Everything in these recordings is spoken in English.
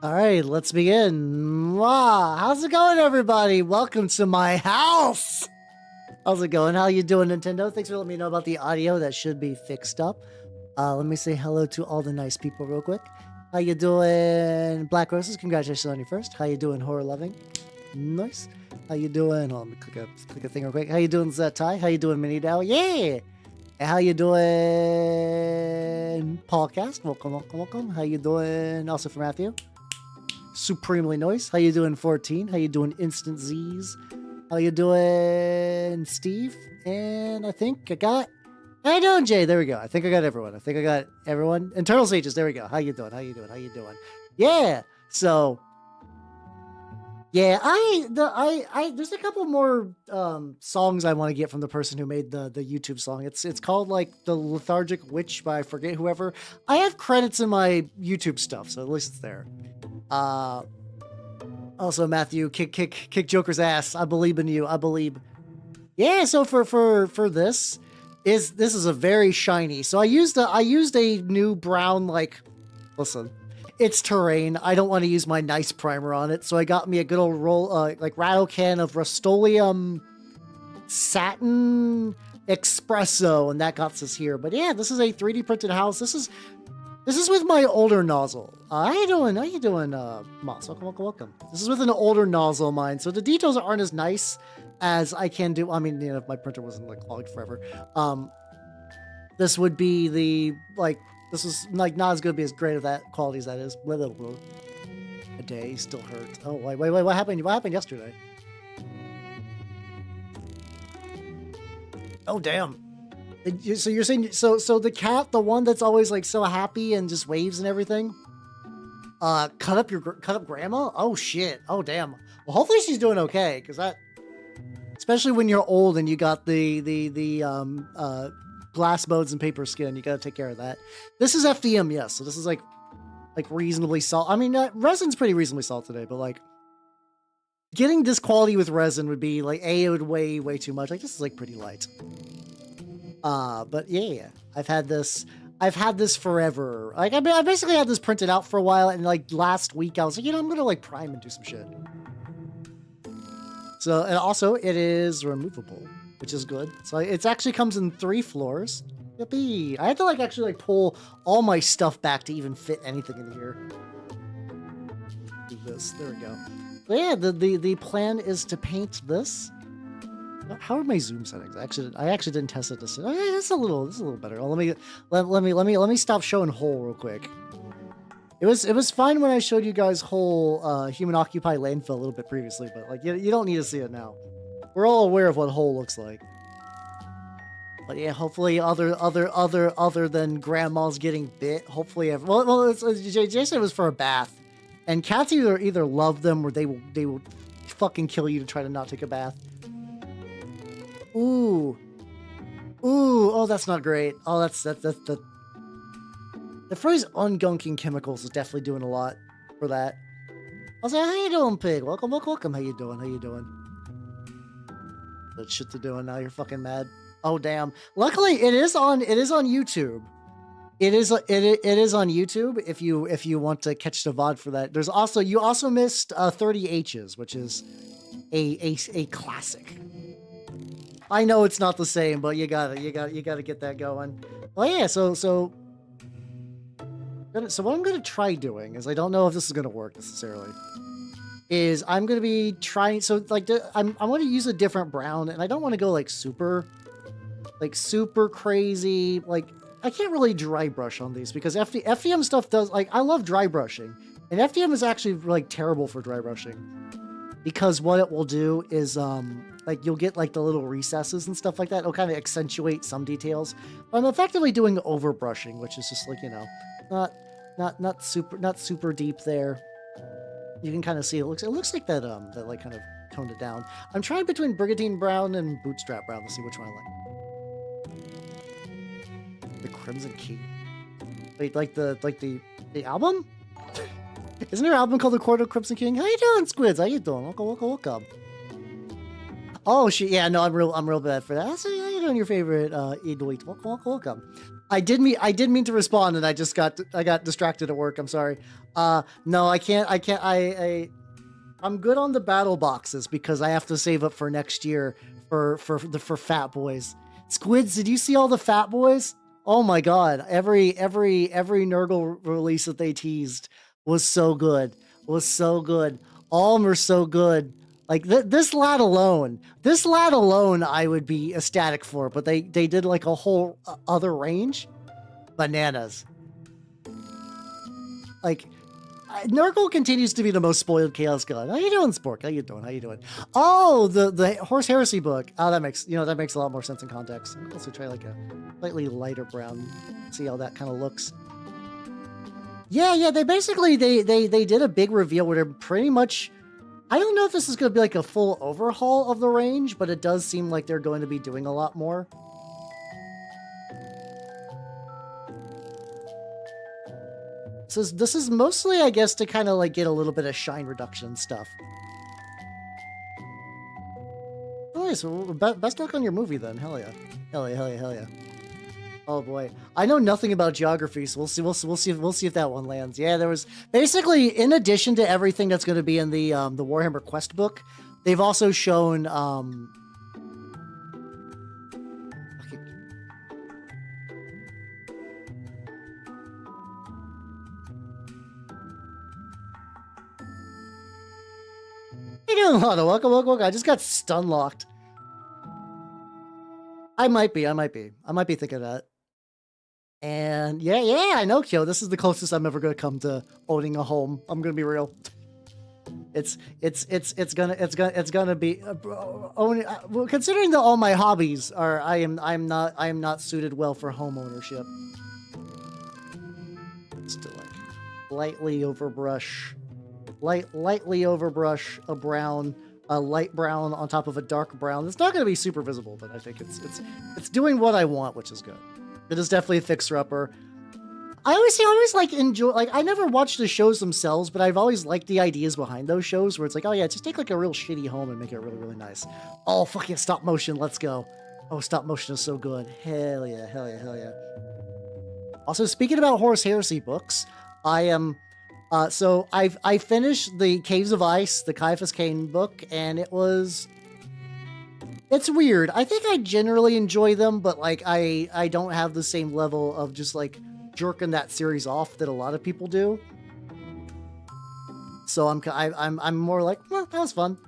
All right, let's begin. Wow, how's it going, everybody? Welcome to my house. How's it going? How you doing, Nintendo? Thanks for letting me know about the audio. That should be fixed up. Let me say hello to all the nice people real quick. How you doing, Black Roses? Congratulations on your first. How you doing, Horror Loving? Nice. How you doing? Hold on, let me click a thing real quick. How you doing, Zetai? How you doing, Mini Dow? Yeah. And how you doing, Paulcast? Welcome, welcome, welcome. How you doing? Also for Matthew. Supremely nice. How you doing, 14? How you doing, Instant Z's? How you doing, Steve? And I think I got... How you doing, Jay? There we go. I think I got everyone. Internal Sages, there we go. How you doing? How you doing? How you doing? Yeah. So... Yeah, there's a couple more songs I want to get from the person who made the YouTube song. It's called like The Lethargic Witch by I forget whoever. I have credits in my YouTube stuff, so at least it's there. Also Matthew, kick Joker's ass. I believe in you. I believe. Yeah, so for this is a very shiny. So I used a new brown, like, listen. It's terrain. I don't want to use my nice primer on it, so I got me a good old rattle can of Rust-Oleum Satin Espresso, and that got us here. But yeah, this is a 3D printed house. This is with my older nozzle. How you doing? How you doing, Moss? Welcome. This is with an older nozzle of mine, so the details aren't as nice as I can do. I mean, you know, if my printer wasn't like clogged forever. This would be the This is like not as good, be as great of that quality as that is. Blah, blah, blah. A day still hurts. Oh wait, what happened? What happened yesterday? Oh damn! So you're saying so the cat, the one that's always like so happy and just waves and everything, cut up grandma? Oh shit! Oh damn! Well, hopefully she's doing okay, because that, especially when you're old and you got the glass modes and paper skin, you gotta take care of that. This is FDM, yes. So this is like reasonably salt. I mean, resin's pretty reasonably salt today, but like getting this quality with resin would be like it would weigh way too much. Like this is like pretty light. But yeah, I've had this forever. Like I basically had this printed out for a while, and like last week I was like, you know, I'm gonna like prime and do some shit. So, and also it is removable, which is good. So it actually comes in 3 floors. Yippee! I had to like actually like pull all my stuff back to even fit anything in here. Do this. There we go. But yeah, the plan is to paint this. How are my zoom settings? I actually didn't test it this. Okay, this is a little better. Oh, let me stop showing whole real quick. It was fine when I showed you guys whole human occupied landfill a little bit previously, but like you don't need to see it now. We're all aware of what whole looks like. But yeah, hopefully other than grandma's getting bit, hopefully Jay said it was for a bath. And cats either love them or they will fucking kill you to try to not take a bath. Ooh. Oh, that's not great. Oh, that's the phrase ungunking chemicals is definitely doing a lot for that. I was like, how you doing, pig? Welcome. How you doing? That shit to doing now. You're fucking mad. Oh damn. Luckily, it is on YouTube. It is on YouTube if you want to catch the VOD for that. There's also you also missed 30 H's, which is a classic. I know it's not the same, but you gotta get that going. Well, yeah. So what I'm gonna try doing is, I don't know if this is gonna work necessarily, is I'm going to be trying, so like I want to use a different brown, and I don't want to go like super crazy. Like I can't really dry brush on these because FDM stuff does, like, I love dry brushing, and FDM is actually like terrible for dry brushing, because what it will do is like you'll get like the little recesses and stuff like that. It'll kind of accentuate some details, but I'm effectively doing over brushing, which is just like, you know, not super deep there. You can kind of see it looks like that like kind of toned it down. I'm trying between Brigantine Brown and Bootstrap Brown to see which one I like. The Crimson Key. Wait, like the album? Isn't there an album called The Court of Crimson King? How you doing, Squids? How you doing? Welcome. Oh shit, yeah, no, I'm real bad for that. So how you doing, your favorite Edoit? Welcome. I did mean to respond, and I got distracted at work. I'm sorry. No, I can't. I'm good on the battle boxes because I have to save up for next year for Fat Boys. Squids, did you see all the Fat Boys? Oh my god! Every Nurgle release that they teased was so good. Was so good. All of them are so good. Like this lad alone, I would be ecstatic for. But they did like a whole other range, bananas. Like Nurgle continues to be the most spoiled Chaos God. How you doing, Spork? How you doing? How you doing? Oh, the Horse Heresy book. Oh, that makes a lot more sense in context. I'll also try like a slightly lighter brown. See how that kind of looks. Yeah. They basically they did a big reveal where they're pretty much. I don't know if this is going to be like a full overhaul of the range, but it does seem like they're going to be doing a lot more. This is mostly, I guess, to kind of like get a little bit of shine reduction stuff. Oh, so best luck on your movie then. Hell yeah. Hell yeah. Oh boy, I know nothing about geography, so we'll see if that one lands. Yeah, there was basically, in addition to everything that's going to be in the Warhammer Quest book, they've also shown okay. How you doing, Lana? Welcome. I just got stun locked. I might be thinking of that. And yeah, I know, Kyo. This is the closest I'm ever gonna come to owning a home. I'm gonna be real. It's gonna be owning. Well, considering that all my hobbies are, I am not suited well for home ownership. Just to like lightly overbrush a light brown on top of a dark brown. It's not gonna be super visible, but I think it's doing what I want, which is good. It is definitely a fixer-upper. I always like enjoy, like, I never watched the shows themselves, but I've always liked the ideas behind those shows where it's like, oh yeah, just take like a real shitty home and make it really, really nice. Oh, fuck yeah, stop motion, let's go. Oh, stop motion is so good. Hell yeah. Also, speaking about Horus Heresy books, I am, so I finished the Caves of Ice, the Caiaphas Cain book, and it's weird. I think I generally enjoy them, but like I don't have the same level of just like jerking that series off that a lot of people do. So I'm more like, well, that was fun.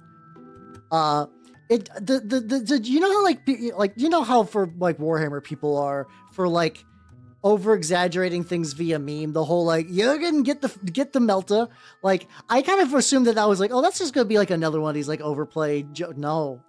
You know how like you know how for like Warhammer people are for like over exaggerating things via meme, the whole like you're gonna get the Melta. Like I kind of assumed that was like, oh, that's just gonna be like another one of these like overplayed no.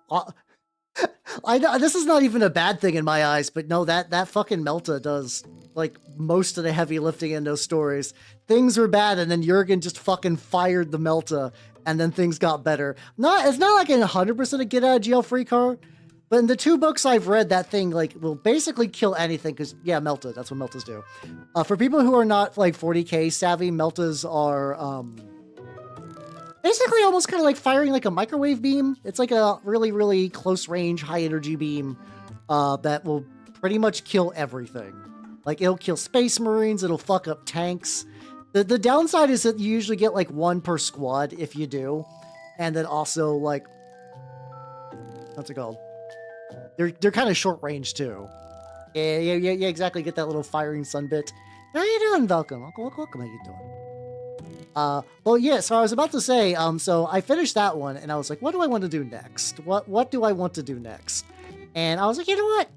I know this is not even a bad thing in my eyes, but no, that fucking Melta does like most of the heavy lifting in those stories. Things were bad, and then Jurgen just fucking fired the Melta, and then things got better. It's not like a 100% a get out of jail free card, but in the 2 books I've read, that thing like will basically kill anything. Because yeah, Melta, that's what Meltas do. For people who are not like 40k savvy, Meltas are basically almost kind of like firing like a microwave beam. It's like a really, really close range, high energy beam that will pretty much kill everything. Like it'll kill space marines, it'll fuck up tanks. The downside is that you usually get like 1 per squad if you do. And then also like, what's it called? They're kind of short range too. Yeah, exactly. Get that little firing sun bit. How you doing, Welcome? Welcome, how you doing? Well, yeah, so I was about to say, so I finished that one, and I was like, what do I want to do next? What do I want to do next? And I was like, you know what?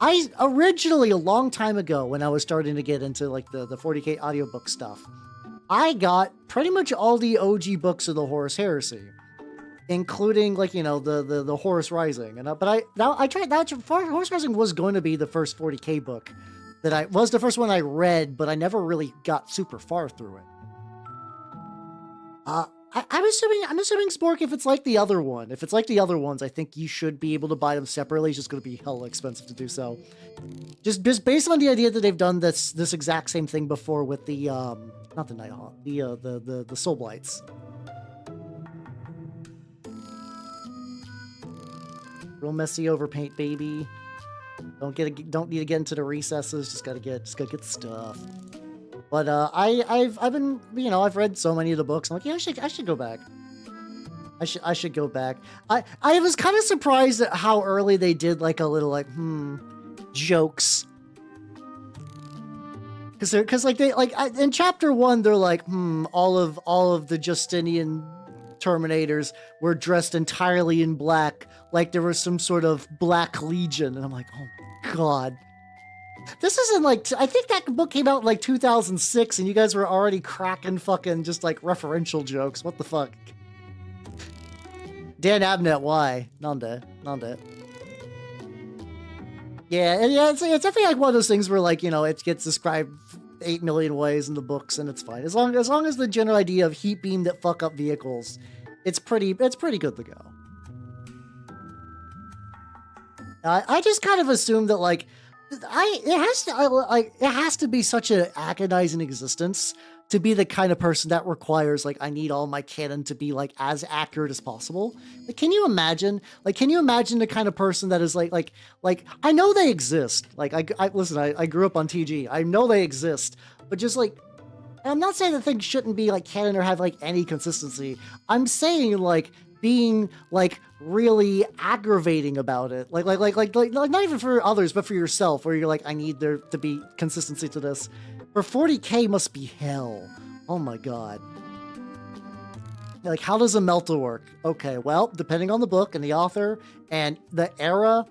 I originally, a long time ago, when I was starting to get into, like, the 40k audiobook stuff, I got pretty much all the OG books of the Horus Heresy, including, like, you know, the Horus Rising. And I tried that. Horus Rising was going to be the first 40k book that was the first one I read, but I never really got super far through it. I'm assuming Spork, if it's like the other one, if it's like the other ones, I think you should be able to buy them separately. It's just going to be hella expensive to do so. Just based on the idea that they've done this exact same thing before with the not the Nighthawk, the Soul Blights. Real messy overpaint, baby. Don't need to get into the recesses. Just gotta get stuff. But I've been, you know, I've read so many of the books. I'm like, yeah, I should go back. I should go back. I was kind of surprised at how early they did like a little like jokes. Because like they like in chapter 1 they're like all of the Justinian Terminators were dressed entirely in black, like there was some sort of Black Legion, and I'm like, oh my god. This isn't like, I think that book came out in like 2006 and you guys were already cracking fucking just like referential jokes. What the fuck? Dan Abnett, why? Nande. Yeah, and yeah, it's definitely like one of those things where like, you know, it gets described 8 million ways in the books and it's fine. As long as the general idea of heat beam that fuck up vehicles, it's pretty good to go. I just kind of assume that like, it has to be such an agonizing existence to be the kind of person that requires like, I need all my canon to be like as accurate as possible. Like, can you imagine the kind of person that is like I know they exist. Like I grew up on TG. I know they exist, but just like, I'm not saying that things shouldn't be like canon or have like any consistency. I'm saying like being like really aggravating about it, like not even for others but for yourself, where you're like, I need there to be consistency to this. For 40k must be hell. Oh my god. Like, how does a melta work? Okay, well, depending on the book and the author and the era,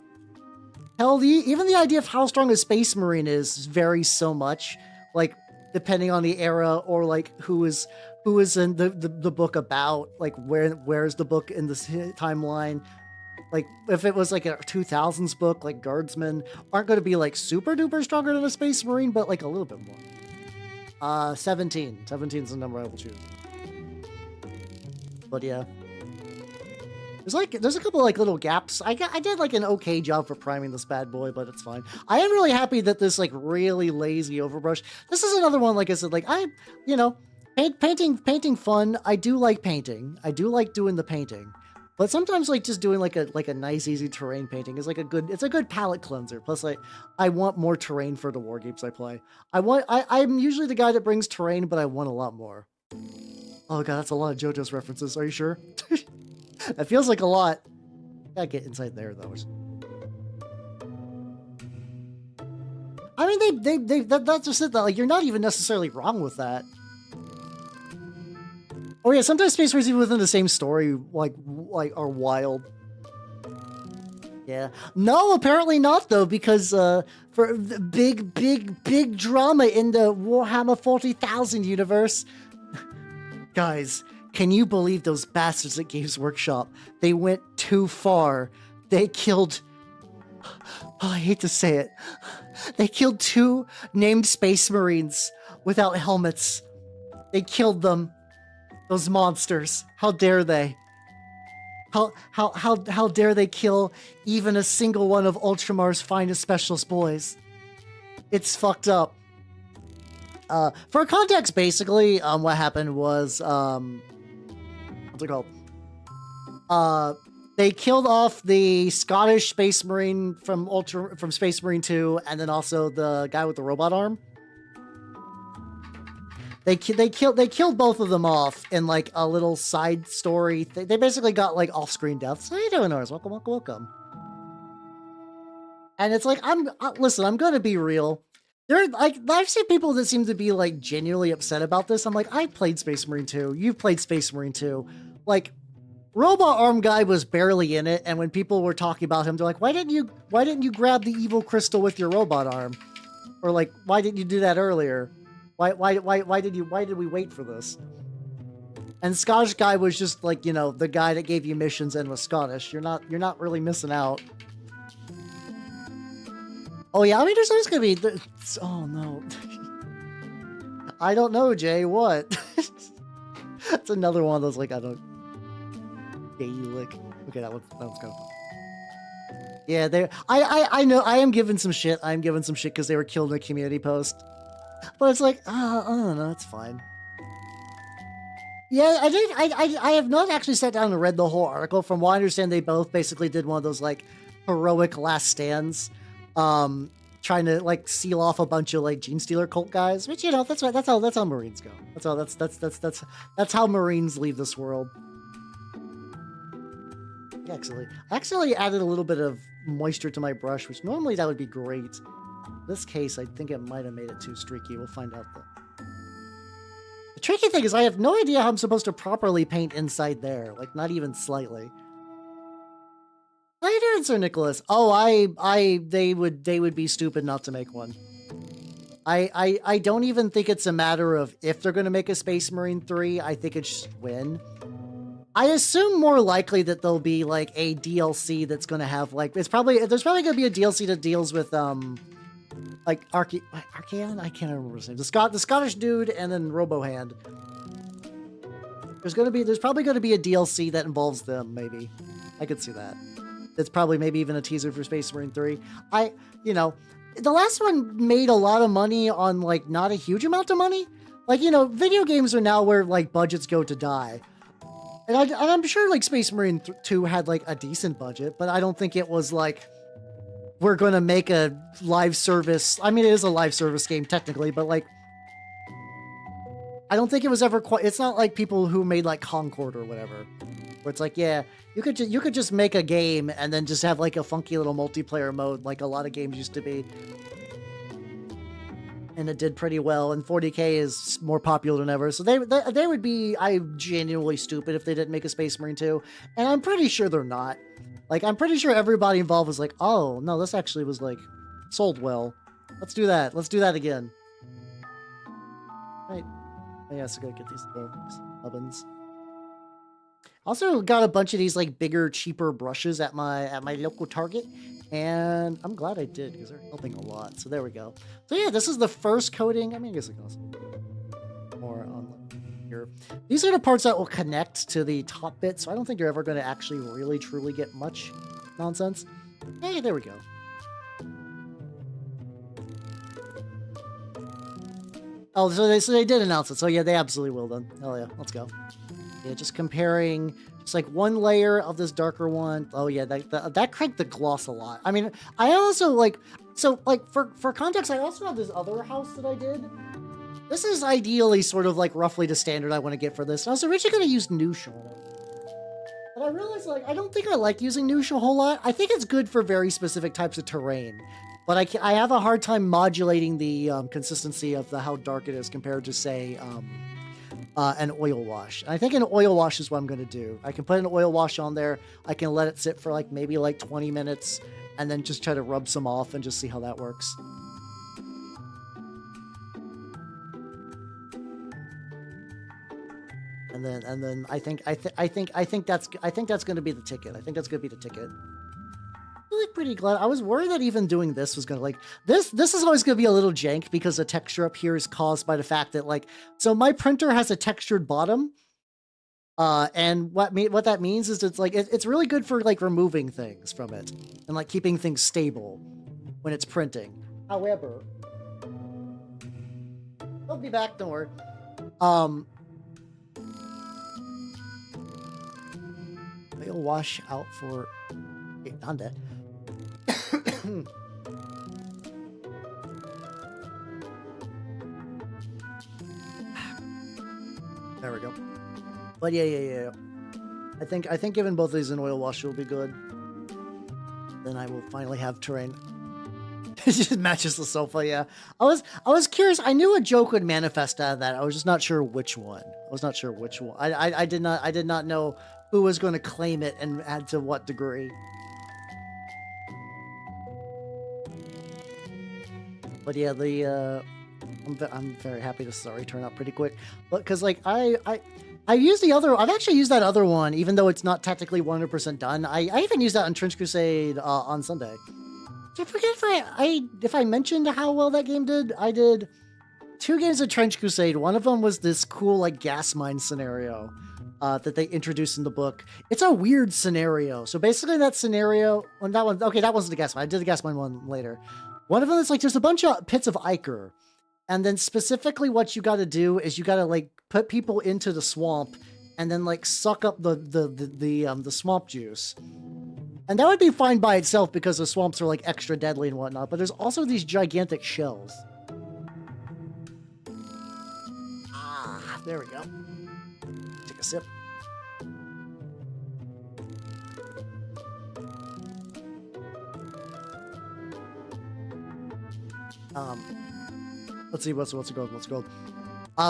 hell, even the idea of how strong a Space Marine is varies so much, like depending on the era or like who is in the book about, like where's the book in this timeline. Like if it was like a 2000s book, like guardsmen aren't going to be like super duper stronger than a Space Marine, but like a little bit more. 17 is the number I will choose. But yeah, there's a couple like little gaps. I did like an okay job for priming this bad boy, but it's fine. I am really happy that this like really lazy overbrush. This is another one, like I said, like you know, painting fun. I do like painting. I do like doing the painting, but sometimes like just doing like a nice easy terrain painting is like a good palette cleanser. Plus, like I want more terrain for the war games I play. I'm usually the guy that brings terrain, but I want a lot more. Oh god, that's a lot of JoJo's references. Are you sure? That feels like a lot. Gotta get inside there though. I mean, that's just it. That like you're not even necessarily wrong with that. Oh yeah, sometimes Space Marines even within the same story like are wild. Yeah. No, apparently not though, because for the big drama in the Warhammer 40,000 universe. Guys, can you believe those bastards at Games Workshop? They went too far. They killed... Oh, I hate to say it. They killed 2 named Space Marines without helmets. They killed them. Those monsters. How dare they? How dare they kill even a single one of Ultramar's finest specialist boys? It's fucked up. For context, basically, what happened was, what's it called? They killed off the Scottish Space Marine from Space Marine 2, and then also the guy with the robot arm. They killed both of them off in like a little side story. They basically got like off-screen deaths. How you doing, Norris? Welcome. And it's like, listen, I'm gonna be real. I've seen people that seem to be like genuinely upset about this. I'm like, I played Space Marine 2. You've played Space Marine 2. Like, Robot Arm Guy was barely in it, and when people were talking about him, they're like, why didn't you grab the evil crystal with your robot arm? Or like, why didn't you do that earlier? Why did we wait for this? And Scottish Guy was just like, you know, the guy that gave you missions and was Scottish. You're not really missing out. Oh yeah, I mean, there's always gonna be... Oh no. I don't know, Jay, what? That's another one of those, like, I don't... Gaelic. Okay, that one's kind of fun. Yeah, I know, I am giving some shit. I'm giving some shit because they were killed in a community post. But it's like, I don't know, it's fine. Yeah, I have not actually sat down and read the whole article. From what I understand, they both basically did one of those, like, heroic last stands. trying to like seal off a bunch of like Gene Stealer cult guys, which, you know, that's how Marines go. That's how Marines leave this world. I actually added a little bit of moisture to my brush, which normally that would be great. In this case, I think it might have made it too streaky. We'll find out though. The tricky thing is I have no idea how I'm supposed to properly paint inside there, like not even slightly. How you doing, Sir Nicholas? Oh, they would be stupid not to make one. I don't even think it's a matter of if they're going to make a Space Marine 3. I think it's just when. I assume more likely that there'll be like a DLC that's going to have like there's probably going to be a DLC that deals with like Archeon. I can't remember his name. The Scottish dude, and then Robohand. There's probably going to be a DLC that involves them. Maybe I could see that. It's probably maybe even a teaser for Space Marine 3. You know, the last one made a lot of money on like not a huge amount of money. Like, you know, video games are now where like budgets go to die. And I'm sure like Space Marine 2 had like a decent budget, but I don't think it was like, we're going to make a live service. I mean, it is a live service game technically, but like, I don't think it was ever quite, it's not like people who made like Concord or whatever, where it's like, yeah, you could just make a game and then just have like a funky little multiplayer mode like a lot of games used to be. And it did pretty well, and 40K is more popular than ever. So they would be, genuinely stupid if they didn't make a Space Marine 2. And I'm pretty sure they're not. Like, I'm pretty sure everybody involved was like, oh, no, this actually was like sold well. Let's do that. Let's do that again. Right. Oh, yeah, so gotta get these ovens. Also got a bunch of these like bigger, cheaper brushes at my local Target, and I'm glad I did because they're helping a lot. So there we go. So yeah, this is the first coating. I mean, I guess I can also more on here. These are the parts that will connect to the top bit, so I don't think you're ever going to actually really truly get much nonsense. Hey, there we go. Oh, so they did announce it. So yeah, they absolutely will then. Hell yeah, let's go. Yeah, just comparing just like one layer of this darker one. Oh yeah, that cranked the gloss a lot. I mean, I also like, so like for context, I also have this other house that I did. This is ideally sort of like roughly the standard I want to get for this. I was originally going to use neutral. But I realized like, I don't think I like using neutral a whole lot. I think it's good for very specific types of terrain. But I have a hard time modulating the consistency of how dark it is compared to, say, an oil wash. I think an oil wash is what I'm going to do. I can put an oil wash on there. I can let it sit for like maybe like 20 minutes and then just try to rub some off and just see how that works. And then I think that's going to be the ticket. I think that's going to be the ticket. Really pretty glad. I was worried that even doing this was gonna like this is always gonna be a little jank because the texture up here is caused by the fact that like, so my printer has a textured bottom, and what that means is it's like it's really good for like removing things from it and like keeping things stable when it's printing. However, I'll be back, don't worry. I'll wash out for Nanda. There we go. But yeah. I think giving both of these an oil wash will be good. Then I will finally have terrain. It just matches the sofa, yeah. I was curious. I knew a joke would manifest out of that. I was just not sure which one. I did not know who was going to claim it and add to what degree. But yeah, I'm very happy this has already turned out pretty quick. But because like I've actually used that other one, even though it's not technically 100% done. I even used that on Trench Crusade on Sunday. I forget if I mentioned how well that game did. I did 2 games of Trench Crusade. One of them was this cool like gas mine scenario that they introduced in the book. It's a weird scenario. So basically that scenario, that wasn't the gas mine. I did the gas mine one later. One of them is like there's a bunch of pits of ichor, and then specifically what you got to do is you got to like put people into the swamp, and then like suck up the swamp juice, And that would be fine by itself because the swamps are like extra deadly and whatnot, but there's also these gigantic shells. Ah, there we go. Take a sip. Let's see, what's it called?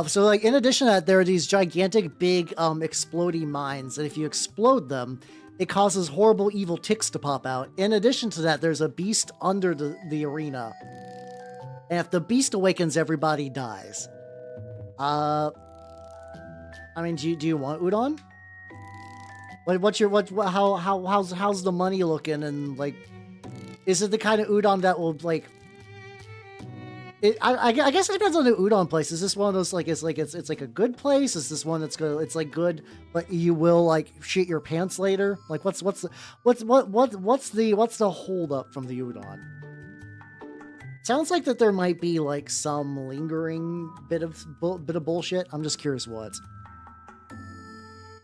So like in addition to that, there are these gigantic big exploding mines, and if you explode them, it causes horrible evil ticks to pop out. In addition to that, there's a beast under the arena. And if the beast awakens, everybody dies. I mean, do you want udon? Like, how's the money looking? And like, is it the kind of udon that will like? I guess it depends on the udon place. Is this one of those like it's like a good place? Is this one that's good? It's like good, but you will like shit your pants later. Like what's the hold up from the udon? Sounds like that there might be like some lingering bit of bullshit. I'm just curious what.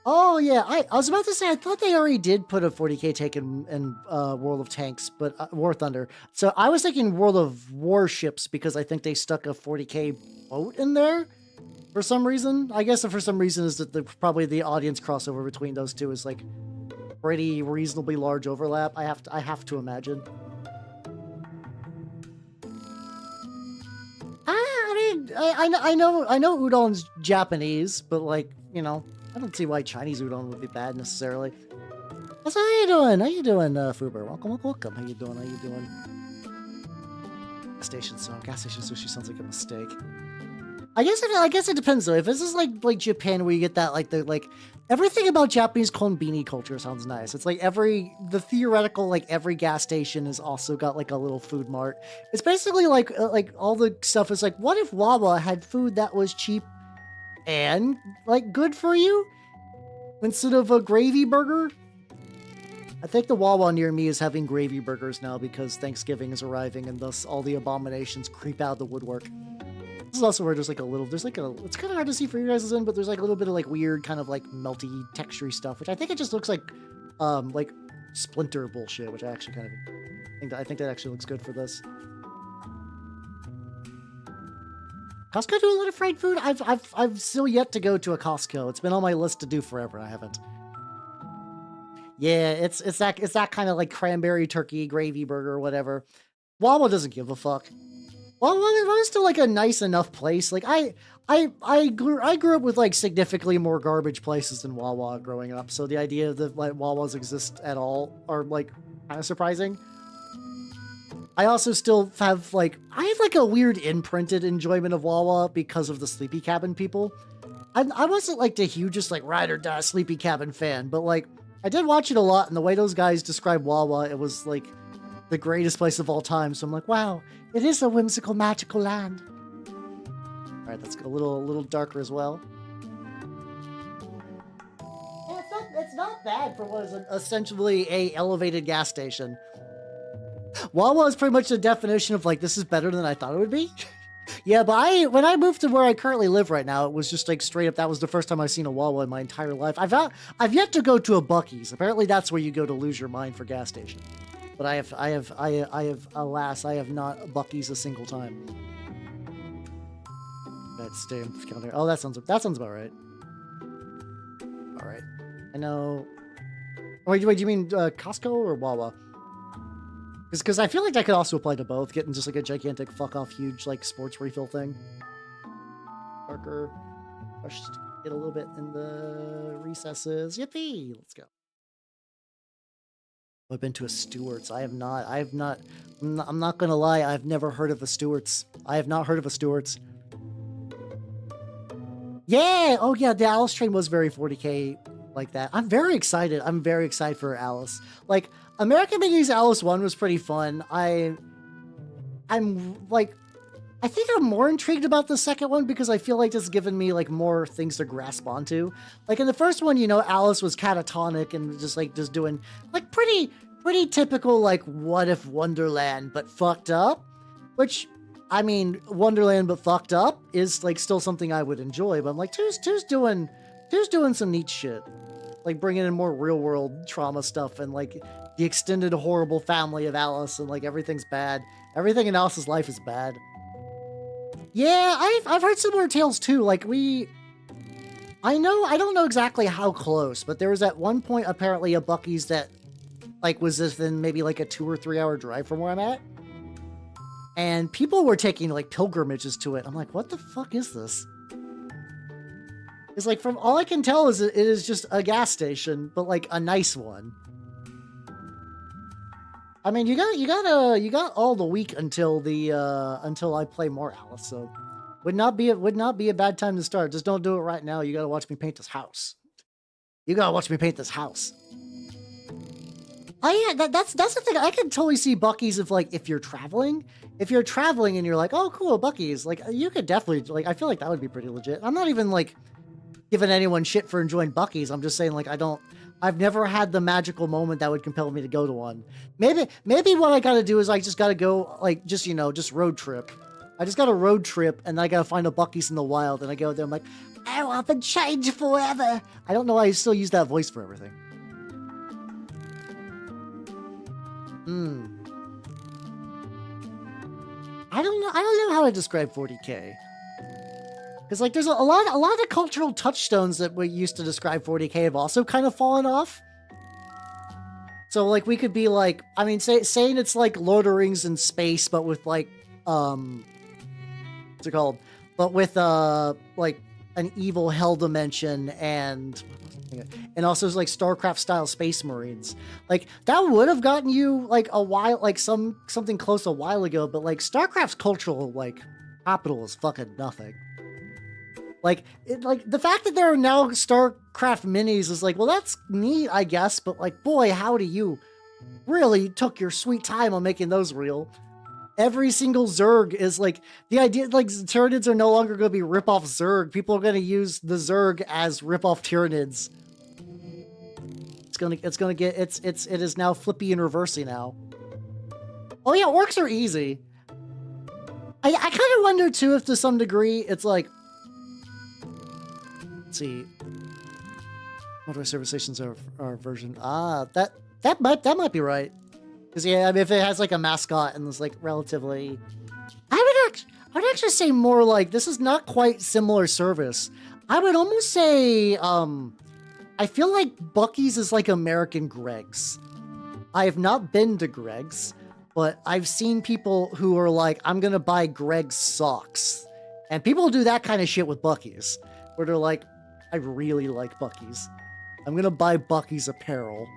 Oh yeah, I was about to say I thought they already did put a 40k take in World of Tanks, but War Thunder. So I was thinking World of Warships because I think they stuck a 40k boat in there for some reason. I guess for some reason is that probably the audience crossover between those two is like pretty reasonably large overlap. I have to imagine. I know udon's Japanese, but like, you know, I don't see why Chinese udon would be bad necessarily. So how you doing? Fuber? Welcome. How you doing? Gas station sushi sounds like a mistake. I guess it depends though. If this is like Japan where you get that like everything about Japanese konbini culture sounds nice. It's like every gas station has also got like a little food mart. It's basically like all the stuff is like, what if Wawa had food that was cheap and like good for you instead of a gravy burger? I think the Wawa near me is having gravy burgers now because Thanksgiving is arriving and thus all the abominations creep out of the woodwork. This is also where it's kind of hard to see for you guys in, but there's like a little bit of like weird kind of like melty textury stuff, which I think it just looks like Splinter bullshit, which I actually kind of think that actually looks good for this. Costco do a lot of fried food? I've still yet to go to a Costco. It's been on my list to do forever. I haven't. Yeah, it's that kind of like cranberry turkey gravy burger or whatever. Wawa doesn't give a fuck. Wawa's still like a nice enough place. Like I grew up with like significantly more garbage places than Wawa growing up. So the idea that like Wawas exist at all are like kind of surprising. I also still have like a weird imprinted enjoyment of Wawa because of the Sleepy Cabin people. I wasn't like the hugest like ride or die Sleepy Cabin fan, but like I did watch it a lot, and the way those guys describe Wawa, it was like the greatest place of all time. So I'm like, wow, it is a whimsical, magical land. All right, let's go a little darker as well. Yeah, it's not bad for what is essentially a elevated gas station. Wawa is pretty much the definition of like, this is better than I thought it would be. Yeah, but when I moved to where I currently live right now, it was just like straight up. That was the first time I've seen a Wawa in my entire life. I've yet to go to a Buc-ee's. Apparently, that's where you go to lose your mind for gas station. But I have, alas, I have not Buc-ee's a single time. That's counter. Oh, that sounds about right. All right, I know. Wait, do you mean Costco or Wawa? Because I feel like that could also apply to both, getting just like a gigantic fuck off huge like sports refill thing. Darker. Just get a little bit in the recesses. Yippee! Let's go. I've been to a Stewart's. I'm not gonna lie, I've never heard of a Stewart's. I have not heard of a Stewart's. Yeah! Oh yeah, the Alice train was very 40k like that. I'm very excited. I'm very excited for Alice. Like, American Mickey's Alice 1 was pretty fun. I'm like, I think I'm more intrigued about the second one because I feel like it's given me like more things to grasp onto. Like in the first one, you know, Alice was catatonic and just doing like pretty typical like what if Wonderland but fucked up, which I mean Wonderland but fucked up is like still something I would enjoy. But I'm like two's doing some neat shit, like bringing in more real world trauma stuff and like the extended horrible family of Alice, and like everything's bad. Everything in Alice's life is bad. Yeah, I've heard similar tales too. Like I don't know exactly how close, but there was at one point apparently a Buc-ee's that like was within maybe like a 2 or 3 hour drive from where I'm at. And people were taking like pilgrimages to it. I'm like, what the fuck is this? It's like, from all I can tell is it is just a gas station, but like a nice one. I mean, you got all the week until I play more Alice, so would not be a bad time to start. Just don't do it right now. You gotta watch me paint this house. You gotta watch me paint this house. Oh yeah, that's the thing. I can totally see Buc-ee's if you're traveling and you're like, oh cool, Buc-ee's, like you could definitely, like, I feel like that would be pretty legit. I'm not even like giving anyone shit for enjoying Buc-ee's. I'm just saying, like, I've never had the magical moment that would compel me to go to one. Maybe what I gotta do is I just gotta go, like, just road trip. I just got a road trip, and I gotta find a Buc-ee's in the wild, and I go there, I'm like, I want to change forever. I don't know why I still use that voice for everything. I don't know how to describe 40K. Because, like, there's a lot of cultural touchstones that we used to describe 40K have also kind of fallen off. So, like, we could be like, I mean, saying it's like Lord of the Rings in space, but with like, what's it called? But with like an evil hell dimension and also like StarCraft style Space Marines. Like, that would have gotten you like a while, like something close a while ago. But like StarCraft's cultural like capital is fucking nothing. Like, the fact that there are now StarCraft minis is like, well, that's neat, I guess, but like, boy, howdy, you really took your sweet time on making those real. Every single Zerg is like, the idea, like, Tyranids are no longer going to be rip-off Zerg. People are going to use the Zerg as rip-off Tyranids. It is now flippy and reversey now. Oh yeah, orcs are easy. I kind of wonder too if to some degree it's like, let's see. What do I service stations are version? That might be right. Because yeah, I mean, if it has like a mascot and it's like relatively, I would actually say more like this is not quite similar service. I would almost say I feel like Buc-ee's is like American Greg's. I have not been to Greg's, but I've seen people who are like, I'm gonna buy Greg's socks, and people do that kind of shit with Buc-ee's, where they're like, I really like Buc-ee's. I'm gonna buy Buc-ee's apparel.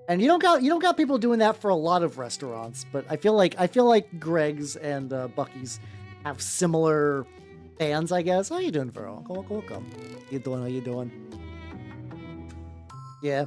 And you don't got people doing that for a lot of restaurants, but I feel like Greg's and Buc-ee's have similar fans, I guess. How you doing, Vero? Welcome. How you doing? Yeah.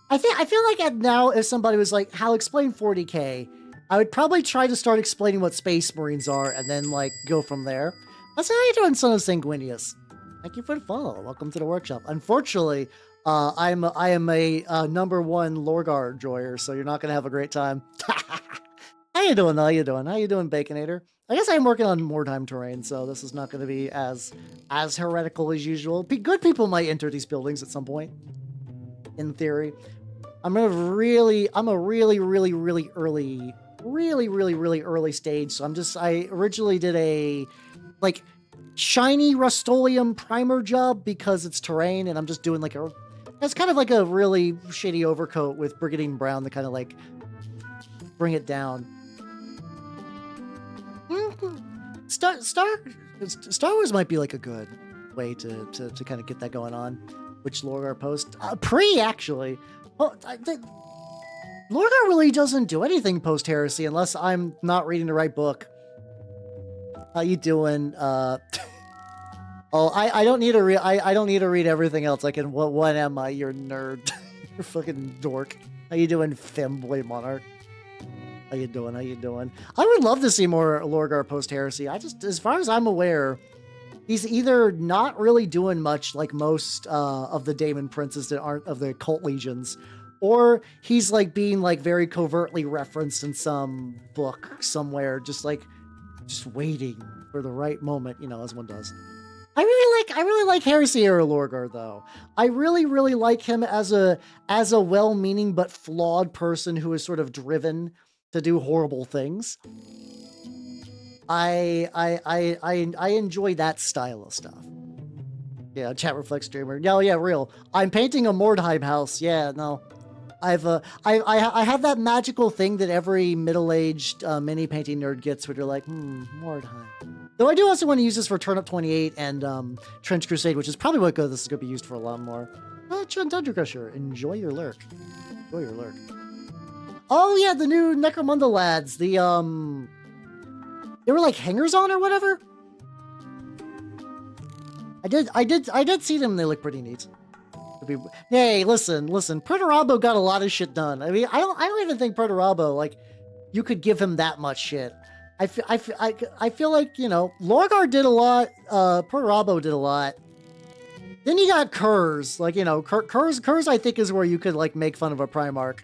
I feel like now if somebody was like, "How explain 40K?" I would probably try to start explaining what Space Marines are and then like go from there. That's how you doing, Son of Sanguinius. Thank you for the follow. Welcome to the workshop. Unfortunately, I am a #1 Lorgar enjoyer, so you're not gonna have a great time. How you doing? How you doing, Baconator? I guess I'm working on Mordheim terrain, so this is not going to be as heretical as usual. Good people might enter these buildings at some point, in theory. I'm a really early stage, so I originally did a like shiny Rust-Oleum primer job because it's terrain, and I'm just doing like it's kind of like a really shitty overcoat with Brigadine Brown to kind of like bring it down. Star Wars might be like a good way to kind of get that going on. Which Lorgar post? Actually. Well, Lorgar really doesn't do anything post heresy unless I'm not reading the right book. How you doing? Oh, I don't need to read. I don't need to read everything else. I can. What am I? You're a nerd. You're a fucking dork. How you doing, Femboy Monarch? How you doing? I would love to see more Lorgar post heresy. As far as I'm aware, he's either not really doing much like most of the Daemon princes that aren't of the cult legions, or he's like being like very covertly referenced in some book somewhere, just waiting for the right moment, as one does. I really like Heresy era Lorgar though. I really like him as a well-meaning but flawed person who is sort of driven to do horrible things. I enjoy that style of stuff. Yeah, chat reflex streamer. No, yeah, real. I'm painting a Mordheim house. Yeah, no. I have that magical thing that every middle-aged mini painting nerd gets where you're like, Mordheim. Though I do also want to use this for Turnip 28 and Trench Crusade, which is probably what this is going to be used for a lot more. Tundra Crusher, enjoy your lurk. Enjoy your lurk. Oh yeah, the new Necromunda lads. The they were like hangers on or whatever. I did see them. They look pretty neat. Hey, listen. Perturabo got a lot of shit done. I mean, I don't even think Perturabo, like, you could give him that much shit. I feel like, you know, Lorgar did a lot. Perturabo did a lot. Then you got Kurz. Like, you know, Kurz I think is where you could like make fun of a Primarch.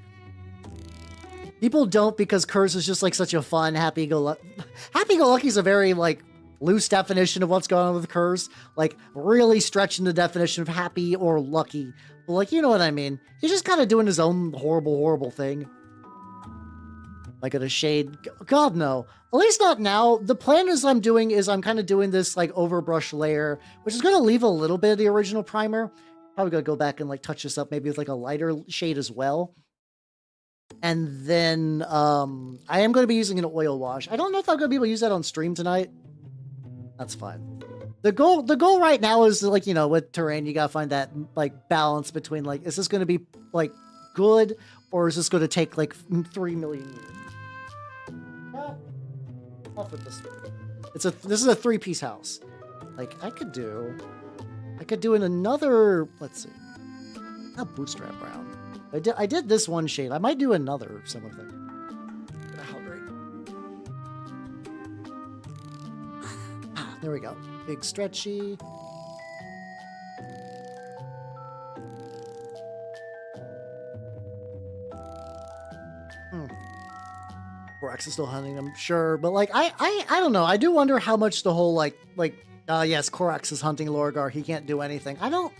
People don't, because Kurz is just like such a fun, happy-go-lucky is a very like loose definition of what's going on with Kurz. Like really stretching the definition of happy or lucky. But like, you know what I mean? He's just kind of doing his own horrible thing. Like at a shade. God, no. At least not now. The plan is I'm kind of doing this like overbrush layer, which is going to leave a little bit of the original primer. Probably going to go back and like touch this up maybe with like a lighter shade as well. And then I am going to be using an oil wash. I don't know if I'm going to be able to use that on stream tonight. That's fine. The goal right now is like, you know, with terrain, you got to find that like balance between like, is this going to be like good or is this going to take like 3 million years? Off with this. This is a 3-piece house. Like I could do in another, let's see. Not bootstrap brown. I did this one shade. I might do another similar thing. How great. There we go. Big stretchy. Korax is still hunting, I'm sure, but like I don't know. I do wonder how much the whole yes, Korax is hunting Lorgar. He can't do anything. I don't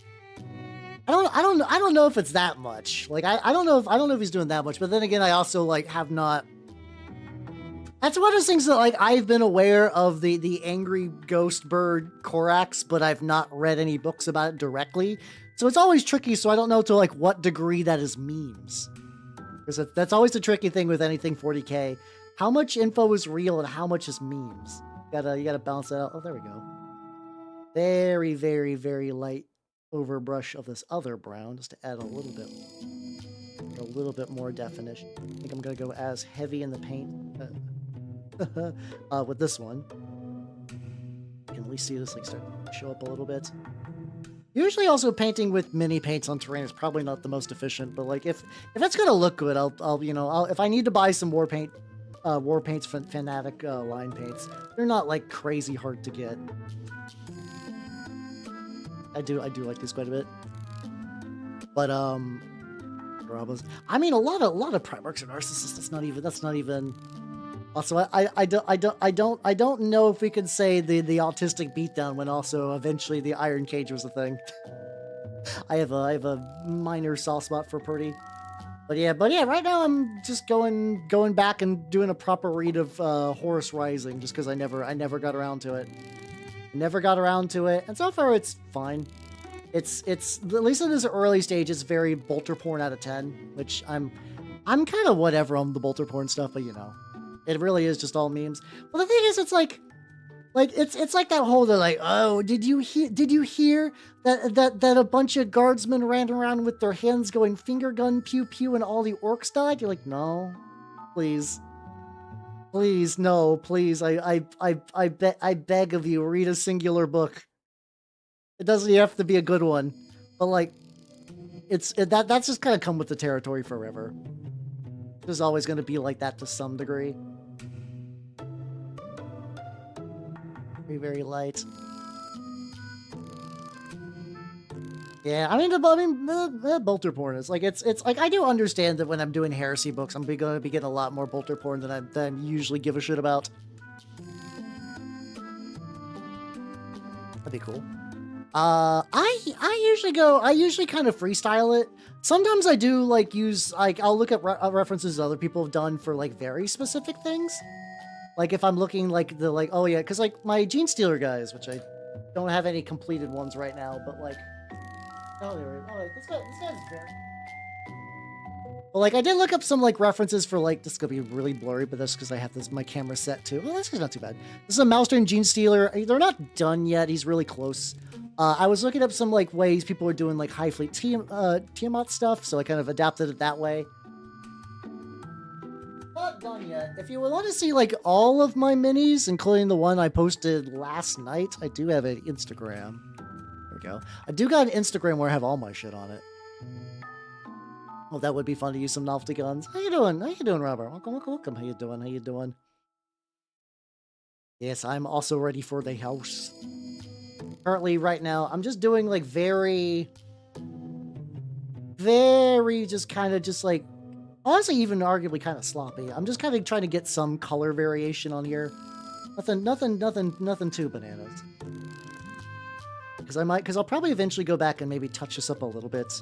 know if it's that much. Like I don't know if he's doing that much. But then again, I also like have not. That's one of those things that like I've been aware of the angry ghost bird Korax, but I've not read any books about it directly. So it's always tricky. So I don't know to like what degree that is memes. Because that's always the tricky thing with anything 40K. How much info is real and how much is memes? You gotta balance that out. Oh, there we go. Very, very, very light overbrush of this other brown just to add a little bit more definition. I think I'm gonna go as heavy in the paint with this one. You can at least see this like start to show up a little bit. Usually also painting with mini paints on terrain is probably not the most efficient, but like if it's gonna look good, I'll if I need to buy some war paints Fanatic line paints, they're not like crazy hard to get. I do like these quite a bit. But Bravo's, I mean a lot of Primarchs are narcissists. That's not even also I don't know if we could say the autistic beatdown when also eventually the Iron Cage was a thing. I have a minor soft spot for Purdy. But yeah, right now I'm just going back and doing a proper read of Horus Rising just because I never got around to it. And so far it's fine. It's at least in this early stage, it's very bolter porn out of 10, which I'm kind of whatever on the bolter porn stuff, but you know, it really is just all memes. Well, the thing is, it's like it's like that whole, they're like, oh, did you hear that a bunch of guardsmen ran around with their hands going finger gun pew pew and all the orcs died? You're like, no, please. Please, no, please. I beg of you, read a singular book. It doesn't have to be a good one, but like, that's just kind of come with the territory forever. There's always going to be like that to some degree. Very, very light. Yeah, I mean, bolter porn is like, it's like, I do understand that when I'm doing heresy books, I'm going to be getting a lot more bolter porn than I usually give a shit about. That'd be cool. I usually kind of freestyle it. Sometimes I do like use, like, I'll look at references other people have done for like very specific things. Like if I'm looking like oh yeah, because like my Gene Stealer guys, which I don't have any completed ones right now, but like, oh, this guy's very. But like I did look up some like references for like, this is gonna be really blurry, but that's because I have my camera set too. Well, this is not too bad. This is a Milestone Gene Stealer. They're not done yet. He's really close. I was looking up some like ways people are doing like High Fleet Tiamat stuff, so I kind of adapted it that way. Not done yet. If you want to see like all of my minis, including the one I posted last night, I do have an Instagram. There we go. I do got an Instagram where I have all my shit on it. Well, that would be fun to use some novelty guns. How you doing? How you doing, Robert? Welcome. How you doing? How you doing? Yes, I'm also ready for the house. Currently, right now, I'm just doing like very just kind of just like, honestly, even arguably kind of sloppy. I'm just kind of trying to get some color variation on here. Nothing too bananas. Because I'll probably eventually go back and maybe touch this up a little bit,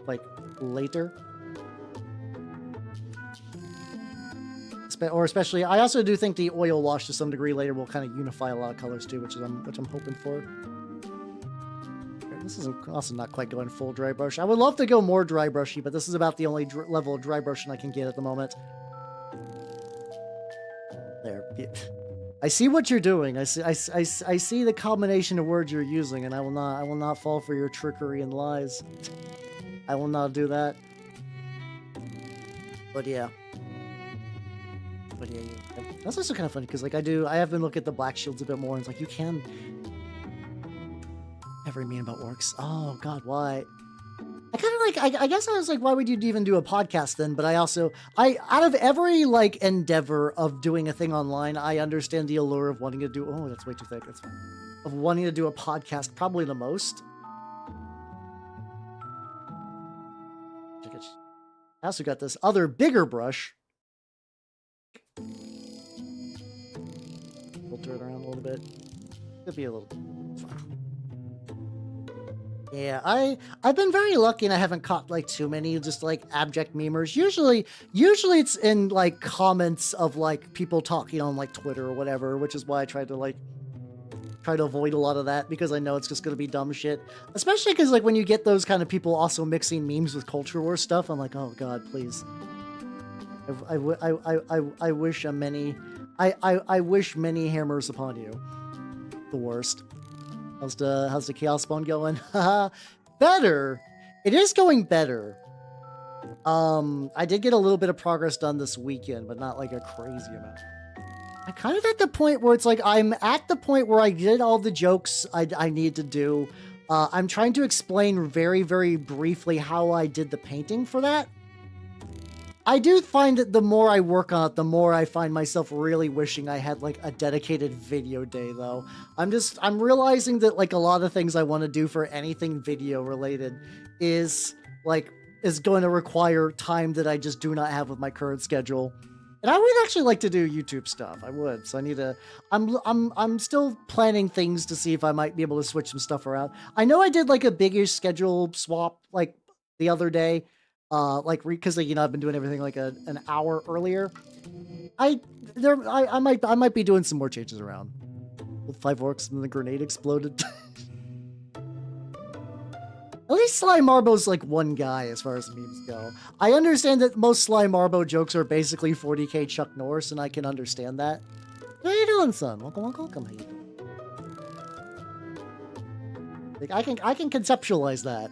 like later. Or especially, I also do think the oil wash to some degree later will kind of unify a lot of colors too, which I'm hoping for. This is also not quite going full dry brush. I would love to go more dry brushy, but this is about the only level of dry brushing I can get at the moment. There. I see what you're doing. I see the combination of words you're using, and I will not fall for your trickery and lies. I will not do that. But yeah. Yeah. That's also kind of funny because like I have been looking at the black shields a bit more, and it's like you can. Every meme about orcs. Oh god, why? I kind of like. I guess I was like, why would you even do a podcast then? But out of every like endeavor of doing a thing online, I understand the allure of wanting to do. Oh, that's way too thick. That's fine. Of wanting to do a podcast probably the most. I also got this other bigger brush. Filter it around a little bit. Could be a little. Yeah, I've been very lucky and I haven't caught like too many just like abject memers. Usually it's in like comments of like people talking on like Twitter or whatever, which is why I try to avoid a lot of that because I know it's just gonna be dumb shit. Especially because like when you get those kind of people also mixing memes with culture war stuff, I'm like, oh god, please. I wish I wish many hammers upon you. The worst. How's the chaos spawn going? Better. It is going better. I did get a little bit of progress done this weekend, but not like a crazy amount. I'm kind of at the point where it's like I'm at the point where I did all the jokes I need to do. I'm trying to explain very, very briefly how I did the painting for that. I do find that the more I work on it, the more I find myself really wishing I had like a dedicated video day though. I'm realizing that like a lot of things I want to do for anything video related is going to require time that I just do not have with my current schedule. And I would actually like to do YouTube stuff. I would. So I need to, I'm still planning things to see if I might be able to switch some stuff around. I know I did like a biggish schedule swap like the other day. Because I've been doing everything like an hour earlier. I might be doing some more changes around. With 5 orcs and the grenade exploded. At least Sly Marbo's like one guy as far as memes go. I understand that most Sly Marbo jokes are basically 40k Chuck Norris, and I can understand that. How you doing, son? Welcome. How you doing? Like I can conceptualize that.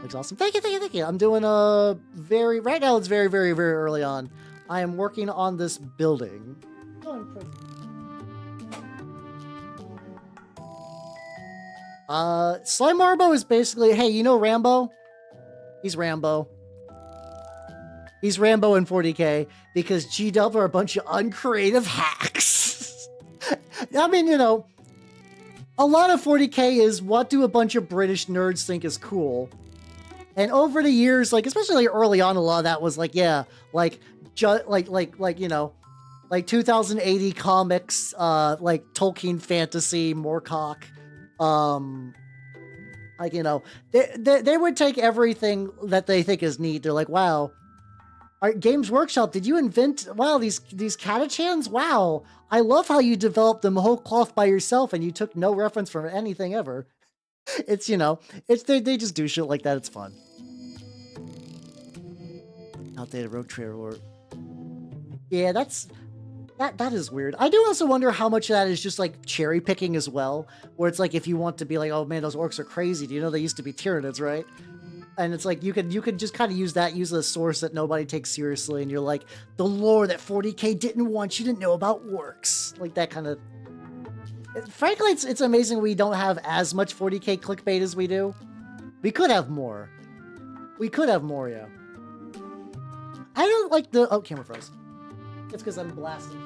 Looks awesome. Thank you. I'm doing right now it's very, very, very early on. I am working on this building. Sly Marbo is basically, hey, you know Rambo? He's Rambo. He's Rambo in 40k because G-Dub are a bunch of uncreative hacks. I mean, a lot of 40k is what do a bunch of British nerds think is cool. And over the years, like, especially early on, a lot of that was like, yeah, like 2080 comics, like Tolkien fantasy, Moorcock, Like, you know, they would take everything that they think is neat. They're like, wow, Games Workshop, did you invent, wow, these catachans? Wow, I love how you developed them whole cloth by yourself and you took no reference from anything ever. It's, you know, it's they just do shit like that. It's fun. Outdated road trailer. Yeah, that is weird. I do also wonder how much of that is just like cherry picking as well, where it's like if you want to be like, oh man, those orcs are crazy. Do you know they used to be Tyranids, right? And it's like you could just kind of use a source that nobody takes seriously, and you're like, the lore that 40k didn't want you to know about orcs, like that kind of. Frankly, it's amazing we don't have as much 40k clickbait as we do. We could have more. We could have more, yeah. I don't like the camera froze. It's because I'm blasting.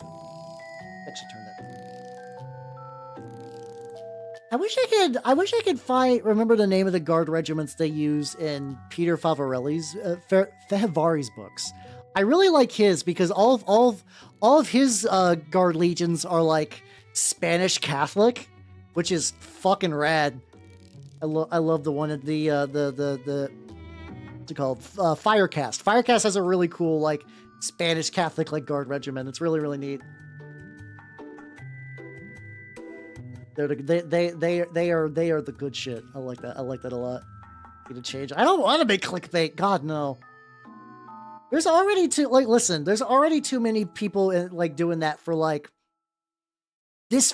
I should turn that. I wish I could remember the name of the guard regiments they use in Peter Favarelli's Favari's books. I really like his because all of his guard legions are like Spanish Catholic, which is fucking rad. I love the one at the what's it called? Firecast. Firecast has a really cool like Spanish Catholic like guard regiment. It's really, really neat. They are the good shit. I like that. I like that a lot. Need to change. I don't want to make clickbait. God no. There's already there's already too many people like doing that for like this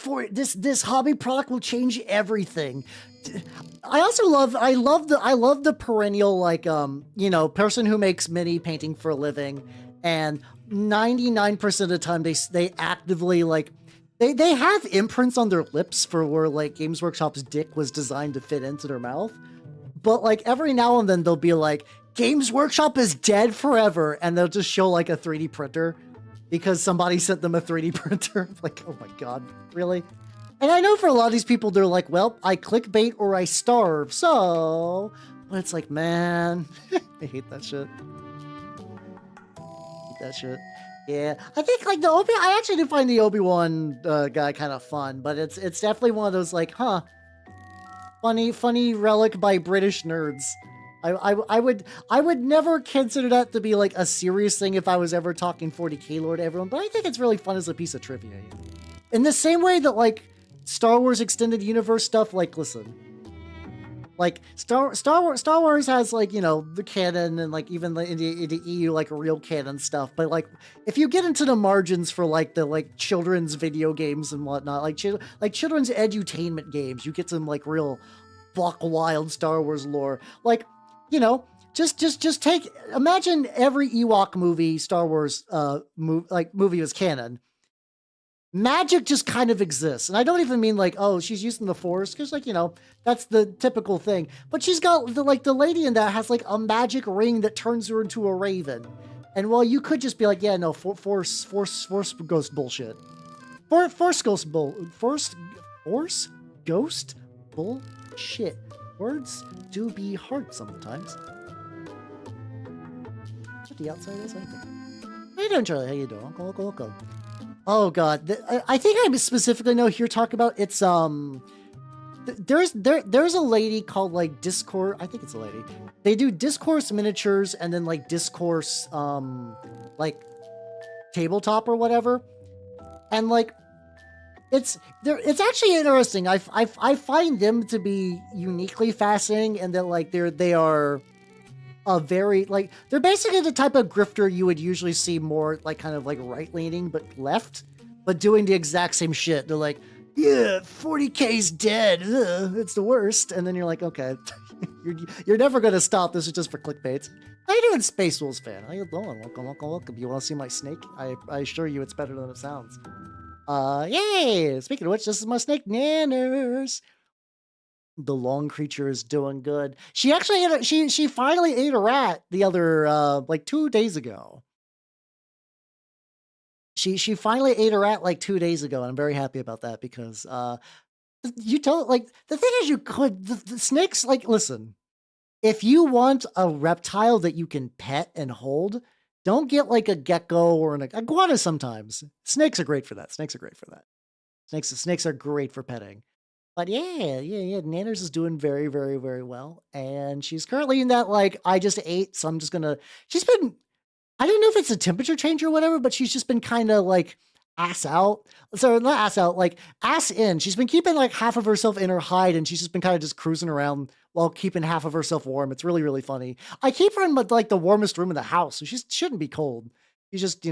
hobby product will change everything. I love the perennial like you know, person who makes mini painting for a living, and 99% of the time they actively like they have imprints on their lips for where like Games Workshop's dick was designed to fit into their mouth, but like every now and then they'll be like, Games Workshop is dead forever, and they'll just show like a 3D printer because somebody sent them a 3D printer. Like, oh my god, really? And I know for a lot of these people, they're like, well, I clickbait or I starve, so... But it's like, man, I hate that shit. Yeah, I think like I actually do find the Obi-Wan guy kind of fun, but it's definitely one of those like, huh, funny relic by British nerds. I would never consider that to be like a serious thing if I was ever talking 40k lore to everyone, but I think it's really fun as a piece of trivia. In the same way that like Star Wars extended universe stuff, like listen, like Star Wars has like, you know, the canon and like even in the EU like real canon stuff, but like if you get into the margins for like the like children's video games and whatnot, like children's edutainment games, you get some like real buck wild Star Wars lore, like, you know, just imagine every Ewok movie Star Wars movie was canon. Magic just kind of exists. And I don't even mean like, oh, she's using the Force, because like, you know, that's the typical thing. But she's got the lady in that has like a magic ring that turns her into a raven. And while you could just be like, yeah, no, force ghost bullshit. Force ghost bullshit. Words do be hard sometimes. What the outside is, I think. How you doing, Charlie? How you doing? Welcome. Oh god, I think I specifically know who you're talking about. It's there's a lady called like Discourse. I think it's a lady. They do Discourse miniatures and then like Discourse like tabletop or whatever, and like it's actually interesting. I find them to be uniquely fascinating, and that like they are a very like they're basically the type of grifter you would usually see more like kind of like right leaning but left, but doing the exact same shit. They're like, yeah, 40k's dead. Ugh, it's the worst. And then you're like, okay, you're never gonna stop. This is just for clickbait. How you doing, Space Wolves fan? How you doing? Welcome. You want to see my snake? I assure you, it's better than it sounds. Yay! Speaking of which, this is my snake, Nanners. The long creature is doing good. She actually she finally ate a rat the other like 2 days ago. She finally ate a rat like 2 days ago, and I'm very happy about that because you tell like the thing is you could the snakes like listen, if you want a reptile that you can pet and hold, don't get like a gecko or an iguana. Sometimes snakes are great for that. Snakes are great for that. Snakes are great for petting. But yeah. Nanners is doing very, very, very well. And she's currently in that, like, I just ate, so I'm just gonna, she's been, I don't know if it's a temperature change or whatever, but she's just been kind of like ass out. So not ass out, like ass in. She's been keeping like half of herself in her hide, and she's just been kind of just cruising around while keeping half of herself warm. It's really, really funny. I keep her in like the warmest room in the house, so she shouldn't be cold. She's just,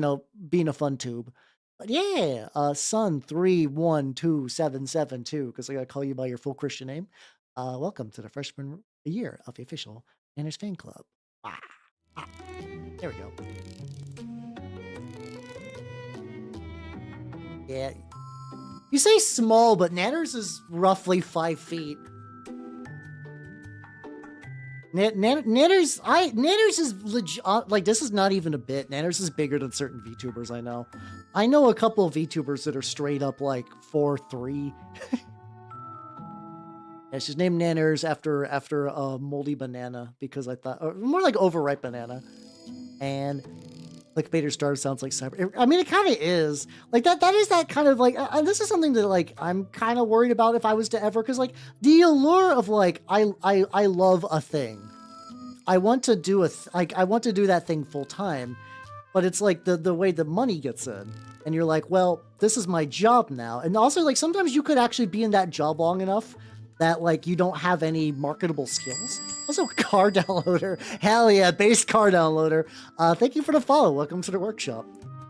being a fun tube. But yeah, Sun 312772, because I gotta call you by your full Christian name. Welcome to the freshman year of the official Manners fan club. Ah, ah. There we go. Yeah. You say small, but Nanners is roughly 5 feet. Nanners is legit, like, this is not even a bit. Nanners is bigger than certain VTubers I know. I know a couple of VTubers that are straight up like 4'3". Yeah, she's named Nanners after a moldy banana, because I thought, or more like overripe banana. And Clickbaiter Star sounds like cyber. I mean, it kind of is. Like, that is that kind of like, and this is something that, like, I'm kind of worried about if I was to ever, because, like, the allure of, like, I love a thing. I want to do I want to do that thing full time, but it's like the way the money gets in. And you're like, well, this is my job now. And also, like, sometimes you could actually be in that job long enough that, like, you don't have any marketable skills. Also, car downloader. Hell yeah, base car downloader. Thank you for the follow. Welcome to the workshop.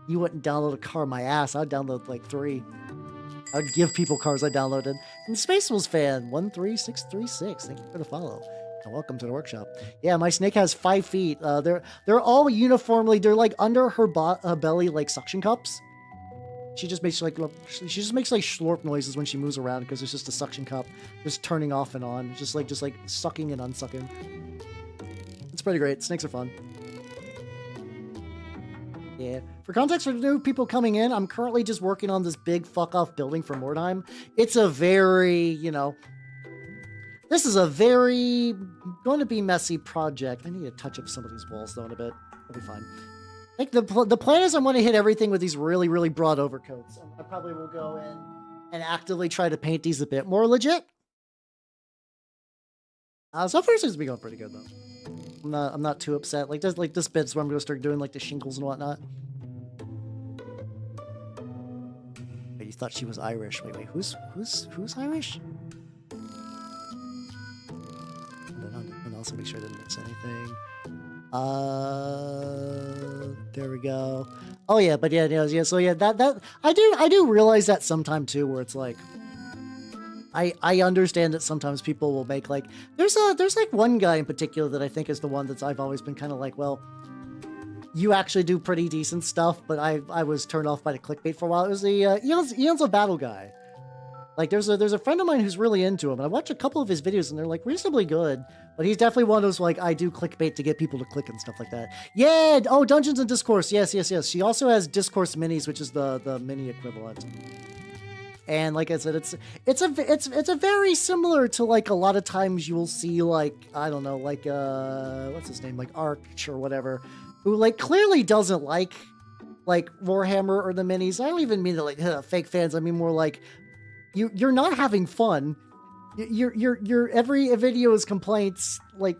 You wouldn't download a car my ass. I'd download like 3. I would give people cars I downloaded. And Spacefuls fan 13636. Thank you for the follow. And welcome to the workshop. Yeah, my snake has 5 feet. They're all uniformly. They're like under her belly, like suction cups. She just makes like slurp noises when she moves around, because it's just a suction cup just turning off and on, just like sucking and unsucking. It's pretty great. Snakes are fun. Yeah. For context, for new people coming in, I'm currently just working on this big fuck off building for Mordheim. It's a very, this is a very going to be messy project. I need to touch up some of these walls though in a bit. It'll be fine. I think the plan is I'm going to hit everything with these really, really broad overcoats. I probably will go in and actively try to paint these a bit more legit. So far, it seems to be going pretty good though. I'm not too upset. Like this bit's where I'm going to start doing like the shingles and whatnot. Wait, you thought she was Irish? Wait, who's Irish? And also make sure I didn't miss anything. There we go. Oh yeah, but yeah. So yeah, that I do realize that sometime too, where it's like, I understand that sometimes people will make like, there's like one guy in particular that I think is the one that's I've always been kind of like, well, you actually do pretty decent stuff, but I was turned off by the clickbait for a while. It was the Eons of Battle guy. Like, there's a friend of mine who's really into him, and I watched a couple of his videos, and they're, like, reasonably good. But he's definitely one of those, like, I do clickbait to get people to click and stuff like that. Yeah! Oh, Dungeons and Discourse. Yes. She also has Discourse Minis, which is the mini equivalent. And like I said, it's a very similar to, like, a lot of times you will see, like, I don't know, like, what's his name? Like, Arch or whatever, who, like, clearly doesn't like Warhammer or the minis. I don't even mean to, like, fake fans. I mean more like, you're not having fun. Your every video is complaints. Like,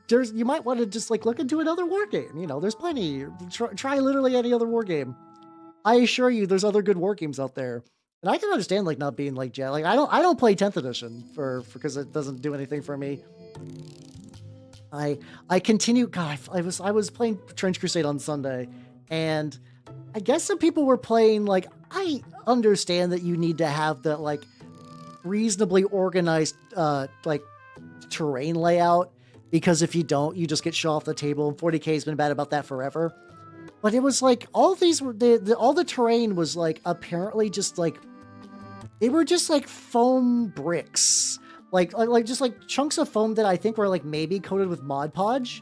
you might want to just like look into another war game. There's plenty. Try literally any other war game. I assure you, there's other good war games out there. And I can understand like not being like like I don't play 10th edition because it doesn't do anything for me. I continue. God, I was playing Trench Crusade on Sunday, and I guess some people were playing like, I understand that you need to have that like reasonably organized like terrain layout, because if you don't, you just get shot off the table. And 40K has been bad about that forever. But it was like all these were all the terrain was like apparently just like they were just like foam bricks, like just like chunks of foam that I think were like maybe coated with Mod Podge.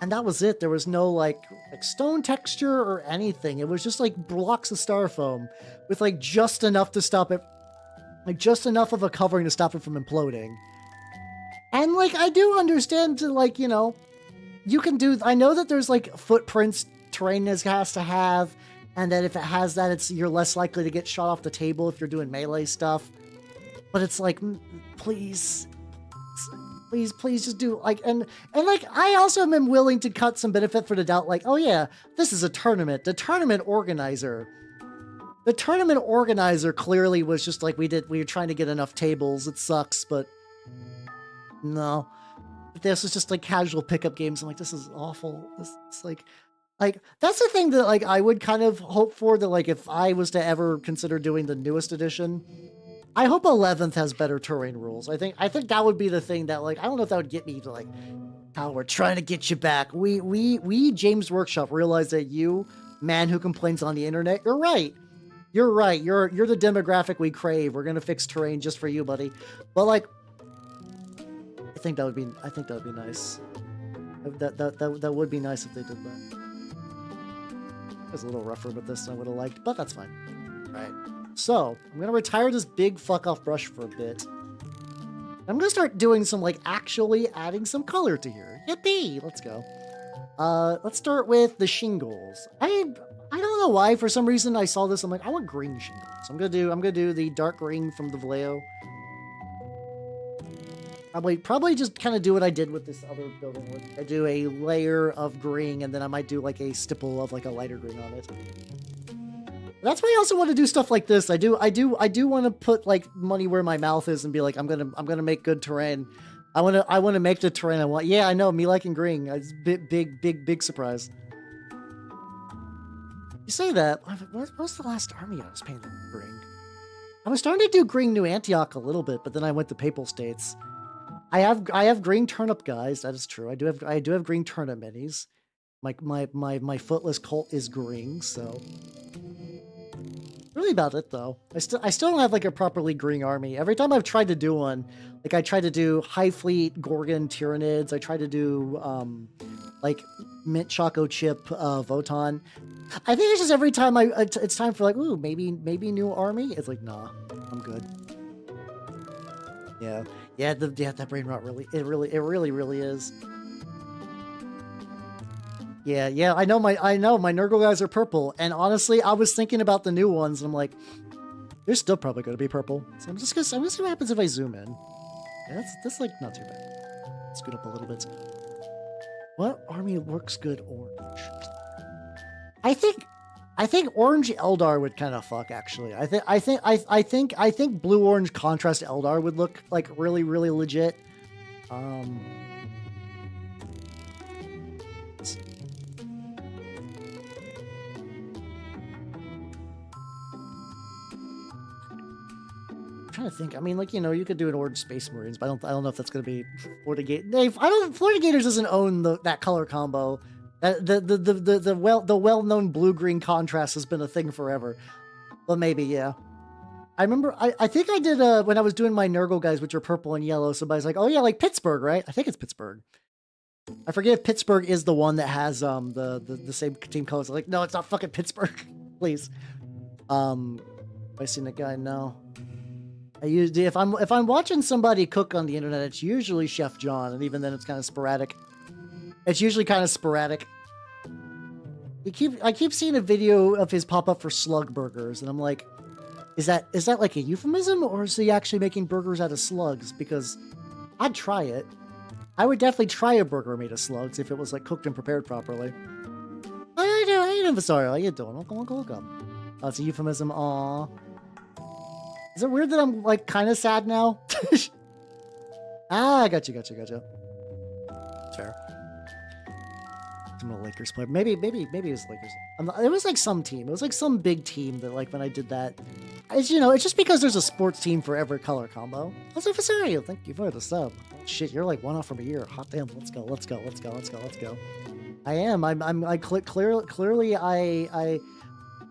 And that was it. There was no like stone texture or anything. It was just like blocks of styrofoam with like just enough to stop it, like just enough of a covering to stop it from imploding. And like, I do understand to like, you can do, I know that there's like footprints terrain has to have, And then if it has that, you're less likely to get shot off the table if you're doing melee stuff. But it's like, please, please just do like, and like, I also am willing to cut some benefit for the doubt. Like, oh yeah, this is a tournament. The tournament organizer clearly was just like, we were trying to get enough tables. It sucks, but no. This is just like casual pickup games. I'm like, this is awful. It's like that's the thing that like I would kind of hope for, that like if I was to ever consider doing the newest edition, I hope 11th has better terrain rules. I think that would be the thing that like, I don't know if that would get me to like, how we're trying to get you back. We James Workshop realize that you, man who complains on the internet, you're right. You're right. You're the demographic we crave. We're gonna fix terrain just for you, buddy. But like, I think that would be nice. That would be nice if they did that. I was a little rougher with this than I would have liked, but that's fine. All right. So I'm gonna retire this big fuck off brush for a bit. I'm gonna start doing some like actually adding some color to here. Yippee! Let's go. Let's start with the shingles. I don't know why, for some reason I saw this, I'm like, I want green shingles. I'm gonna do the dark green from the Vallejo. Probably just kind of do what I did with this other building. Where I do a layer of green, and then I might do like a stipple of like a lighter green on it. That's why I also want to do stuff like this. I do want to put like money where my mouth is and be like, I'm gonna make good terrain. I want to make the terrain I want. Yeah, I know, me liking green. It's big surprise. You say that. What was the last army I was painting green? I was starting to do green New Antioch a little bit, but then I went to Papal States. I have green turnip guys. That is true. I do have green turnip minis. My footless cult is green, so really about it though. I still don't have like a properly green army. Every time I've tried to do one, like I tried to do High Fleet Gorgon Tyranids. I tried to do like Mint Choco Chip Votan. I think it's just every time it's time for like, ooh, maybe new army. It's like, nah, I'm good. Yeah, that brain rot really is. Yeah, I know my Nurgle guys are purple, and honestly, I was thinking about the new ones, and I'm like, they're still probably going to be purple. So I'm just gonna see what happens if I zoom in. Yeah, that's like not too bad. Scoot up a little bit. What army works good orange? I think orange Eldar would kind of fuck, actually. I think blue orange contrast Eldar would look like really legit. I'm trying to think. I mean, like, you know, you could do an orange Space Marines, but I don't know if that's gonna be Florida Gate. Florida Gators doesn't own that color combo. The well-known blue-green contrast has been a thing forever. But maybe, yeah. I remember, I think I did, when I was doing my Nurgle guys, which are purple and yellow, somebody's like, oh yeah, like Pittsburgh, right? I think it's Pittsburgh. I forget if Pittsburgh is the one that has, the same team colors. I'm like, no, it's not fucking Pittsburgh. Please. Have I seen that guy? No. If I'm watching somebody cook on the internet, it's usually Chef John, and even then it's kind of sporadic. It's usually kind of sporadic. I keep seeing a video of his pop up for slug burgers, and I'm like, is that like a euphemism, or is he actually making burgers out of slugs? Because I'd try it. I would definitely try a burger made of slugs if it was like cooked and prepared properly. How you doing, Vasario? How you doing? Welcome. Oh, it's a euphemism. Aww. Is it weird that I'm like kind of sad now? Ah, gotcha. Fair. I'm a Lakers player. Maybe it was Lakers. It was like some team. It was like some big team that like when I did that. It's, you know, it's just because there's a sports team for every color combo. Also, Vasario, thank you for the sub. Oh, shit, you're like one off from a year. Hot damn. Let's go. I am. Clearly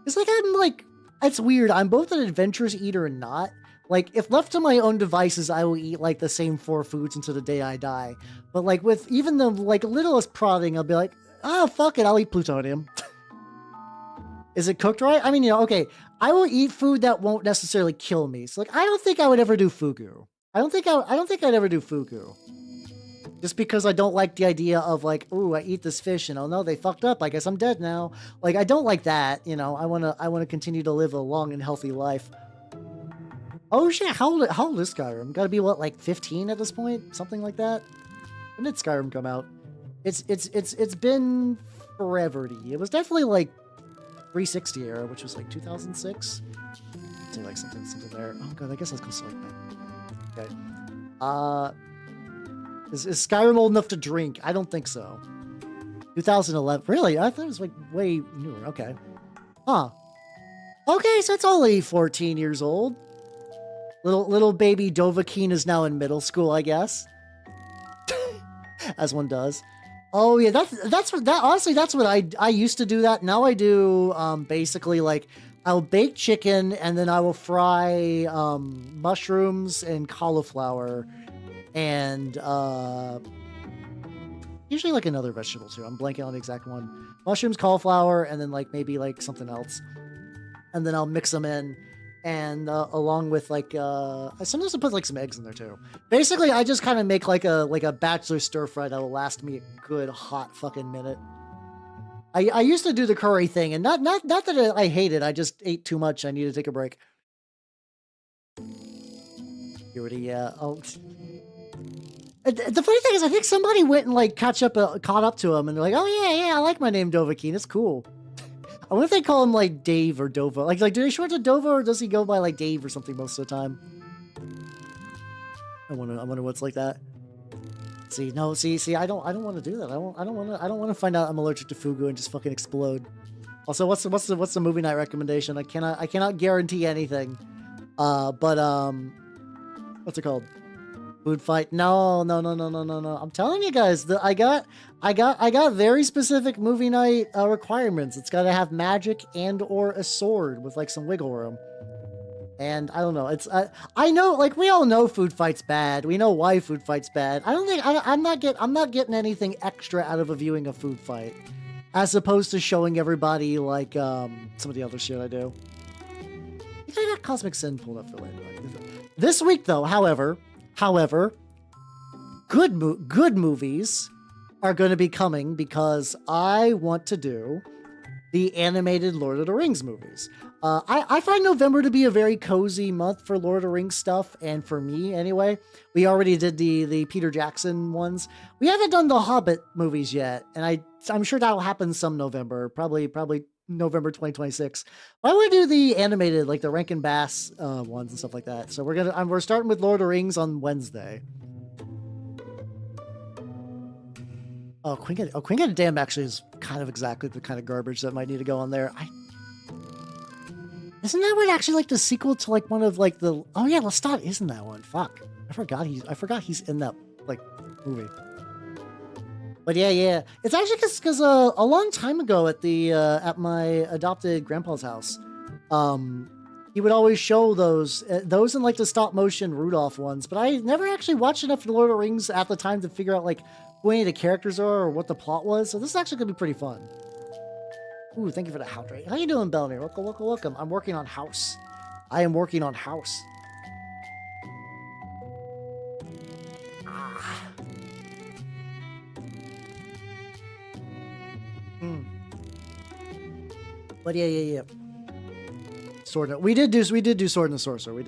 it's like I'm like, it's weird. I'm both an adventurous eater and not. Like, if left to my own devices, I will eat, like, the same 4 foods until the day I die. But, like, with even the, like, littlest prodding, I'll be like, oh, fuck it, I'll eat plutonium. Is it cooked right? I mean, you know, okay, I will eat food that won't necessarily kill me. So, like, I don't think I would ever do fugu. I don't think I'd ever do fugu. Just because I don't like the idea of like, ooh, I eat this fish and oh no, they fucked up. I guess I'm dead now. Like, I don't like that. You know, I wanna continue to live a long and healthy life. Oh shit, how old is Skyrim? Gotta be what, like 15 at this point? Something like that? When did Skyrim come out? It's been forever. It was definitely like 360 era, which was like 2006. See, like something there. Oh god, I guess that's close to like that. Okay. Is Skyrim old enough to drink? I don't think so. 2011. Really? I thought it was like way newer. Okay. Huh. Okay, so it's only 14 years old. Little baby Dovahkiin is now in middle school, I guess. As one does. Oh yeah, that's what honestly that's what I used to do that. Now I do basically like I'll bake chicken and then I will fry mushrooms and cauliflower and usually like another vegetable too. I'm blanking on the exact one. Mushrooms, cauliflower, and then like maybe like something else. And then I'll mix them in. And along with like sometimes I put like some eggs in there too. Basically, I just kind of make like a bachelor stir fry that will last me a good hot fucking minute. I used to do the curry thing, and not that I hate it. I just ate too much. I need to take a break. Yeah. Oh. The funny thing is, I think somebody went and like caught up to him, and they're like, "Oh yeah, I like my name Dovahkiin. It's cool." I wonder if they call him like Dave or Dova. Like do they short to Dova or does he go by like Dave or something most of the time? I wonder what's like that. See, I don't want to do that. I don't want to find out I'm allergic to fugu and just fucking explode. Also, what's the movie night recommendation? I cannot guarantee anything. But what's it called? Food fight? No. I'm telling you guys that I got very specific movie night requirements. It's got to have magic and or a sword with like some wiggle room. And I don't know. It's I know, like we all know food fight's bad. We know why food fight's bad. I don't think I'm not getting anything extra out of a viewing a food fight, as opposed to showing everybody like some of the other shit I do. I think I got Cosmic Sin pulled up for later. This week though, however, good movies are going to be coming because I want to do the animated Lord of the Rings movies. I find November to be a very cozy month for Lord of the Rings stuff, and for me anyway. We already did the Peter Jackson ones. We haven't done the Hobbit movies yet, and I'm sure that'll happen some November, probably November 2026. But I want to do the animated, like the Rankin Bass ones and stuff like that. So we're starting with Lord of the Rings on Wednesday. Oh, Queen Get a Dam actually is kind of exactly the kind of garbage that might need to go on there. Isn't that one actually like the sequel to like one of like the? Oh yeah, Lestat isn't that one? Fuck, I forgot he's in that like movie. But yeah, it's actually because a long time ago at my adopted grandpa's house, he would always show those in like the stop motion Rudolph ones. But I never actually watched enough of the Lord of the Rings at the time to figure out like who any of the characters are or what the plot was. So this is actually gonna be pretty fun. Ooh, thank you for the house rate. How you doing, Bellamy? Welcome. I'm working on house. I am working on house. But yeah. Sword. We did do Sword and the Sorcerer.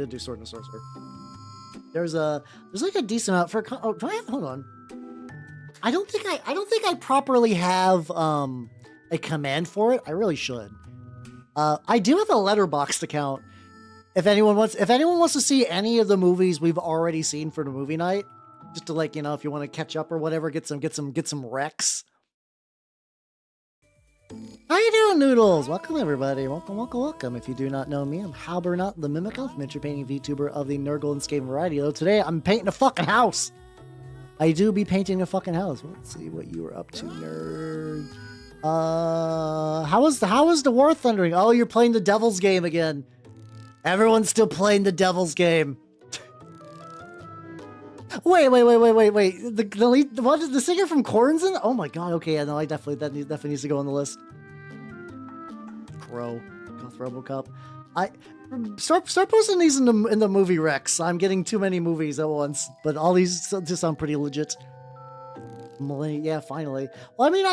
There's like a decent amount for. Oh, do I have? Hold on. I don't think I properly have a command for it. I really should. I do have a Letterboxd account. If anyone wants to see any of the movies we've already seen for the movie night, just to like, if you want to catch up or whatever, get some recs. How you doing, Noodles? Welcome, everybody. Welcome. If you do not know me, I'm Halbernot the Mimic Elf, miniature painting VTuber of the Nerd Golden Skate variety. Though today, I'm painting a fucking house. I do be painting a fucking house. Let's see what you were up to, nerd. How was the War Thundering? Oh, you're playing the Devil's game again. Everyone's still playing the Devil's game. Wait. The lead, what is the singer from Korn's in? Oh my god. Okay, yeah, no, that definitely needs to go on the list. Goth RoboCop. I start posting these in the movie recs. I'm getting too many movies at once, but all these just sound pretty legit. Yeah, finally. Well, I mean,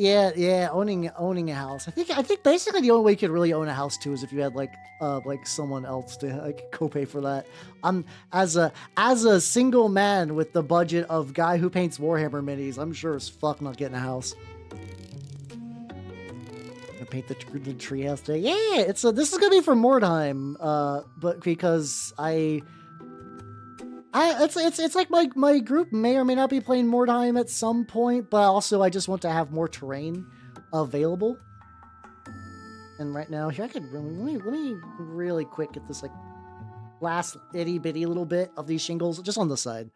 yeah, owning a house. I think basically the only way you could really own a house too is if you had like someone else to like co-pay for that. I'm as a single man with the budget of guy who paints Warhammer minis, I'm sure as fuck not getting a house. Gonna paint the treehouse today. Yeah, this is gonna be for Mordheim, but because it's like my group may or may not be playing Mordheim at some point, but also I just want to have more terrain available. And right now, here I could let me really quick get this like last itty bitty little bit of these shingles just on the side.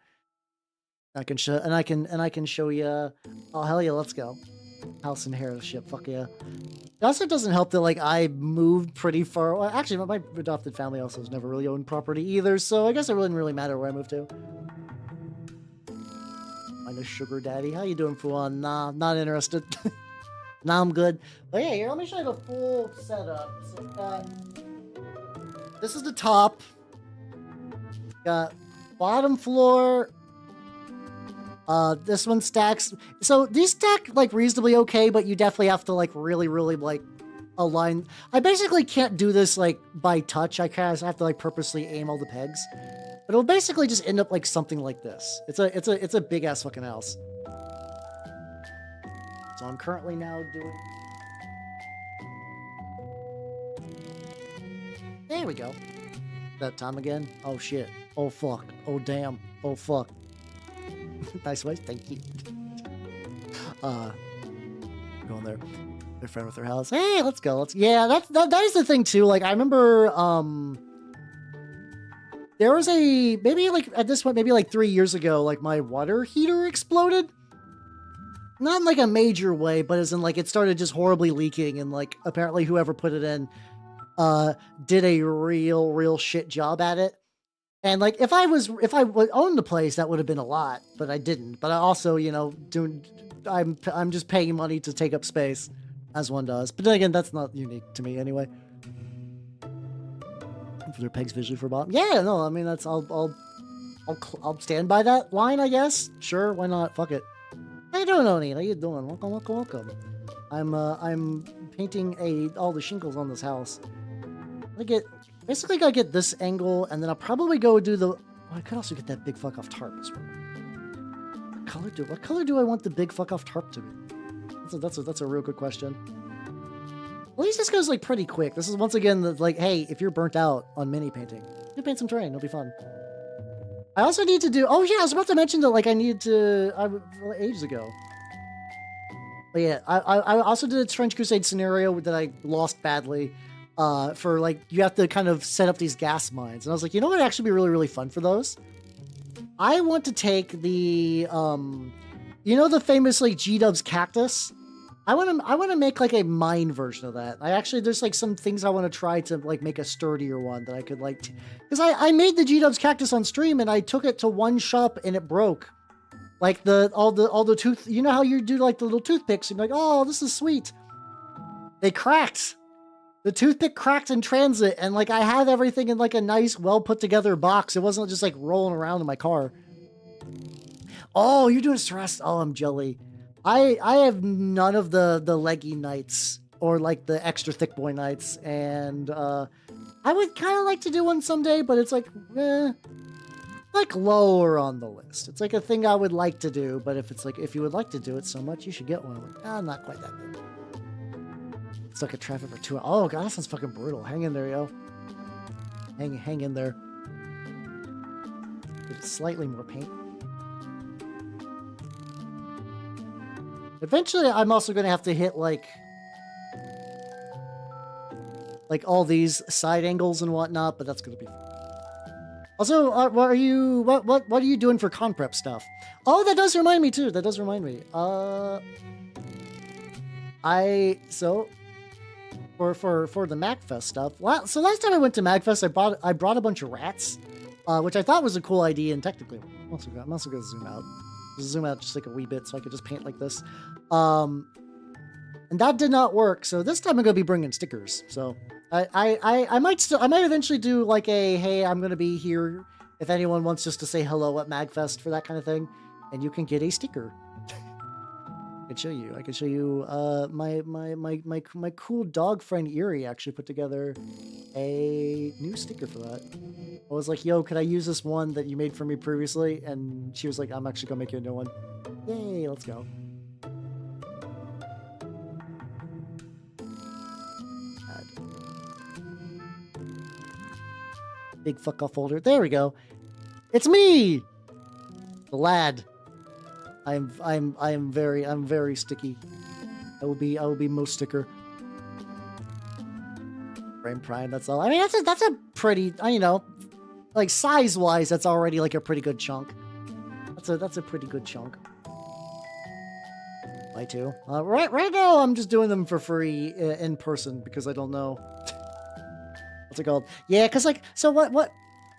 I can show and I can show you. Oh hell yeah, let's go. House inheritance, fuck yeah. It also doesn't help that like I moved pretty far. Well, actually, my adopted family also has never really owned property either, so I guess it wouldn't really matter where I moved to. I'm a sugar daddy. How you doing, Fuan? Nah, not interested. Nah, I'm good. But yeah, here, let me show you the full setup. So, this is the top. Got bottom floor. This one stacks. So these stack like reasonably okay, but you definitely have to like really like align. I basically can't do this like by touch. I kind of have to like purposely aim all the pegs. But it'll basically just end up like something like this. It's a big ass fucking house. So I'm currently now doing. There we go. That time again. Oh shit. Oh fuck. Oh damn. Oh fuck. Nice ways, thank you. Going there. They're friend with their house. Hey, let's go. Yeah, that is the thing too. Like I remember there was maybe like at this point, maybe like 3 years ago, like my water heater exploded. Not in like a major way, but as in like it started just horribly leaking, and like apparently whoever put it in did a real shit job at it. And like if I would own the place, that would have been a lot, but I didn't. But I also, you know, I'm just paying money to take up space, as one does. But then again, that's not unique to me anyway. For their pegs visually for bottom. Yeah, no, I mean that's I'll stand by that line, I guess. Sure, why not? Fuck it. How you doing, Oni? How you doing? Welcome. I'm painting all the shingles on this house. Basically gotta get this angle, and then I'll probably go do the. Oh, I could also get that big fuck off tarp as well. What color do I want the big fuck off tarp to be? That's a real good question. At least this goes like pretty quick. This is once again the like, hey, if you're burnt out on mini painting, you paint some terrain. It'll be fun. I also need to do. Oh yeah, I was about to mention that like I needed to ages ago. But yeah, I also did a Trench Crusade scenario that I lost badly. For like you have to kind of set up these gas mines, and I was like, you know what would actually be really fun for those? I want to take the you know the famous like G-Dub's cactus. I want to make like a mine version of that. There's like some things I want to try to like make a sturdier one that I could like, because I made the G-Dub's cactus on stream and I took it to one shop and it broke. Like all the tooth, you know how you do like the little toothpicks and you're like, oh, this is sweet. They cracked. The toothpick cracked in transit, and like I had everything in like a nice, well put together box. It wasn't just like rolling around in my car. Oh, you're doing stress. Oh, I'm jelly. I have none of the leggy nights or like the extra thick boy nights, and I would kind of like to do one someday, but it's like lower on the list. It's like a thing I would like to do, but if you would like to do it so much, you should get one. I'm like, not quite that big. Stuck at traffic for 2 hours. Oh god, that sounds fucking brutal. Hang in there, yo. Hang in there. Get slightly more paint. Eventually, I'm also gonna have to hit like all these side angles and whatnot, but that's gonna be fun. Also, what are you doing for con prep stuff? Oh, that does remind me too. For the MagFest stuff. So last time I went to MagFest, I brought a bunch of rats, which I thought was a cool idea. And technically, I'm also gonna zoom out. Zoom out just like a wee bit so I could just paint like this. And that did not work. So this time I'm gonna be bringing stickers. So I might eventually do like a, hey, I'm gonna be here if anyone wants just to say hello at MagFest for that kind of thing, and you can get a sticker. could show you. I could show you. My cool dog friend Erie actually put together a new sticker for that. I was like, yo, could I use this one that you made for me previously? And she was like, I'm actually gonna make you a new one. Yay, let's go. Big fuck off folder. There we go. It's me, the lad. I'm very sticky. I will be most sticker. Frame prime. That's all. I mean, that's a pretty. You know, like size wise, that's already like a pretty good chunk. That's a pretty good chunk. I too. Right now, I'm just doing them for free in person because I don't know. What's it called? Yeah, because like, so what?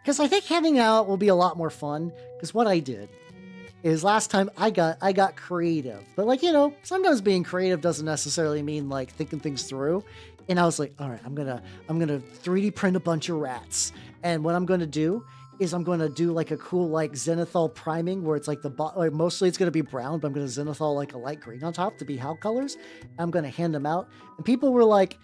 Because I think hanging out will be a lot more fun. Because what I did is last time I got creative, but like, you know, sometimes being creative doesn't necessarily mean like thinking things through. And I was like, all right, I'm gonna 3D print a bunch of rats, and what I'm gonna do is I'm gonna do like a cool like zenithal priming where it's like like mostly it's gonna be brown, but I'm gonna zenithal like a light green on top to be house colors. I'm gonna hand them out, and people were like,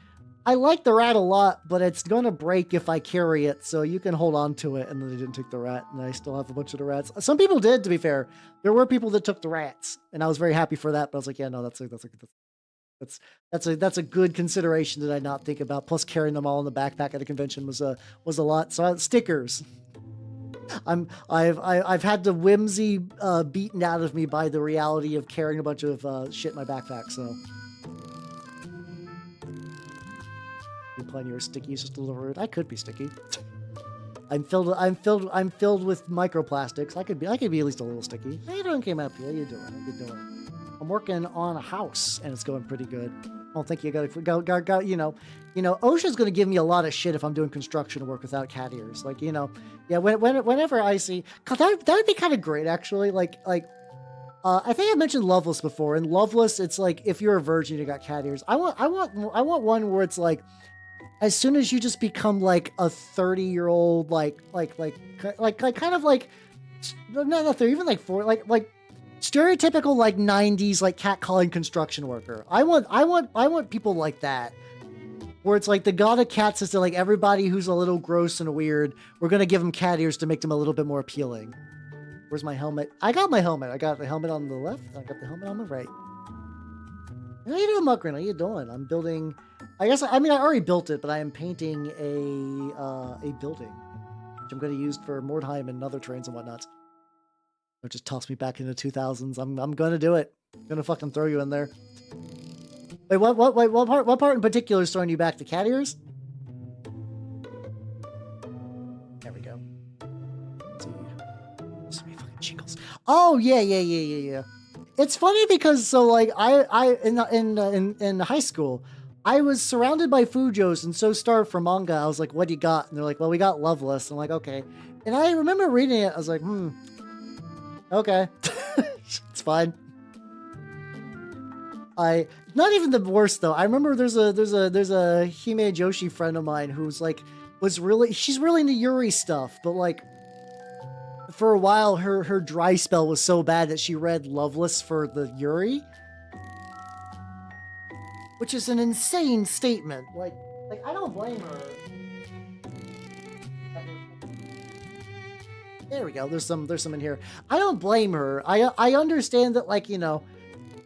I like the rat a lot, but it's gonna break if I carry it, so you can hold on to it. And then they didn't take the rat, and I still have a bunch of the rats. Some people did, to be fair. There were people that took the rats, and I was very happy for that. But I was like, yeah, no, that's a good consideration that I not think about. Plus, carrying them all in the backpack at a convention was a lot. So stickers. I've had the whimsy beaten out of me by the reality of carrying a bunch of shit in my backpack. So. Plenty of sticky, it's just a little rude. I could be sticky. I'm filled with microplastics. I could be at least a little sticky. How you doing, came up here? How you doing? I'm working on a house and it's going pretty good. I don't think you gotta go, you know, OSHA's gonna give me a lot of shit if I'm doing construction work without cat ears. Like, you know, yeah, whenever I see, God, that would be kind of great actually. Like I think I mentioned Loveless before, and Loveless, it's like if you're a virgin, you got cat ears. I want one where it's like, as soon as you just become like a 30-year-old, like kind of like, not 30, even like 4, like stereotypical like 90s like catcalling construction worker. I want people like that, where it's like the god of cats is to like everybody who's a little gross and weird. We're gonna give them cat ears to make them a little bit more appealing. Where's my helmet? I got my helmet. I got the helmet on the left. I got the helmet on the right. How you doing, Muckrin? How you doing? I'm building. I already built it, but I am painting a building, which I'm going to use for Mordheim and other trains and whatnot. Or just toss me back into 2000s. I'm going to do it. I'm going to fucking throw you in there. Wait, what part in particular is throwing you back? The cat ears? There we go. Let's see. So many fucking jingles. Oh yeah. It's funny because so like I in high school, I was surrounded by Fujos and so starved for manga. I was like, what do you got? And they're like, well, we got Loveless. I'm like, okay. And I remember reading it. I was like, okay. It's fine. Not even the worst though. I remember there's a Hime Joshi friend of mine who's like, she's really into Yuri stuff, but like, for a while, her dry spell was so bad that she read Loveless for the Yuri. Which is an insane statement. Like I don't blame her. There we go. There's some in here. I don't blame her. I understand that, like, you know,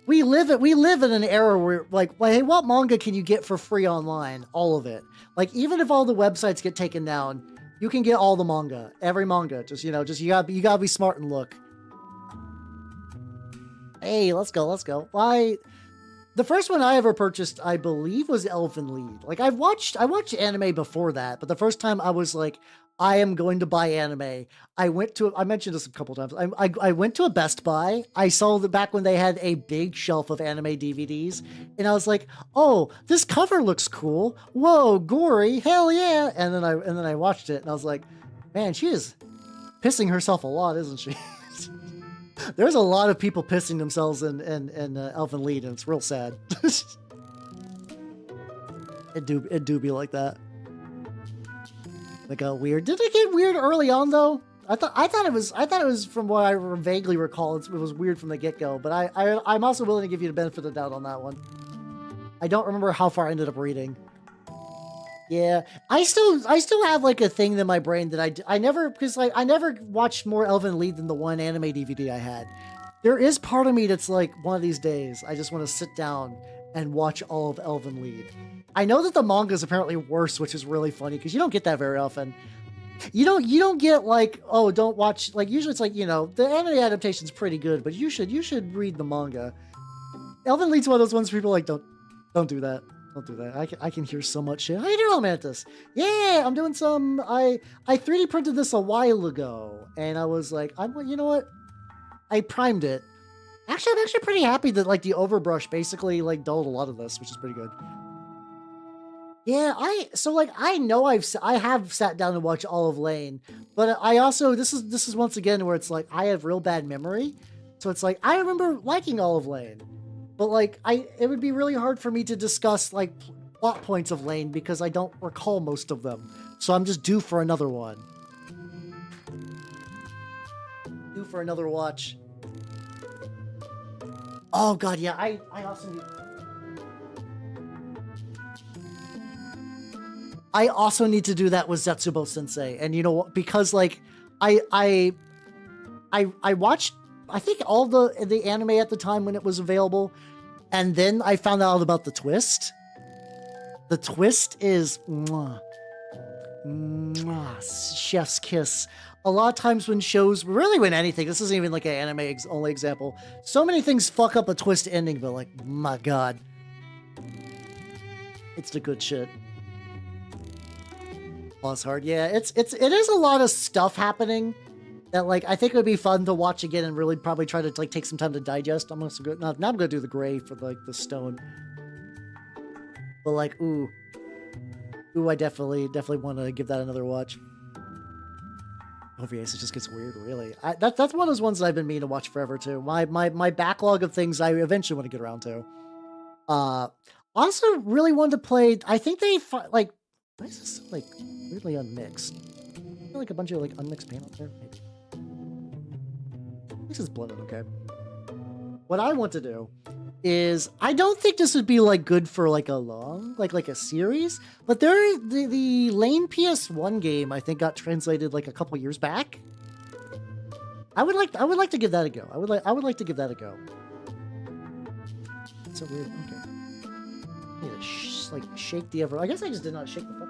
we live in an era where like, hey, what manga can you get for free online? All of it. Like, even if all the websites get taken down, you can get all the manga, every manga. Just, you know, you gotta be smart and look. Hey, let's go. Why? The first one I ever purchased, I believe, was Elfen Lied. Like, I watched anime before that, but the first time I was like, I am going to buy anime. I mentioned this a couple times. I went to a Best Buy. I saw back when they had a big shelf of anime DVDs, and I was like, oh, this cover looks cool. Whoa, gory, hell yeah. And then I watched it, and I was like, man, she is pissing herself a lot, isn't she? There's a lot of people pissing themselves in Elfen Lied, and it's real sad. It do be like that. Like, weird. Did it get weird early on though? I thought it was from what I vaguely recall. It was weird from the get-go, but I'm also willing to give you the benefit of the doubt on that one. I don't remember how far I ended up reading. Yeah, I still have like a thing in my brain that I never, because like I never watched more Elven Lied than the one anime DVD I had. There is part of me that's like, one of these days I just want to sit down and watch all of Elven Lied. I know that the manga is apparently worse, which is really funny because you don't get that very often. You don't get like, oh, don't watch, like usually it's like, you know, the anime adaptation's pretty good, but you should read the manga. Elven Lied's one of those ones where people are like, don't do that. Don't do that. I can hear so much shit. How you doing, Mantis? Yeah, I'm doing some. I 3D printed this a while ago, and I was like, you know what? I primed it. Actually, I'm actually pretty happy that like the overbrush basically like dulled a lot of this, which is pretty good. Yeah, I know I have sat down and watched all of Lane, but I also this is once again where it's like I have real bad memory, so it's like I remember liking all of Lane. But like it would be really hard for me to discuss like plot points of Lane because I don't recall most of them. So I'm just due for another one. Due for another watch. Oh god, yeah, I also need to do that with Zetsubo Sensei. And you know what? Because like I watched I think all the anime at the time when it was available, and then I found out about the twist. The twist is mwah, mwah, chef's kiss. A lot of times when shows, really when anything, this isn't even like an anime only example, so many things fuck up a twist ending, but like, my god. It's the good shit. Boss hard, yeah, it is a lot of stuff happening that like I think it would be fun to watch again and really probably try to like take some time to digest. I'm also good. Now I'm gonna do the gray for like the stone. But like, ooh, I definitely want to give that another watch. OVAs, it just gets weird, really. That's one of those ones that I've been meaning to watch forever too. My backlog of things I eventually want to get around to. Also really wanted to play. I think they like. Why is this like weirdly unmixed? I feel like a bunch of like unmixed panels there. Maybe. This is blended, okay. What I want to do is, I don't think this would be like good for like a long, like a series, but the Lane PS1 game I think got translated like a couple years back. I would like to give that a go. I would like to give that a go. It's so weird. Okay. I need to like shake the I guess I just did not shake the fuck.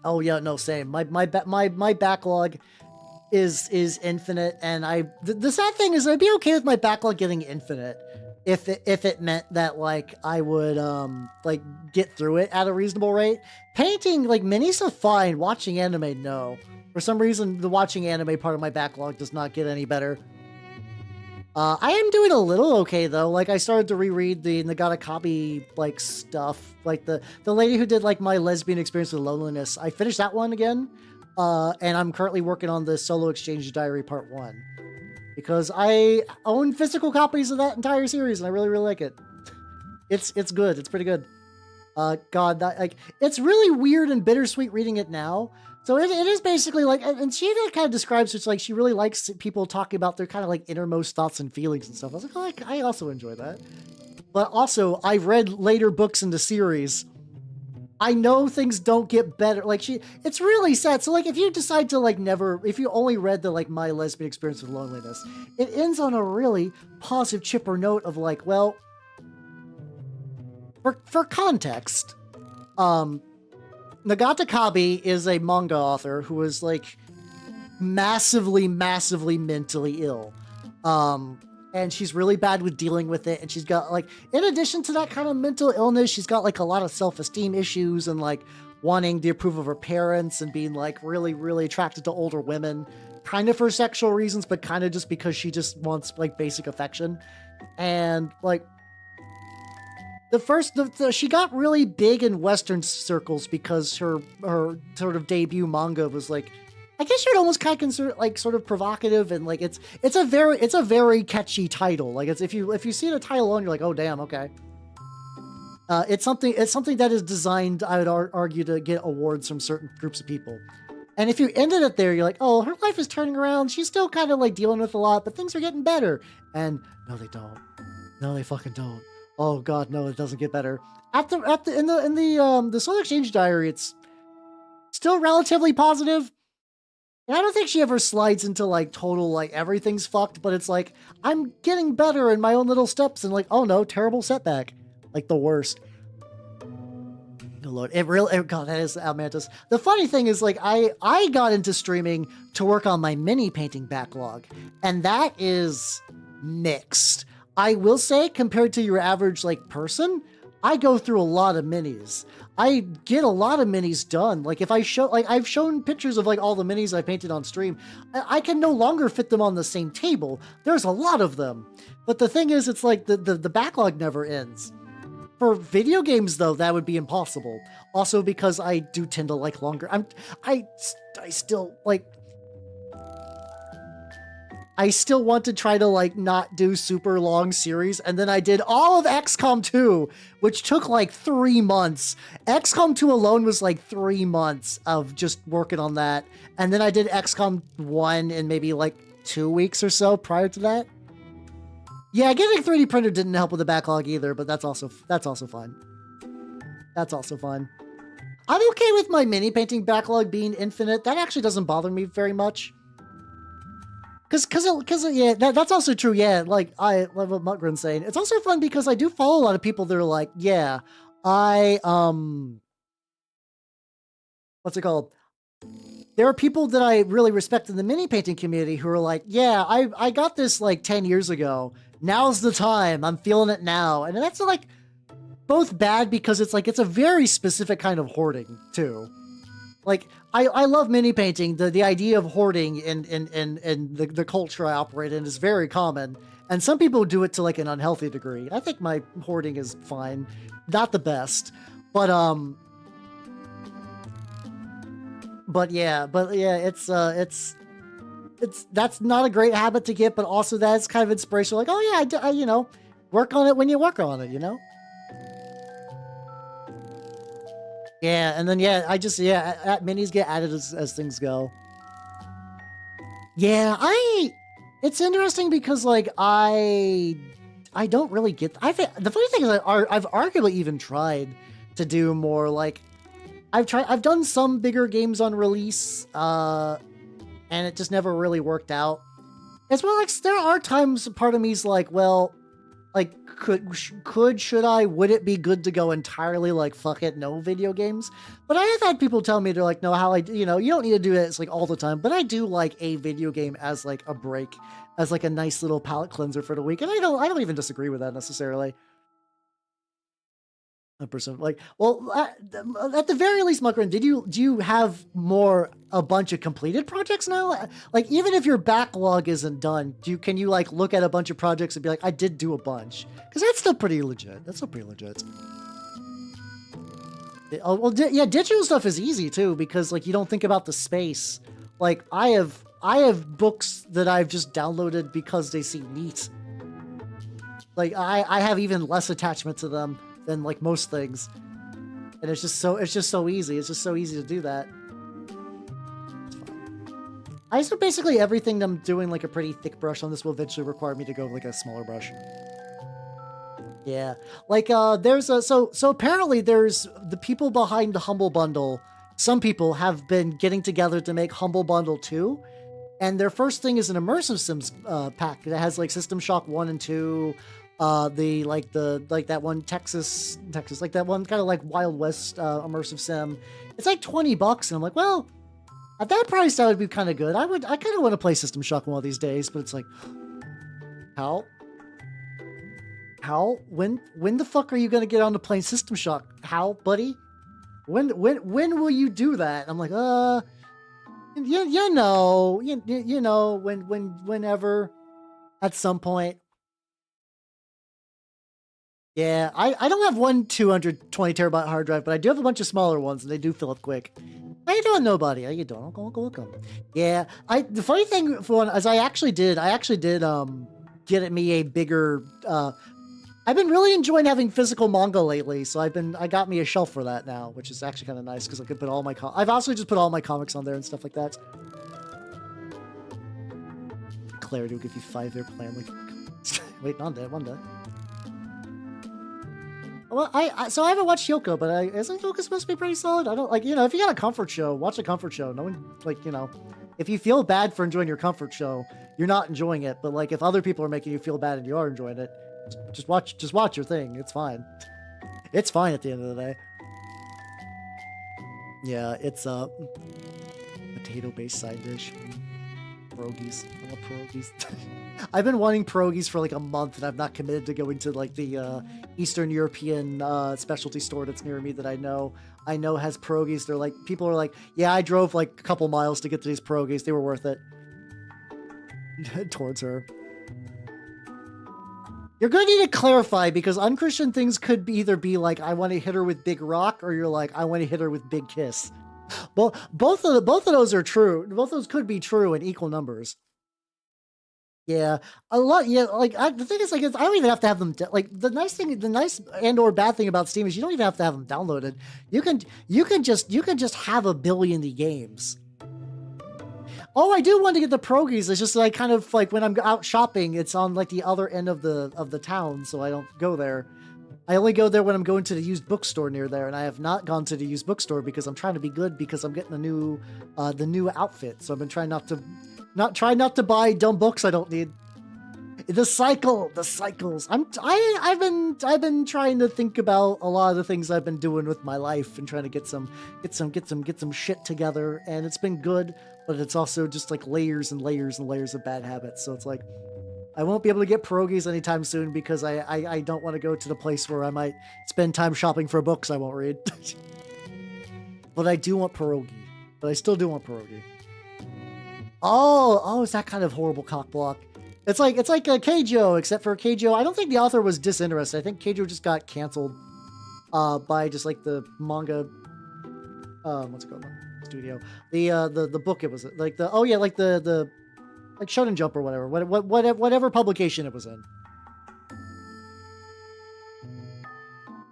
Oh yeah, no, same. My backlog is infinite, and the sad thing is I'd be okay with my backlog getting infinite if it meant that like I would like get through it at a reasonable rate. Painting like minis are fine. Watching anime, no. For some reason, the watching anime part of my backlog does not get any better. I am doing a little okay though. Like I started to reread the Nagata Kabi like stuff, like the lady who did like my lesbian experience with loneliness. I finished that one again, and I'm currently working on the Solo Exchange Diary Part 1 because I own physical copies of that entire series and I really like it. It's good. It's pretty good. God, that like it's really weird and bittersweet reading it now. So it is basically like, and she kind of describes it's like she really likes people talking about their kind of like innermost thoughts and feelings and stuff. I was like, oh, I also enjoy that. But also, I've read later books in the series. I know things don't get better. Like it's really sad. So like, if you decide to like if you only read the like My Lesbian Experience with Loneliness, it ends on a really positive chipper note of like, well, for context, Nagata Kabi is a manga author who is like massively mentally ill. And she's really bad with dealing with it. And she's got like, in addition to that kind of mental illness, she's got like a lot of self-esteem issues and like wanting the approval of her parents and being like really attracted to older women, kind of for sexual reasons, but kind of just because she just wants like basic affection. And like, she got really big in Western circles because her sort of debut manga was like, I guess you'd almost kind of consider it like sort of provocative and like it's a very catchy title. Like it's if you see the title alone, you're like, oh damn, okay. It's something that is designed, I would argue, to get awards from certain groups of people. And if you ended it there, you're like, oh, her life is turning around. She's still kind of like dealing with a lot, but things are getting better. And no, they don't. No, they fucking don't. Oh God, no, it doesn't get better. In the Soul Exchange Diary, it's still relatively positive. And I don't think she ever slides into like total like everything's fucked, but it's like I'm getting better in my own little steps, and like, oh no, terrible setback, like the worst. Good Lord, God, that is Almantis. The funny thing is, like, I got into streaming to work on my mini painting backlog, and that is mixed. I will say, compared to your average like person, I go through a lot of minis. I get a lot of minis done. Like if I show, like I've shown pictures of like all the minis I painted on stream, I can no longer fit them on the same table. There's a lot of them. But the thing is, it's like the backlog never ends. For video games though, that would be impossible. Also because I do tend to like longer. I still like, I still want to try to like not do super long series. And then I did all of XCOM 2, which took like 3 months. XCOM 2 alone was like 3 months of just working on that. And then I did XCOM 1 in maybe like 2 weeks or so prior to that. Yeah, getting a 3D printer didn't help with the backlog either, but that's also fine. That's also fine. I'm okay with my mini painting backlog being infinite. That actually doesn't bother me very much. Cause yeah, that's also true. Yeah, like I love what Mutgren's saying. It's also fun because I do follow a lot of people that are like, yeah, what's it called? There are people that I really respect in the mini painting community who are like, yeah, I got this like 10 years ago. Now's the time. I'm feeling it now. And that's like both bad because it's like, it's a very specific kind of hoarding too. Like I love mini painting. The idea of hoarding in the culture I operate in is very common. And some people do it to like an unhealthy degree. I think my hoarding is fine. Not the best. But yeah, it's that's not a great habit to get, but also that's kind of inspirational. Like, oh yeah, I you know, work on it when you work on it, you know? Yeah, and then yeah, minis get added as things go. Yeah, it's interesting because like I don't really get. The funny thing is I've arguably even tried to do more like I've done some bigger games on release, and it just never really worked out. As well, like there are times part of me's like, well, like should I, would it be good to go entirely like, fuck it, no video games? But I have had people tell me, they're like, no, you don't need to do it. It's like all the time, but I do like a video game as like a break, as like a nice little palate cleanser for the week. And I don't even disagree with that necessarily. 100%. Like, well, at the very least, Muckran, do you have a bunch of completed projects now? Like, even if your backlog isn't done, can you like look at a bunch of projects and be like, I did do a bunch? Because that's still pretty legit. Oh, well, yeah, digital stuff is easy too, because like you don't think about the space. Like I have books that I've just downloaded because they seem neat. Like I have even less attachment to them than like most things, and it's just so easy. It's just so easy to do that. It's fine. I so basically everything I'm doing like a pretty thick brush on this will eventually require me to go like a smaller brush. Yeah, like there's so apparently there's the people behind the Humble Bundle. Some people have been getting together to make Humble Bundle 2, and their first thing is an immersive sims pack that has like System Shock 1 and 2. That one Texas, like that one kind of like Wild West immersive sim. It's like $20, and I'm like, well, at that price that would be kind of good. I kind of want to play System Shock one of these days, but it's like, how? When the fuck are you gonna get on to playing System Shock? How, buddy? When will you do that? I'm like, whenever, at some point. Yeah, I don't have one 220 terabyte hard drive, but I do have a bunch of smaller ones, and they do fill up quick. How you doing, nobody? How you doing? Welcome. Yeah, the funny thing for one is I actually did get me a bigger I've been really enjoying having physical manga lately, so I got me a shelf for that now, which is actually kind of nice because I could put all my I've also just put all my comics on there and stuff like that. Clarity will give you 5-year plan. Like, wait, one day. Well, so I haven't watched Hyoko, but isn't Hyoko supposed to be pretty solid? I don't like, if you got a comfort show, watch a comfort show. No one like, if you feel bad for enjoying your comfort show, you're not enjoying it. But like, if other people are making you feel bad and you are enjoying it, just watch your thing. It's fine. It's fine at the end of the day. Yeah, it's a potato-based side dish. Pierogies. I love pierogies. I've been wanting pierogies for like a month, and I've not committed to going to like the Eastern European specialty store that's near me that I know has pierogies. They're like, people are like, yeah, I drove like a couple miles to get to these pierogies. They were worth it. Towards her. You're going to need to clarify, because unchristian things could either be like, I want to hit her with big rock, or you're like, I want to hit her with big kiss. Well, both of those are true. Both of those could be true in equal numbers. Yeah, a lot. Yeah, like the thing is, like, I don't even have to have them. Like the nice and/or bad thing about Steam is you don't even have to have them downloaded. You can just have a billion the games. Oh, I do want to get the pierogies. It's just like kind of like when I'm out shopping, it's on like the other end of the town, so I don't go there. I only go there when I'm going to the used bookstore near there, and I have not gone to the used bookstore because I'm trying to be good, because I'm getting the new outfit. So I've been trying not to buy dumb books I don't need. The cycles. I've been trying to think about a lot of the things I've been doing with my life and trying to get some shit together, and it's been good, but it's also just like layers and layers and layers of bad habits. So it's like, I won't be able to get pierogies anytime soon because I don't want to go to the place where I might spend time shopping for books I won't read. But I do want pierogi. But I still do want pierogi. Oh, it's that kind of horrible cock block. It's like a Keijo, except for Keijo, I don't think the author was disinterested. I think Keijo just got canceled by just like the manga, what's it called? Studio. The book it was like the like Shonen Jump or whatever publication it was in.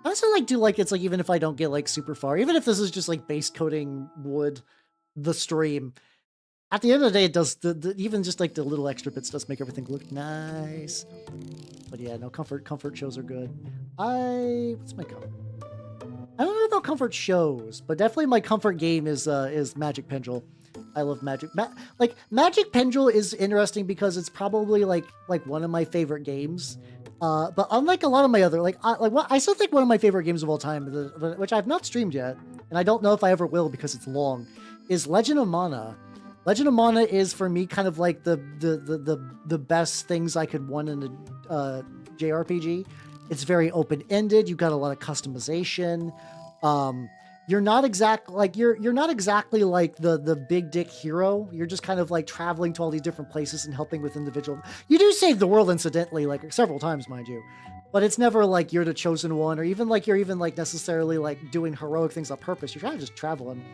I also it's like, even if I don't get like super far, even if this is just like base coating wood, the stream, at the end of the day, it does even just like the little extra bits does make everything look nice. But yeah, no, comfort shows are good. What's my comfort? I don't know about comfort shows, but definitely my comfort game is Magic Pendule. I love Magic. Magic Pendule is interesting because it's probably like one of my favorite games. But unlike a lot of my other, I still think one of my favorite games of all time, which I've not streamed yet, and I don't know if I ever will because it's long, is Legend of Mana. Legend of Mana is for me kind of like the best things I could want in a JRPG. It's very open-ended. You've got a lot of customization. You're not exactly like the big dick hero. You're just kind of like traveling to all these different places and helping with individual. You do save the world incidentally, like several times, mind you, but it's never like you're the chosen one, or even like you're necessarily like doing heroic things on purpose. You're trying to just traveling.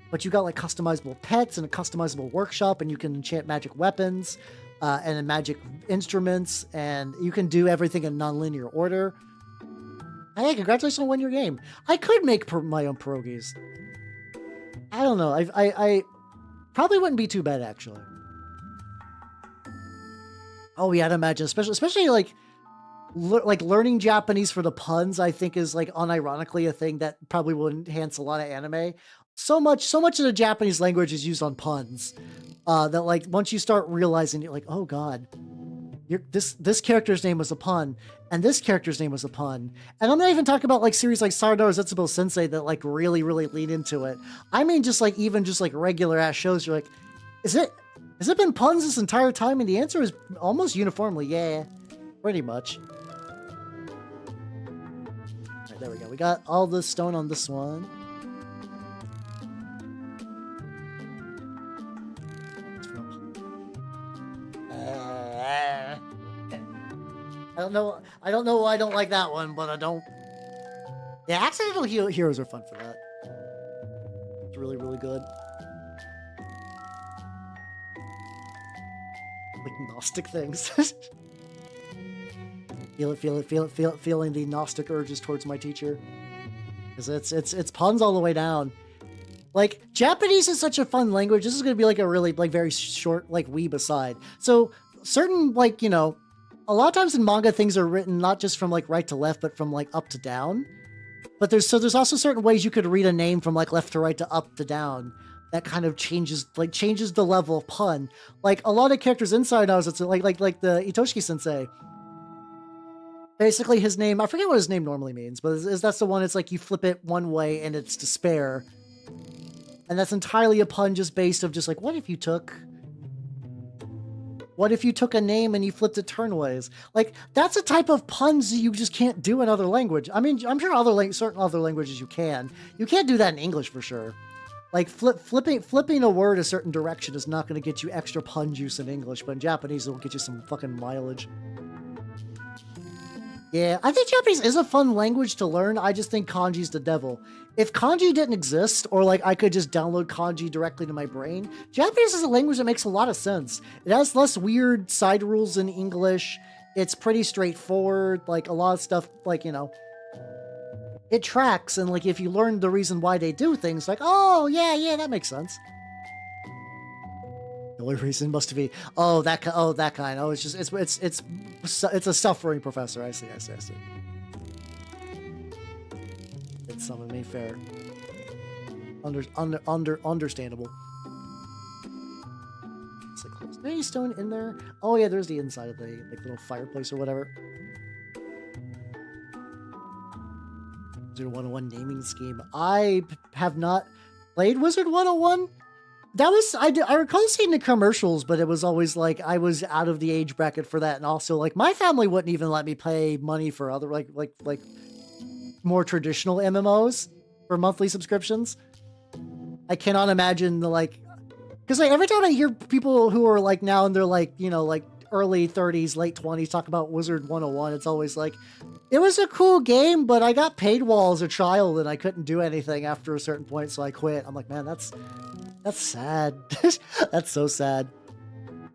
But you got like customizable pets and a customizable workshop, and you can enchant magic weapons and magic instruments, and you can do everything in non-linear order. Hey, congratulations on winning your game. I could make my own pierogies. I don't know. I probably wouldn't be too bad, actually. Oh yeah, I'd imagine, especially like learning Japanese for the puns, I think is like unironically a thing that probably will enhance a lot of anime. So much of the Japanese language is used on puns that like once you start realizing, you're like, oh god, this character's name was a pun, and this character's name was a pun. And I'm not even talking about like series like Sarada Zetsubo Sensei that like really lean into it. I mean just like even just like regular ass shows, you're like, has it been puns this entire time? And the answer is almost uniformly, yeah, pretty much. All right, there we go. We got all the stone on this one. I don't know why I don't like that one, but I don't. Yeah, accidental heroes are fun for that. It's really good. Like Gnostic things. Feeling the Gnostic urges towards my teacher. Because it's puns all the way down. Like, Japanese is such a fun language. This is going to be like a really, like, very short, like, weeb aside. So, certain, like, you know, a lot of times in manga, things are written not just from, like, right to left, but from, like, up to down. But there's also certain ways you could read a name from, like, left to right to up to down. That kind of changes the level of pun. Like, a lot of characters inside Naruto, it's like the Itoshiki sensei. Basically, his name, I forget what his name normally means, but that's the one, it's like you flip it one way and it's despair. And that's entirely a pun just based of just like, what if you took a name and you flipped it turnways? Like, that's a type of puns that you just can't do in other language. I mean, I'm sure certain other languages you can. You can't do that in English for sure. Like, flipping a word a certain direction is not going to get you extra pun juice in English, but in Japanese, it will get you some fucking mileage. Yeah, I think Japanese is a fun language to learn. I just think kanji's the devil. If kanji didn't exist, or like I could just download kanji directly to my brain, Japanese is a language that makes a lot of sense. It has less weird side rules than English. It's pretty straightforward. Like, a lot of stuff, like, you know, it tracks. And like, if you learn the reason why they do things, like, oh yeah, that makes sense. The only reason must be, that kind. Oh, it's just, it's a suffering professor. I see. It's some of me fair. Understandable. It's like, is there any stone in there? Oh yeah, there's the inside of the like little fireplace or whatever. Wizard 101 naming scheme. I have not played Wizard 101. That was, I recall seeing the commercials, but it was always like, I was out of the age bracket for that. And also, like, my family wouldn't even let me pay money for other, like more traditional MMOs for monthly subscriptions. I cannot imagine the, like, because like, every time I hear people who are like now in their like, you know, like early 30s, late 20s talk about Wizard 101, it's always like, it was a cool game, but I got paid while as a child and I couldn't do anything after a certain point, so I quit. I'm like, man, that's sad. That's so sad.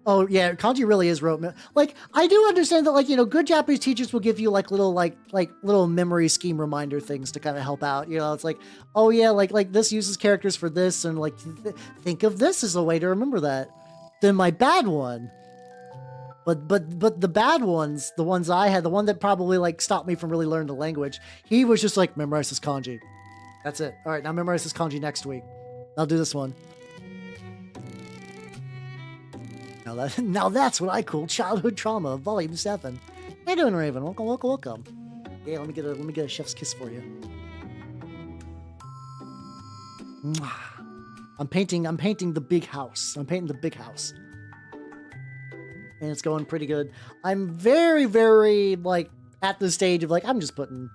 Oh yeah, kanji really is rote. Like, I do understand that, like, you know, good Japanese teachers will give you like little little memory scheme reminder things to kind of help out. You know, it's like, oh yeah, like this uses characters for this, and like think of this as a way to remember that. Then my bad one. But the bad ones, the ones I had, the one that probably like stopped me from really learning the language, he was just like, memorize this kanji. That's it. All right, now memorize this kanji next week. I'll do this one. Now that's what I call childhood trauma, volume 7. How you doing, Raven? Welcome. Yeah, let me get a chef's kiss for you. Mwah. I'm painting the big house. And it's going pretty good. I'm very, very like at the stage of like, I'm just putting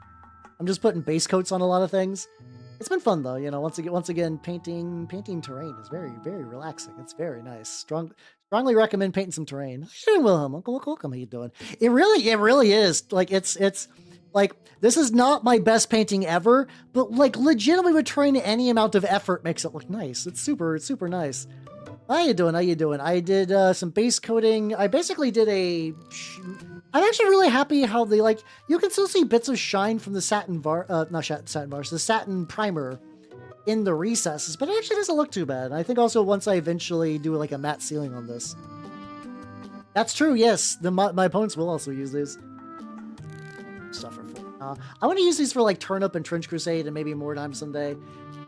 base coats on a lot of things. It's been fun though, you know. Once again, painting terrain is very, very relaxing. It's very nice. Strongly recommend painting some terrain. How you doing, Wilhelm? Welcome. How you doing? It really is. Like, it's like, this is not my best painting ever, but like legitimately returning any amount of effort makes it look nice. It's super nice. How you doing? I did some base coating. I basically did I'm actually really happy how they, like, you can still see bits of shine from the satin the satin primer in the recesses, but it actually doesn't look too bad. And I think also once I eventually do like a matte ceiling on this. That's true, yes. My opponents will also use these. Stuff for fun. I want to use these for like Turnip and Trench Crusade and maybe Mordheim someday.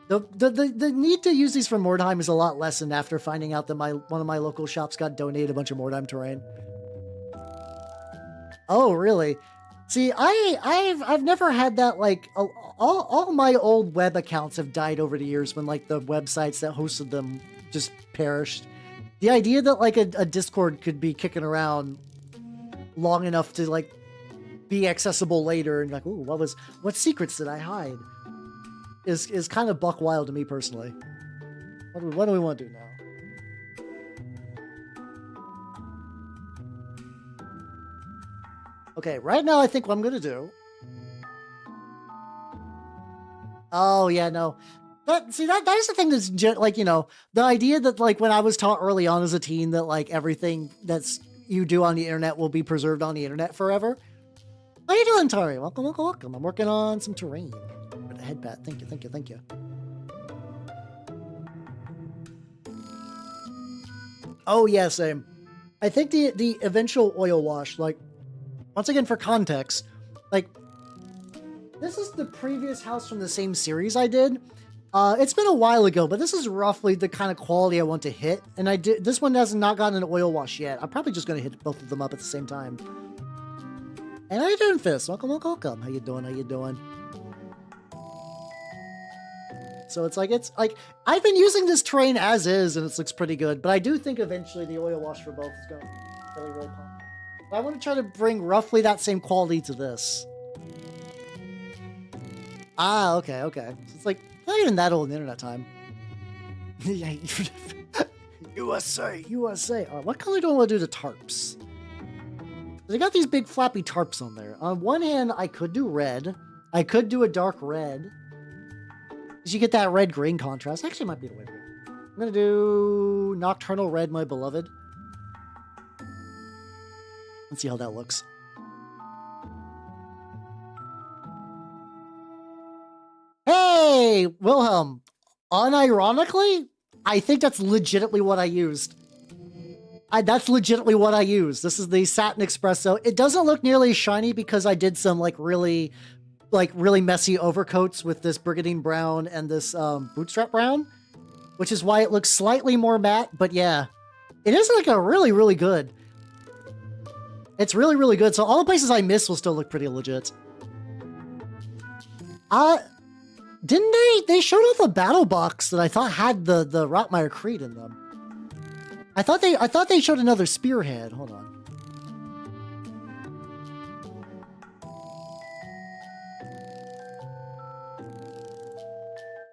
The need to use these for Mordheim is a lot lessened after finding out that one of my local shops got donated a bunch of Mordheim terrain. Oh, really? See, I've never had that, like, all my old web accounts have died over the years when, like, the websites that hosted them just perished. The idea that, like, a Discord could be kicking around long enough to, like, be accessible later and, like, ooh, what secrets did I hide? Is kind of buck wild to me personally. What do we want to do now? Okay, right now I think what I'm gonna do. Oh yeah, no. That is the thing that's like, you know, the idea that like when I was taught early on as a teen that like everything that's you do on the internet will be preserved on the internet forever. How you doing, Tari? Welcome, welcome, welcome. I'm working on some terrain. For the head bat. Thank you, thank you, thank you. Oh, yeah, same. I think the eventual oil wash, like, once again, for context, like, this is the previous house from the same series I did. It's been a while ago, but this is roughly the kind of quality I want to hit. And this one has not gotten an oil wash yet. I'm probably just going to hit both of them up at the same time. And how you doing, Fist? Welcome, welcome, welcome. How you doing? How you doing? So it's like, I've been using this terrain as is, and it looks pretty good. But I do think eventually the oil wash for both is going to be really, really pop. But I want to try to bring roughly that same quality to this. Ah, okay, okay. So it's like, not even that old internet time. Yeah, USA, USA. All right, what color do I want to do the tarps? They got these big flappy tarps on there. On one hand, I could do red. I could do a dark red. Because you get that red-green contrast. Actually, it might be the way to go. I'm going to do Nocturnal Red, my beloved. Let's see how that looks. Hey, Wilhelm. Unironically, I think that's legitimately what I used. That's legitimately what I used. This is the Satin Espresso. It doesn't look nearly as shiny because I did some really messy overcoats with this Brigadine Brown and this Bootstrap Brown, which is why it looks slightly more matte. But yeah, it is like a really, really good. It's really, really good. So all the places I missed will still look pretty legit. Didn't they showed off a battle box that I thought had the Rotmire Creed in them. I thought they showed another spearhead. Hold on.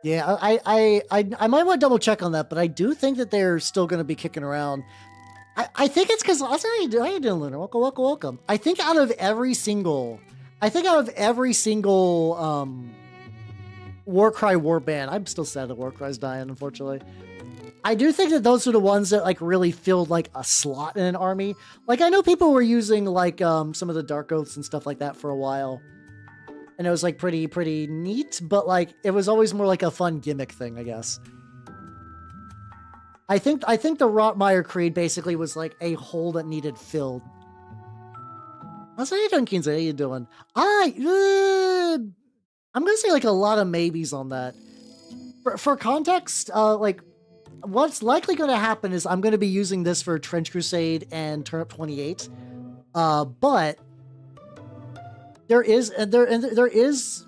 Yeah, I might want to double check on that, but I do think that they're still going to be kicking around. I think it's because how you doing, Luna? Welcome, welcome, welcome. I think out of every single Warcry warband, I'm still sad that Warcry's dying, unfortunately. I do think that those are the ones that like really filled like a slot in an army. Like I know people were using like some of the Dark Oaths and stuff like that for a while. And it was like pretty neat, but like it was always more like a fun gimmick thing, I guess. I think the Rotmire Creed basically was like a hole that needed filled. How you doing, Kinsley? How you doing? I'm gonna say like a lot of maybes on that. For context, like what's likely going to happen is I'm going to be using this for Trench Crusade and Turnip 28. But there is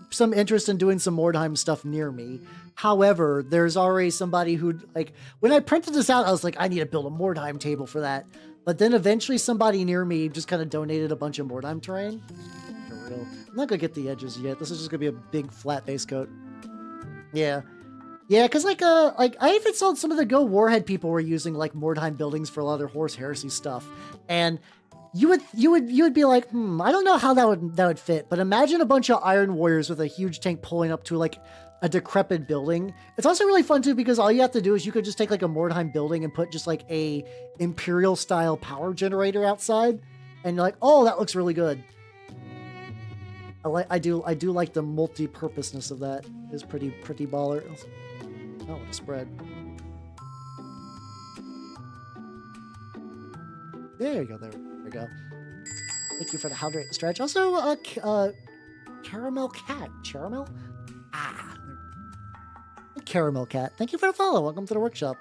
some interest in doing some Mordheim stuff near me. However, there's already somebody who, like, when I printed this out, I was like, I need to build a Mordheim table for that. But then eventually somebody near me just kind of donated a bunch of Mordheim terrain. For real. I'm not going to get the edges yet. This is just going to be a big flat base coat. Yeah. Yeah, because like I even saw some of the Go Warhead people were using like Mordheim buildings for a lot of their Horse Heresy stuff. And you would be like, I don't know how that would fit, but imagine a bunch of Iron Warriors with a huge tank pulling up to like a decrepit building. It's also really fun too because all you have to do is you could just take like a Mordheim building and put just like a Imperial style power generator outside, and you're like, oh, that looks really good. I do like the multi-purposeness of that. It's pretty baller. Oh, what a spread. There you go. There we go. Thank you for the hydrate stretch. Also, Caramel Cat. Caramel? Caramel Cat. Thank you for the follow. Welcome to the workshop.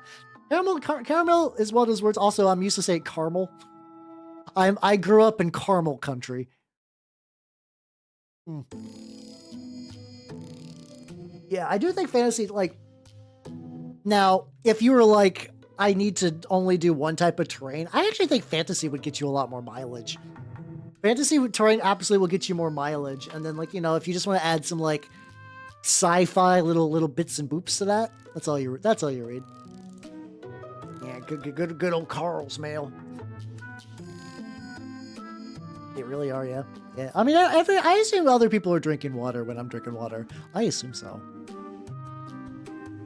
Caramel is one of those words. Also, I'm used to saying caramel. I grew up in caramel country. Yeah, I do think fantasy, like, now, if you were like, I need to only do one type of terrain, I actually think fantasy would get you a lot more mileage. Fantasy terrain absolutely will get you more mileage. And then, like, you know, if you just want to add some, like, sci-fi little bits and boops to that, that's all you read. Yeah, good old Carl's mail. They really are, yeah. Yeah, I mean, I assume other people are drinking water when I'm drinking water. I assume so.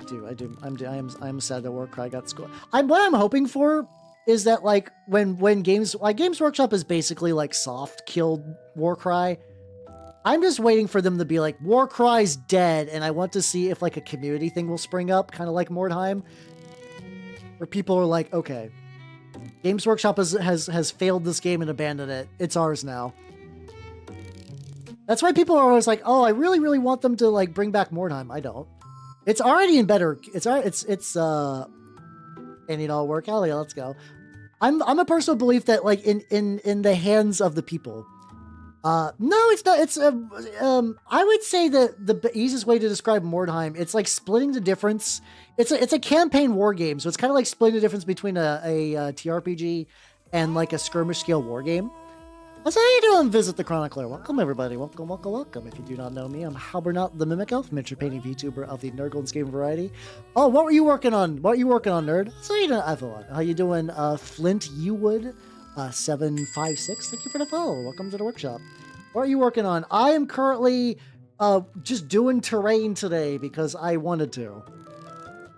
I do. I'm sad that Warcry got scored. What I'm hoping for is that like when Games Workshop is basically like soft killed Warcry, I'm just waiting for them to be like, Warcry's dead, and I want to see if like a community thing will spring up, kind of like Mordheim, where people are like, okay, Games Workshop has failed this game and abandoned it. It's ours now. That's why people are always like, oh, I really, really want them to like bring back Mordheim. I don't. It's already in better. And you know, work out. Let's go. I'm a personal belief that like in the hands of the people. No, it's not. It's I would say that the easiest way to describe Mordheim, it's like splitting the difference. It's a campaign war game, so it's kind of like splitting the difference between a TRPG and like a skirmish scale war game. What's how you doing, Visit the Chronicler? Welcome, everybody. Welcome, welcome, welcome. If you do not know me, I'm Halbernaut the Mimic Elf, miniature painting VTuber of the Nerdgolden's game variety. Oh, what were you working on? What are you working on, nerd? So you doing, how you doing, Flint Uwood, 756? Thank you for the follow. Welcome to the workshop. What are you working on? I am currently just doing terrain today because I wanted to.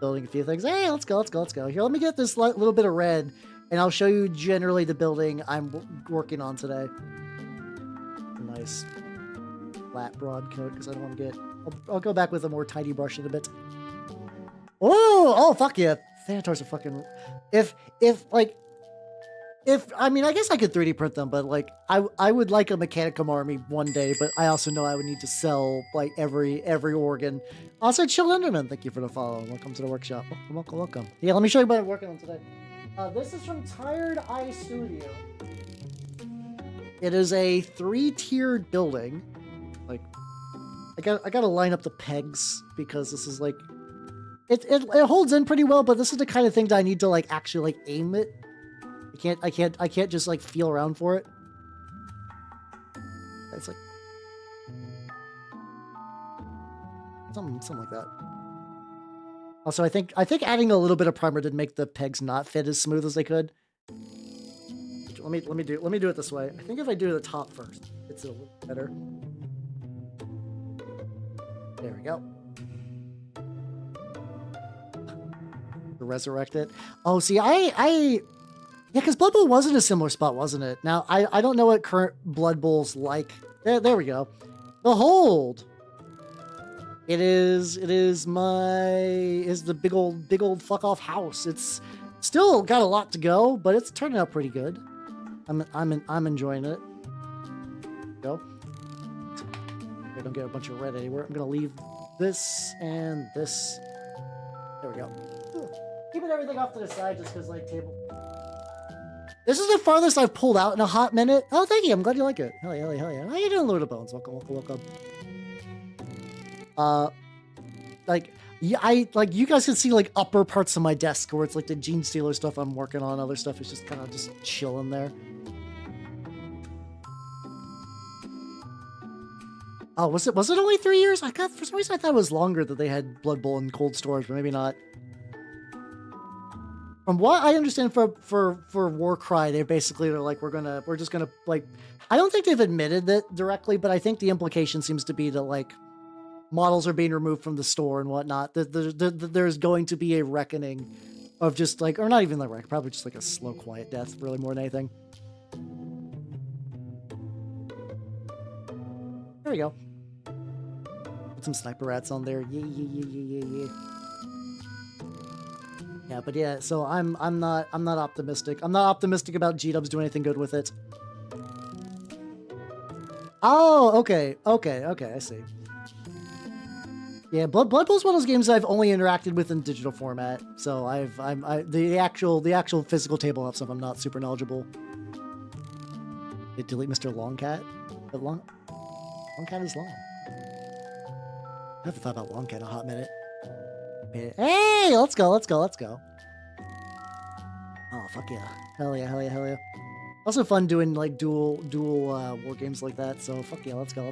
Building a few things. Hey, let's go, let's go, let's go. Here, let me get this little bit of red. And I'll show you generally the building I'm working on today. Nice flat broad coat because I don't want to get... I'll go back with a more tidy brush in a bit. Oh, fuck yeah. Thanators are fucking... I mean, I guess I could 3D print them, but like, I would like a Mechanicum army one day, but I also know I would need to sell like every organ. Also, Chill Enderman, thank you for the follow. Welcome to the workshop. Welcome, welcome, welcome. Yeah, let me show you what I'm working on today. This is from Tired Eye Studio. It is a 3-tiered building. Like, I gotta line up the pegs because this is like, it holds in pretty well, but this is the kind of thing that I need to like actually like aim it. I can't just like feel around for it. It's like something like that. Also, I think adding a little bit of primer did make the pegs not fit as smooth as they could. Let me do it this way. I think if I do the top first, it's a little better. There we go. To resurrect it. Oh, see, yeah, because Blood Bowl was in a similar spot, wasn't it? Now, I don't know what current Blood Bowl's like. There we go. Behold! It is the big old fuck off house. It's still got a lot to go, but it's turning out pretty good. I'm enjoying it. Go. I don't get a bunch of red anywhere. I'm gonna leave this and this. There we go. Keeping everything off to the side just because like table. This is the farthest I've pulled out in a hot minute. Oh, thank you. I'm glad you like it. Hell yeah, hell yeah, hell yeah. How you doing, Lord of Bones? Welcome, welcome, welcome. Like, yeah, you guys can see like upper parts of my desk where it's like the Gene Stealer stuff I'm working on. Other stuff is just kind of just chilling there. Oh, was it only 3 years? For some reason I thought it was longer that they had Blood Bowl in cold storage, but maybe not. From what I understand for Warcry, they're like, we're just gonna like, I don't think they've admitted that directly, but I think the implication seems to be that like models are being removed from the store and whatnot. There's going to be a reckoning of just like, or not even the wreck, probably just like a slow, quiet death, really more than anything. There we go. Put some sniper rats on there. Yeah. Yeah, but yeah, so I'm not optimistic. I'm not optimistic about G-Dubs doing anything good with it. Oh, okay, I see. Yeah, Blood Bowl's one of those games I've only interacted with in digital format, so the actual physical tabletop stuff I'm not super knowledgeable. Did delete Mr. Longcat? But Longcat is long. I haven't thought about Longcat in a hot minute. Hey, let's go. Oh, fuck yeah. Hell yeah. Also fun doing like dual war games like that, so fuck yeah, let's go.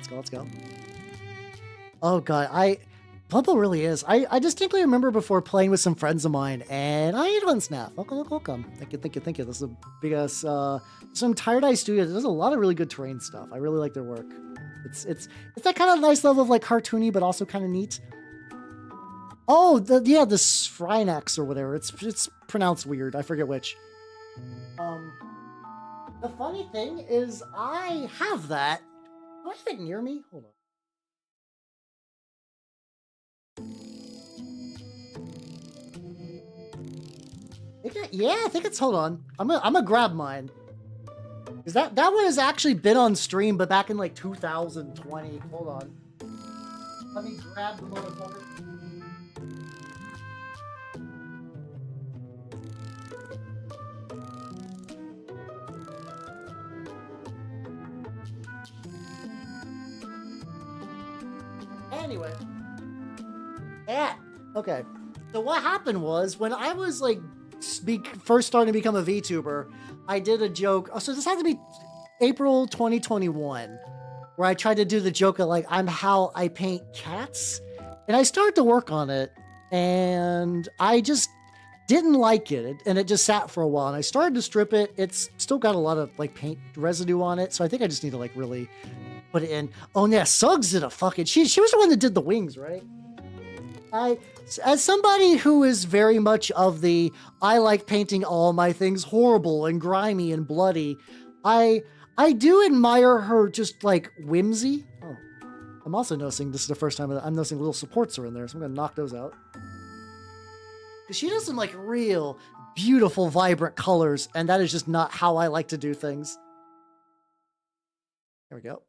Oh god, Blood Bowl really is. I distinctly remember before playing with some friends of mine, and I had one snap. Welcome. Thank you. This is a big ass some Tired Eye Studios. There's a lot of really good terrain stuff. I really like their work. It's that kind of nice level of like cartoony, but also kind of neat. Oh, the Shrinax or whatever. It's pronounced weird. I forget which. The funny thing is I have that, Do I have it near me? Hold on. Yeah, I think it's, hold on. I'm gonna grab mine. Cause that one has actually been on stream, but back in like 2020. Hold on. Let me grab the motherfucker. Anyway. Yeah. Okay. So what happened was when I was like first starting to become a VTuber, I did a joke. Oh, so this had to be April 2021, where I tried to do the joke of like, I'm how I paint cats. And I started to work on it, and I just didn't like it, and it just sat for a while, and I started to strip it. It's still got a lot of like paint residue on it, so I think I just need to like really put it in. Oh yeah, Suggs did a fucking, she was the one that did the wings, right? As somebody who is very much of the, I like painting all my things horrible and grimy and bloody, I do admire her just like whimsy. Oh, I'm also noticing this is the first time that I'm noticing little supports are in there, so I'm gonna knock those out. Because she does some like real beautiful, vibrant colors, and that is just not how I like to do things. There we go.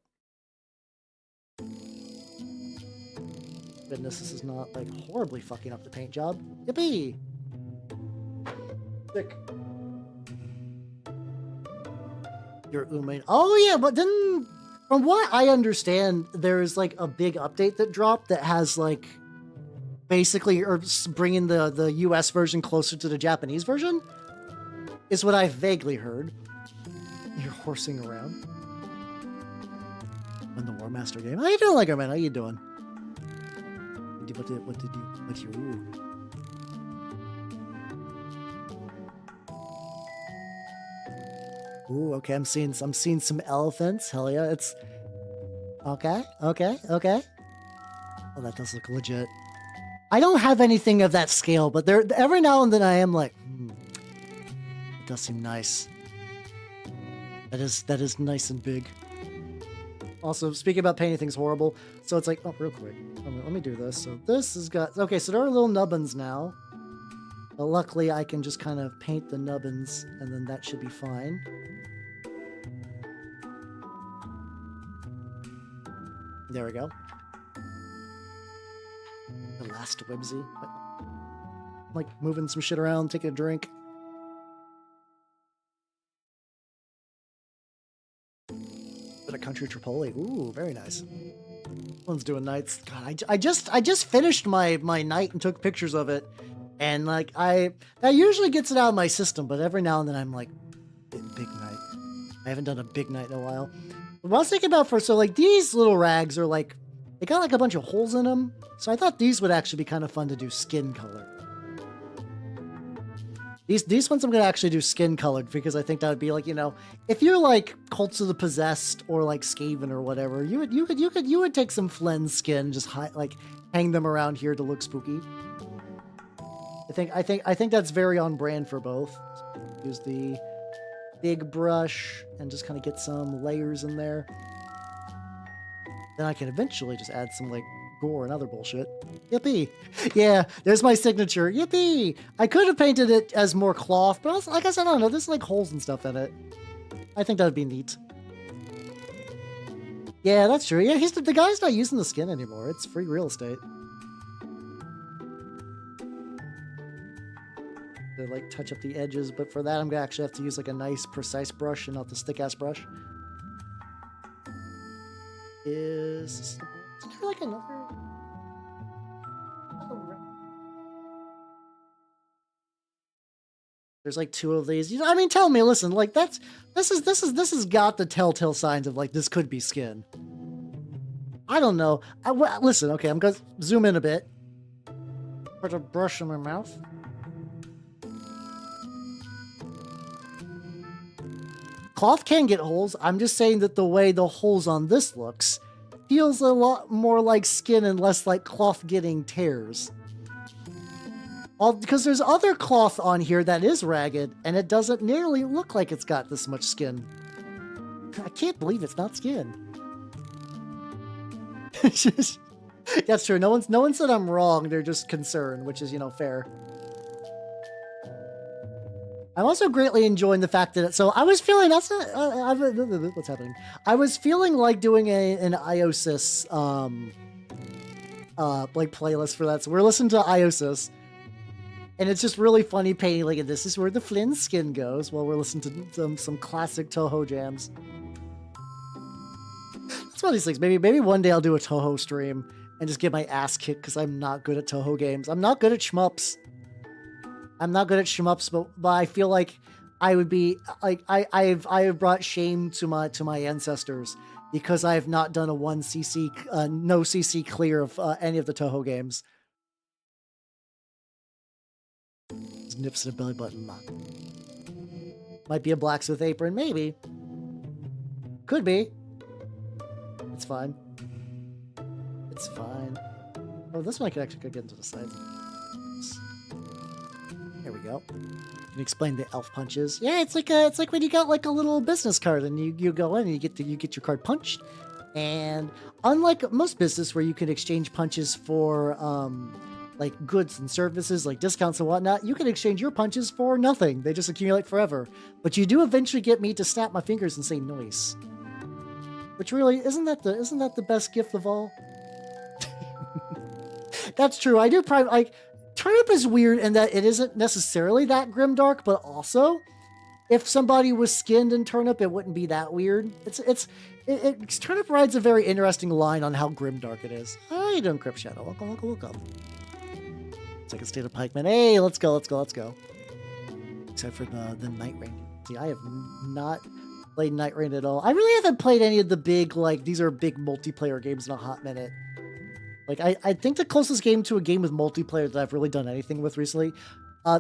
Goodness, this is not like horribly fucking up the paint job. Yippee! Sick. Your Umain. Oh yeah, but then from what I understand, there's like a big update that dropped that has like basically or bringing the US version closer to the Japanese version, is what I vaguely heard. You're horsing around. In the War Master game. How you doing, Lego Man? How you doing? What did you? Ooh, okay. I'm seeing some elephants. Hell yeah, it's okay. Oh, that does look legit. I don't have anything of that scale, but there every now and then I am like, it does seem nice. That is nice and big. Also, speaking about painting things horrible, so it's like, oh, real quick, let me do this. So this has got, okay, so there are little nubbins now. But luckily, I can just kind of paint the nubbins, and then that should be fine. There we go. The last whimsy. I'm like moving some shit around, taking a drink. Bit of country Tripoli. Ooh, very nice. One's doing nights. God, I just finished my night and took pictures of it, and like that usually gets it out of my system, but every now and then I'm like, big night. I haven't done a big night in a while. What I was thinking about so like these little rags are like, they got like a bunch of holes in them, so I thought these would actually be kind of fun to do skin color. These ones I'm gonna actually do skin colored because I think that would be like, you know, if you're like Cults of the Possessed or like Skaven or whatever, you would take some Flen skin, just hang them around here to look spooky. I think that's very on brand for both. So use the big brush and just kind of get some layers in there. Then I can eventually just add some like gore and other bullshit. Yippee! Yeah, there's my signature. Yippee! I could have painted it as more cloth, but also, like I said, I don't know. There's like holes and stuff in it. I think that would be neat. Yeah, that's true. Yeah, the guy's not using the skin anymore. It's free real estate. To like touch up the edges, but for that I'm gonna actually have to use like a nice precise brush and not the stick ass brush. Is there like another? There's like two of these. You know, I mean, tell me, listen, like this has got the telltale signs of like this could be skin. I don't know. Listen, okay, I'm gonna zoom in a bit. Put a brush in my mouth. Cloth can get holes. I'm just saying that the way the holes on this looks feels a lot more like skin and less like cloth getting tears. Because there's other cloth on here that is ragged, and it doesn't nearly look like it's got this much skin. I can't believe it's not skin. That's true. No one said I'm wrong. They're just concerned, which is, fair. I'm also greatly enjoying the fact that so I was feeling what's happening. I was feeling like doing an Iosis like playlist for that. So we're listening to Iosis, and it's just really funny painting like this is where the Flynn skin goes while we're listening to some classic Toho jams. That's one of these things. Maybe one day I'll do a Toho stream and just get my ass kicked because I'm not good at Toho games. I'm not good at shmups. But I feel like I would be like I have brought shame to my ancestors because I have not done a no CC clear of any of the Toho games. Just nips in a belly button. Might be a blacksmith apron, maybe. Could be. It's fine. It's fine. Oh, this one I could actually get into the sides. There we go. You can explain the elf punches. Yeah, it's like when you got like a little business card and you go in and you get your card punched. And unlike most business where you can exchange punches for like goods and services like discounts and whatnot, you can exchange your punches for nothing. They just accumulate forever. But you do eventually get me to snap my fingers and say noise. Which really isn't that the best gift of all? That's true. I do probably like Turnip is weird in that it isn't necessarily that grimdark, but also if somebody was skinned in Turnip, it wouldn't be that weird. Turnip rides a very interesting line on how grimdark it is. How you doing, Crypt Shadow? Welcome. Second State of Pikeman. Hey, let's go. Except for the Night Rain. See, I have not played Night Rain at all. I really haven't played any of the big, like, these are big multiplayer games in a hot minute. Like, I think the closest game to a game with multiplayer that I've really done anything with recently,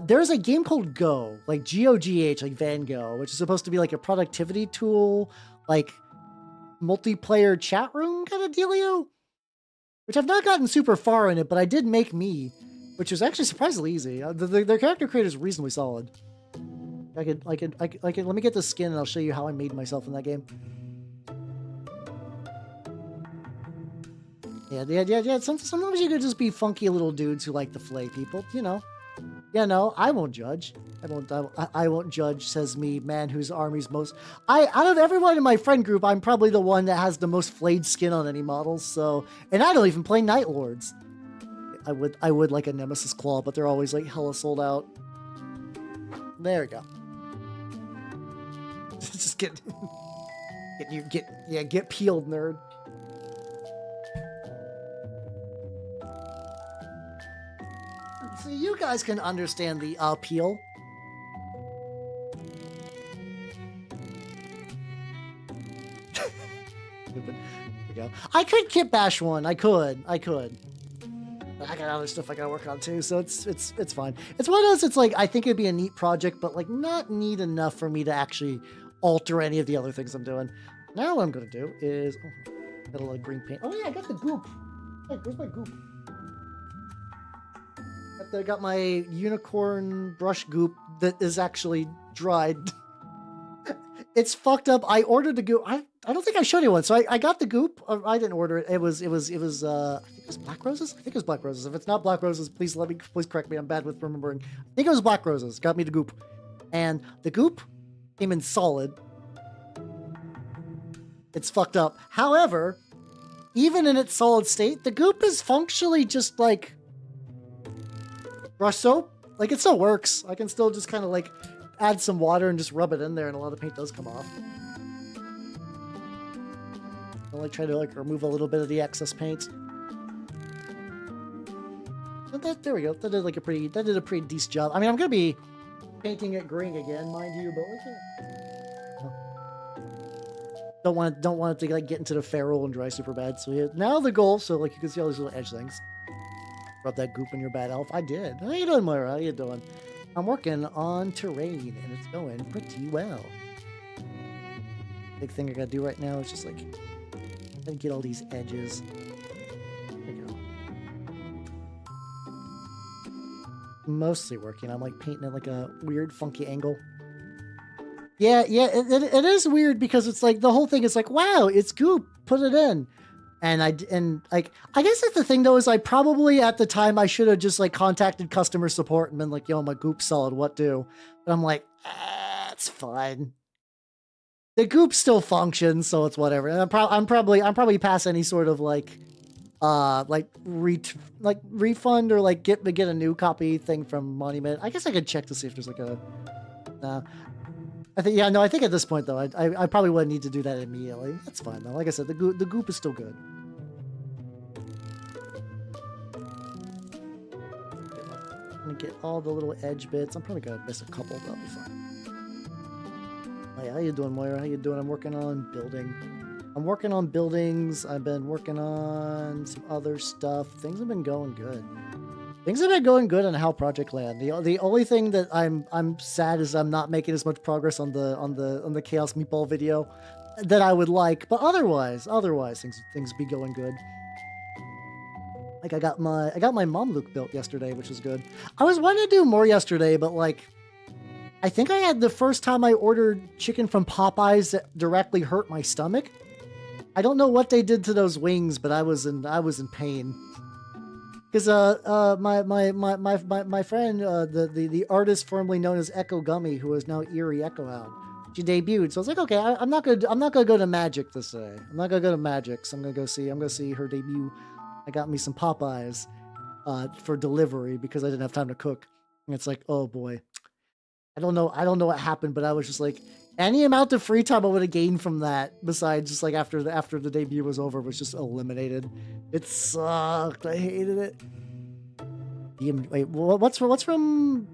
there's a game called Go, like G-O-G-H, like Van Gogh, which is supposed to be like a productivity tool, like multiplayer chat room kind of dealio, which I've not gotten super far in it, but I did make me, which was actually surprisingly easy. Their character creator is reasonably solid. I could, let me get the skin and I'll show you how I made myself in that game. Yeah. Sometimes you could just be funky little dudes who like to flay people, I won't judge. I won't judge, says me, man whose army's most... out of everyone in my friend group, I'm probably the one that has the most flayed skin on any models, so... And I don't even play Night Lords. I would like a Nemesis Claw, but they're always, like, hella sold out. There we go. Just get peeled, nerd. So you guys can understand the appeal. There we go. I could kit bash one. I could. I got other stuff I gotta work on too, so it's fine. It's one of those. It's like I think it'd be a neat project, but like not neat enough for me to actually alter any of the other things I'm doing. Now what I'm gonna do is got a little green paint. Oh yeah, I got the goop. Hey, where's my goop? I got my unicorn brush goop that is actually dried. It's fucked up. I ordered the goop. I don't think I showed you one. So I got the goop. I didn't order it. It was I think it was Black Roses. I think it was Black Roses. If it's not Black Roses, please correct me. I'm bad with remembering. I think it was Black Roses. Got me the goop, and the goop came in solid. It's fucked up. However, even in its solid state, the goop is functionally just like brush soap. Like, it still works. I can still just kind of like add some water and just rub it in there, and a lot of paint does come off. I'll like try to like remove a little bit of the excess paint. And there we go. That did a pretty decent job. I mean, I'm gonna be painting it green again, mind you, but don't want it to like get into the feral and dry super bad. So yeah, now the goal. So like you can see all these little edge things. Rub that goop in your bad elf. I did. How you doing, Moira? How you doing? I'm working on terrain, and it's going pretty well. Big thing I gotta do right now is just like get all these edges. There you go. Mostly working. I'm like painting it like a weird, funky angle. Yeah, it is weird because it's like the whole thing is like, wow, it's goop. Put it in. And I guess that's the thing though, is I probably at the time I should have just like contacted customer support and been like, yo, my goop's solid, what do? But I'm like, it's fine. The goop still functions, so it's whatever. And I'm probably past any sort of like refund or like get a new copy thing from Monument. I guess I could check to see if there's like a. I think I think at this point though, I probably wouldn't need to do that immediately. That's fine though. Like I said, the goop is still good. I'm gonna get all the little edge bits. I'm probably gonna miss a couple, but I'll be fine. Hey, how you doing, Moira? How you doing? I'm working on building. I'm working on buildings. I've been working on some other stuff. Things have been going good. Things have been going good on How Project Land. The only thing that I'm sad is I'm not making as much progress on the Chaos Meatball video that I would like. But otherwise things be going good. Like I got my Mom Luke built yesterday, which was good. I was wanting to do more yesterday, but like I think I had the first time I ordered chicken from Popeyes that directly hurt my stomach. I don't know what they did to those wings, but I was in pain. Because my friend, the artist formerly known as Echo Gummy, who is now Eerie Echo Hound, she debuted. So I was like, okay, I'm not gonna go to Magic this day. I'm not gonna go to Magic. So I'm gonna go see her debut. I got me some Popeyes for delivery because I didn't have time to cook. And it's like, oh boy, I don't know what happened, but I was just like, any amount of free time I would have gained from that, besides just like after the debut was over, was just eliminated. It sucked. I hated it. Wait, what's from?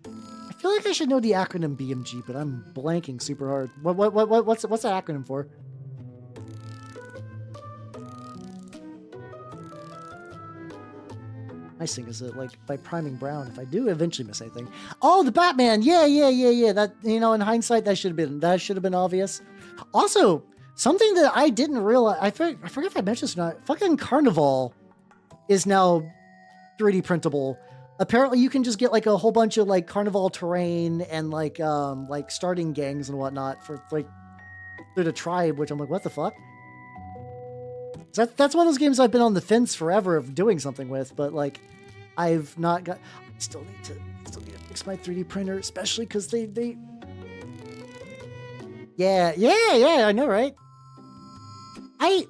I feel like I should know the acronym BMG, but I'm blanking super hard. What's that acronym for? Nice thing is that, like, by priming Brown, if I do eventually miss anything. Oh, the Batman! Yeah. That, you know, in hindsight, that should have been obvious. Also, something that I didn't realize, I forget if I mentioned this or not. Fucking Carnival is now 3D printable. Apparently, you can just get like a whole bunch of like Carnival terrain and like starting gangs and whatnot for like through the tribe. Which I'm like, what the fuck? That's one of those games I've been on the fence forever of doing something with, but like I've not got. I still need to fix my 3D printer, especially because they. Yeah, I know, right? I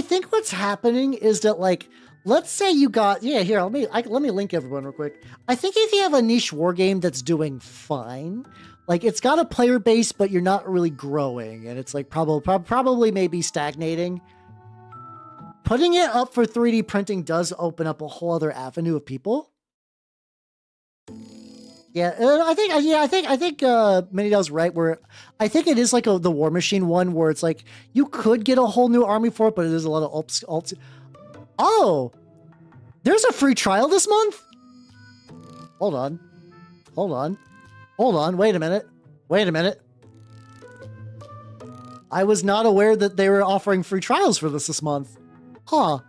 think what's happening is that, like, let's say you got here. Let me link everyone real quick. I think if you have a niche war game that's doing fine, like it's got a player base, but you're not really growing, and it's like probably maybe stagnating. Putting it up for 3D printing does open up a whole other avenue of people. Yeah, I think Minidell's right, where I think it is like the War Machine one, where it's like you could get a whole new army for it, but it is a lot of alts. Oh, there's a free trial this month? Hold on. Wait a minute. I was not aware that they were offering free trials for this month. Huh.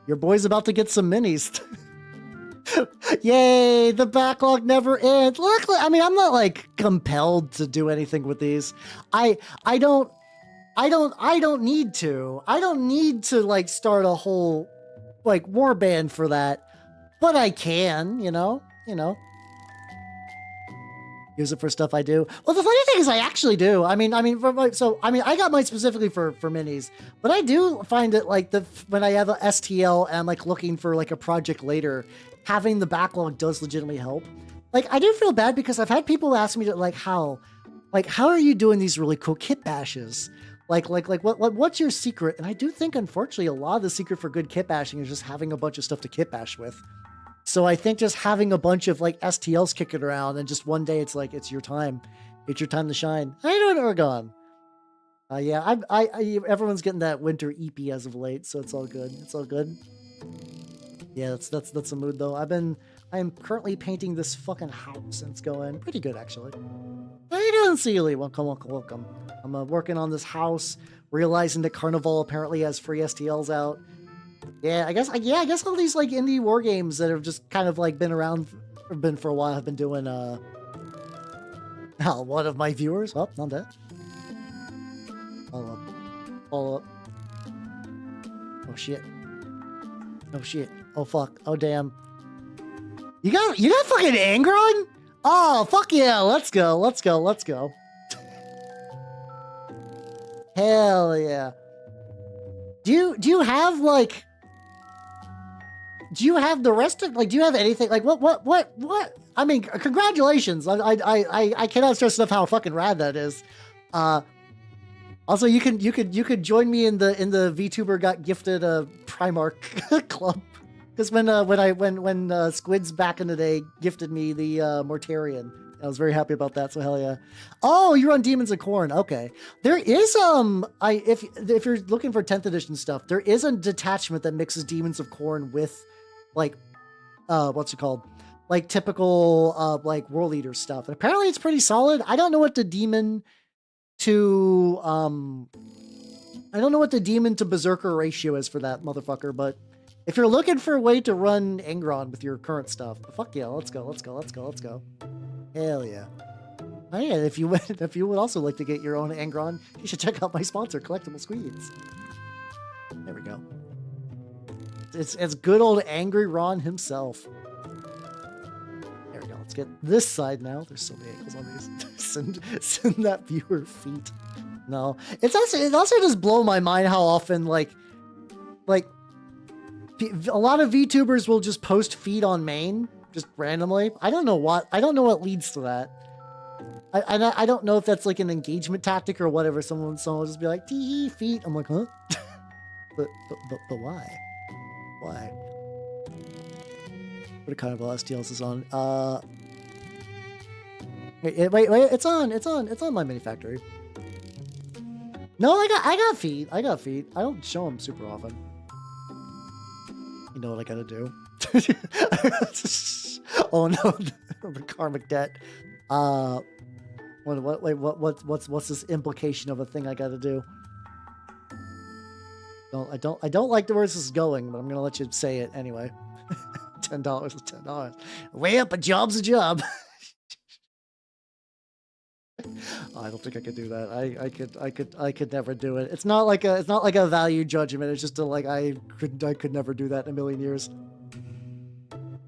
Your boy's about to get some minis. Yay, the backlog never ends. Luckily, I mean, I'm not like compelled to do anything with these. I don't need to. I don't need to like start a whole like war band for that. But I can, you know. Use it for stuff I do. Well, the funny thing is I actually do. I got mine specifically for minis, but I do find it like when I have a STL and I'm like looking for like a project later, having the backlog does legitimately help. Like I do feel bad because I've had people ask me to how are you doing these really cool kit bashes? What's your secret? And I do think unfortunately a lot of the secret for good kit bashing is just having a bunch of stuff to kit bash with. So I think just having a bunch of like STLs kicking around and just one day it's like, it's your time. It's your time to shine. How you doing, Oregon? Yeah, everyone's getting that winter EP as of late, so it's all good. Yeah, that's a mood though. I am currently painting this fucking house and it's going pretty good actually. How you doing, Sealy? Welcome. I'm working on this house, realizing that Carnival apparently has free STLs out. Yeah, I guess all these like indie war games that have just kind of like been for a while have been doing one of my viewers. Oh, not that. All up. All up. Oh shit. Oh shit. Oh fuck. Oh damn. You got fucking Angron? Oh fuck yeah, let's go. Let's go. Let's go. Hell yeah. Do you have like do you have the rest of like do you have anything like what I mean congratulations. I cannot stress enough how fucking rad that is. Also, you could join me in the Vtuber got gifted Primarch club, because when Squids back in the day gifted me the Mortarion, I was very happy about that. So hell yeah! Oh, you run Demons of Khorne. Okay, there is if you're looking for 10th edition stuff, there is a detachment that mixes Demons of Khorne with like what's it called? Like typical like World Eater stuff. And apparently it's pretty solid. I don't know what the demon to Berserker ratio is for that motherfucker, but if you're looking for a way to run Angron with your current stuff, fuck yeah, let's go. Hell yeah. Oh yeah, if you would also like to get your own Angron, you should check out my sponsor, Collectible Squeeds. There we go. It's good old Angry Ron himself. There we go. Let's get this side now. There's so many angles on these. send that viewer feet. No, it also just blow my mind how often like a lot of VTubers will just post feet on main just randomly. I don't know what leads to that. I don't know if that's like an engagement tactic or whatever. Someone will just be like tee feet. I'm like, huh? but why? Why? What kind of LSTLs is on? Wait, it's on my mini factory. No, I got feet. I don't show them super often. You know what I gotta do? Oh no, the karmic debt. What's this implication of a thing I gotta do? I don't like the where this is going, but I'm gonna let you say it anyway. $10 is $10. Way up, a job's a job. I don't think I could do that. I could never do it. It's not like a value judgment. It's just I could never do that in a million years.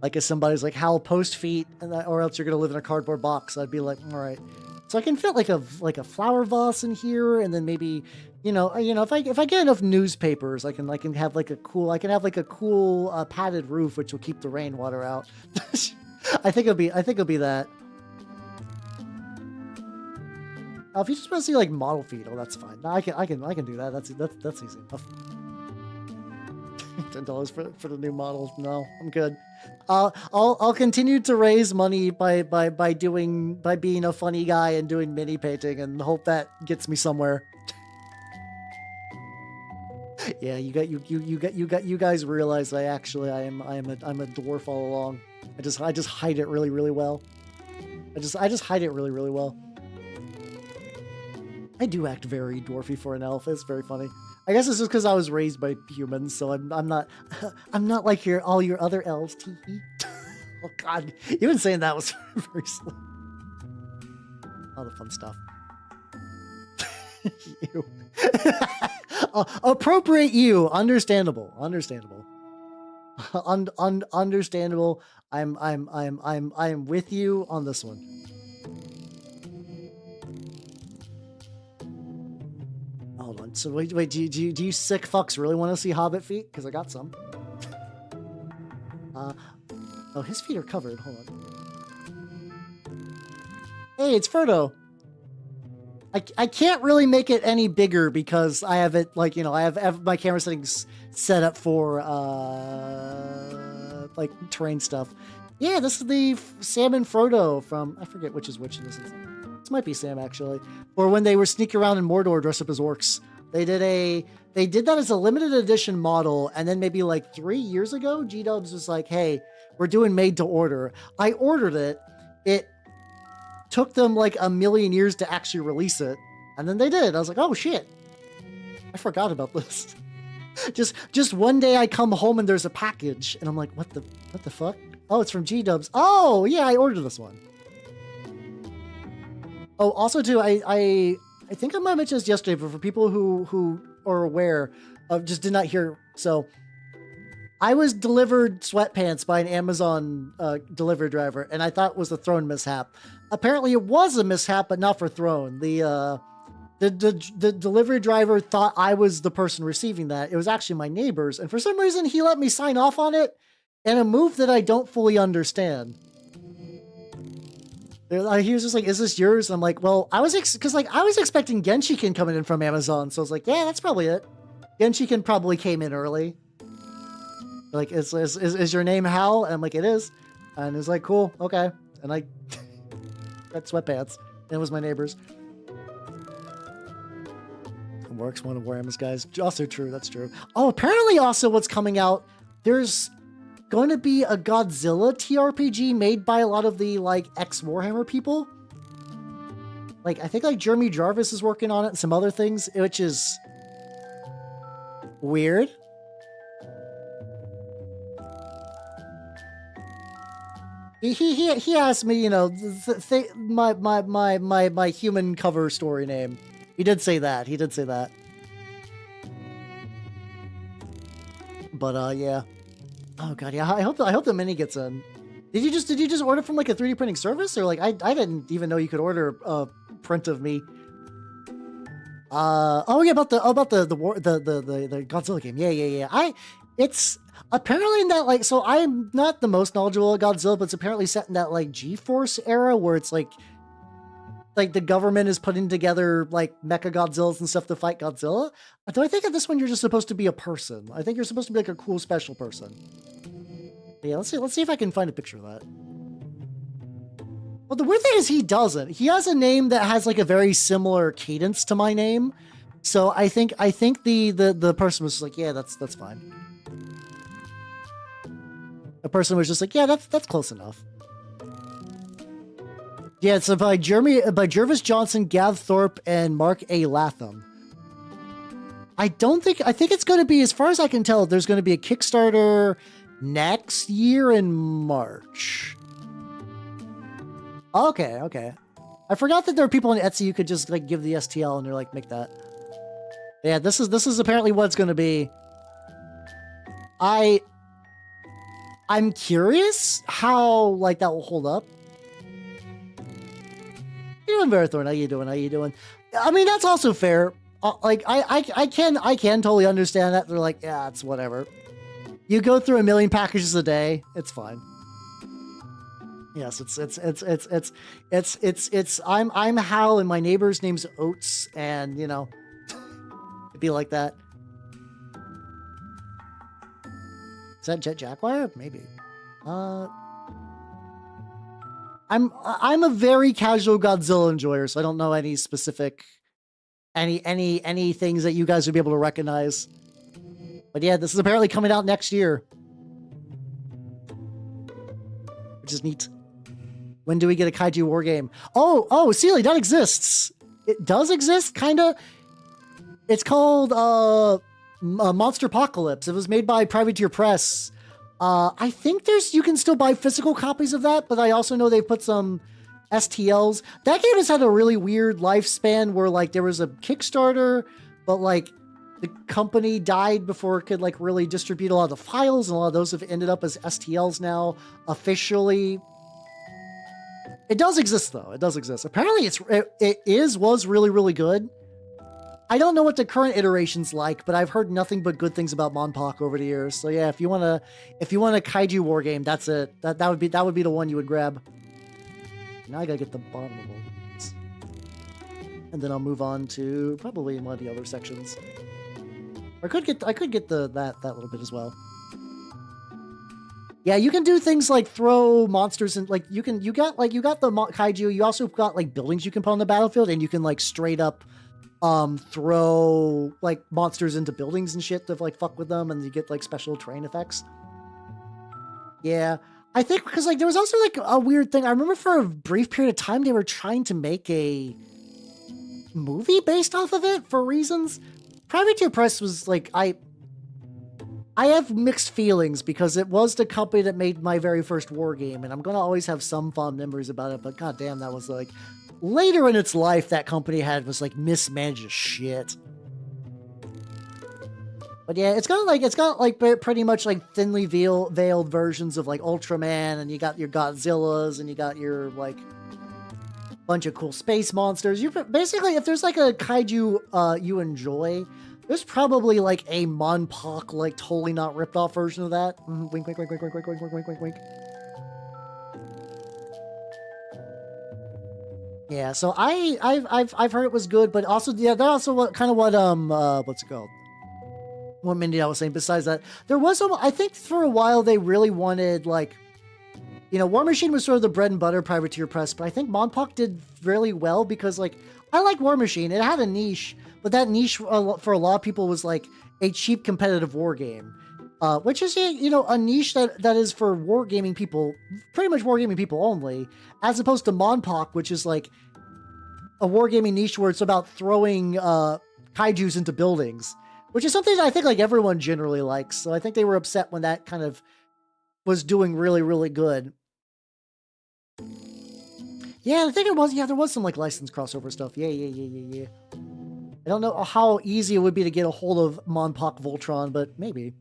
Like if somebody's like, "Hal, post feet," or else you're gonna live in a cardboard box, I'd be like, "All right." So I can fit like a flower vase in here, and then maybe if I get enough newspapers, I can have like a cool padded roof which will keep the rainwater out. I think it'll be that. If you just want to see like model feet, oh, that's fine. No, I can do that. That's easy enough. $10 for the new models. No, I'm good. I'll continue to raise money by being a funny guy and doing mini painting and hope that gets me somewhere. Yeah, you guys realize I'm a dwarf all along. I just hide it really well. I just hide it really well. I do act very dwarfy for an elf. It's very funny. I guess it's just because I was raised by humans, so I'm not like all your other elves. Tee. Oh God, even saying that was very slow. All the fun stuff. You. Appropriate you. Understandable. Understandable. I'm with you on this one. Hold on. So wait. Do you sick fucks really want to see Hobbit feet? Because I got some. Oh, his feet are covered. Hold on. Hey, it's Frodo. I can't really make it any bigger because I have it I have my camera settings set up for like terrain stuff. Yeah, this is the Sam and Frodo from, I forget which is which this is. This might be Sam actually. Or when they were sneaking around in Mordor dressed up as orcs. They did that as a limited edition model, and then maybe like 3 years ago, G-Dubs was like, "Hey, we're doing made to order." I ordered it. It took them like a million years to actually release it, and then they did. I was like, "Oh shit, I forgot about this." just one day I come home and there's a package, and I'm like, "What the fuck?" Oh, it's from G-Dubs. Oh yeah, I ordered this one. Oh, also too, I think I might have mentioned this yesterday, but for people who are aware of, just did not hear. So I was delivered sweatpants by an Amazon delivery driver, and I thought it was a Throne mishap. Apparently it was a mishap, but not for Throne. The delivery driver thought I was the person receiving that. It was actually my neighbors, and for some reason he let me sign off on it in a move that I don't fully understand. He was just like, "Is this yours?" I'm like, "Well, I was I was expecting Genshiken coming in from Amazon, so I was like, yeah, that's probably it. Genshiken probably came in early. Like, is your name Hal?" And I'm like, "It is," and it's like, "Cool, okay." And I got sweatpants. And it was my neighbors. It works, one of Warhammer's guys. Also true, that's true. Oh, apparently also what's coming out, there's going to be a Godzilla TRPG made by a lot of the, like, ex-Warhammer people. Like, I think, like, Jeremy Jarvis is working on it and some other things, which is weird. He asked me, you know, my human cover story name. He did say that. He did say that. But yeah. Oh god, yeah. I hope the mini gets in. Did you just order from like a 3D printing service, or like I didn't even know you could order a print of me. Oh yeah, about the Godzilla game. Yeah. It's apparently in that, like, so I'm not the most knowledgeable of Godzilla, but it's apparently set in that like G-Force era where it's like the government is putting together like mecha Godzillas and stuff to fight Godzilla. Though I think in this one you're just supposed to be a person. I think you're supposed to be like a cool special person. But yeah, let's see if I can find a picture of that. Well, the weird thing is he doesn't. He has a name that has like a very similar cadence to my name. So I think the person was like, yeah, that's fine. The person was just like, yeah, that's close enough. Yeah, it's by Jervis Johnson, Gav Thorpe, and Mark A. Latham. I think it's going to be, as far as I can tell, there's going to be a Kickstarter next year in March. Okay. I forgot that there are people on Etsy you could just like give the STL and they're like, make that. Yeah, this is apparently what it's going to be. I'm curious how like that will hold up. How you doing, Verathorn? How you doing? I mean, that's also fair. Like I can totally understand that. They're like, yeah, it's whatever. You go through 1 million packages a day, it's fine. Yes, I'm Hal and my neighbor's name's Oates, and you know, it'd be like that. Is that Jet Jaguar? Maybe. I'm a very casual Godzilla enjoyer, so I don't know any specific any things that you guys would be able to recognize. But yeah, this is apparently coming out next year. Which is neat. When do we get a kaiju war game? Oh, Sealy, that exists. It does exist, kinda. It's called Monster Apocalypse. It was made by Privateer Press. I think you can still buy physical copies of that, but I also know they put some STLs. That game has had a really weird lifespan where like there was a Kickstarter, but like the company died before it could like really distribute a lot of the files, and a lot of those have ended up as STLs now officially. It does exist though. It does exist. Apparently was really, really good. I don't know what the current iteration's like, but I've heard nothing but good things about Monpok over the years. So yeah, if you want a kaiju war game, that's it. That would be the one you would grab. Now I gotta get the bottom of all these, and then I'll move on to probably one of the other sections. Or I could get that little bit as well. Yeah, you can do things like throw monsters and like you got the kaiju. You also got like buildings you can put on the battlefield, and you can like straight up throw like monsters into buildings and shit to like fuck with them, and you get like special terrain effects. Yeah, I think because like there was also like a weird thing. I remember for a brief period of time they were trying to make a movie based off of it for reasons. Privateer Press was like I have mixed feelings because it was the company that made my very first war game, and I'm gonna always have some fond memories about it. But goddamn, that was like later in its life, that company was like mismanaged as shit. But yeah, it's got like pretty much like thinly veiled versions of like Ultraman, and you got your Godzillas, and you got your like bunch of cool space monsters. You basically, if there's like a kaiju you enjoy, there's probably like a Monpok like totally not ripped off version of that. Wink, wink, wink, wink, wink, wink, wink, wink, wink, wink. Yeah, so I've heard it was good, but also yeah, that also what's it called? What Mindy I was saying. Besides that, there was I think for a while they really wanted like, War Machine was sort of the bread and butter privateer press, but I think Monpok did really well because like I like War Machine. It had a niche, but that niche for a lot of people was like a cheap competitive war game. Which is a niche that is for wargaming people, pretty much wargaming people only, as opposed to Monpok, which is like a wargaming niche where it's about throwing kaijus into buildings, which is something that I think like everyone generally likes. So I think they were upset when that kind of was doing really, really good. Yeah, I think it was. Yeah, there was some like license crossover stuff. Yeah. I don't know how easy it would be to get a hold of Monpok Voltron, but maybe.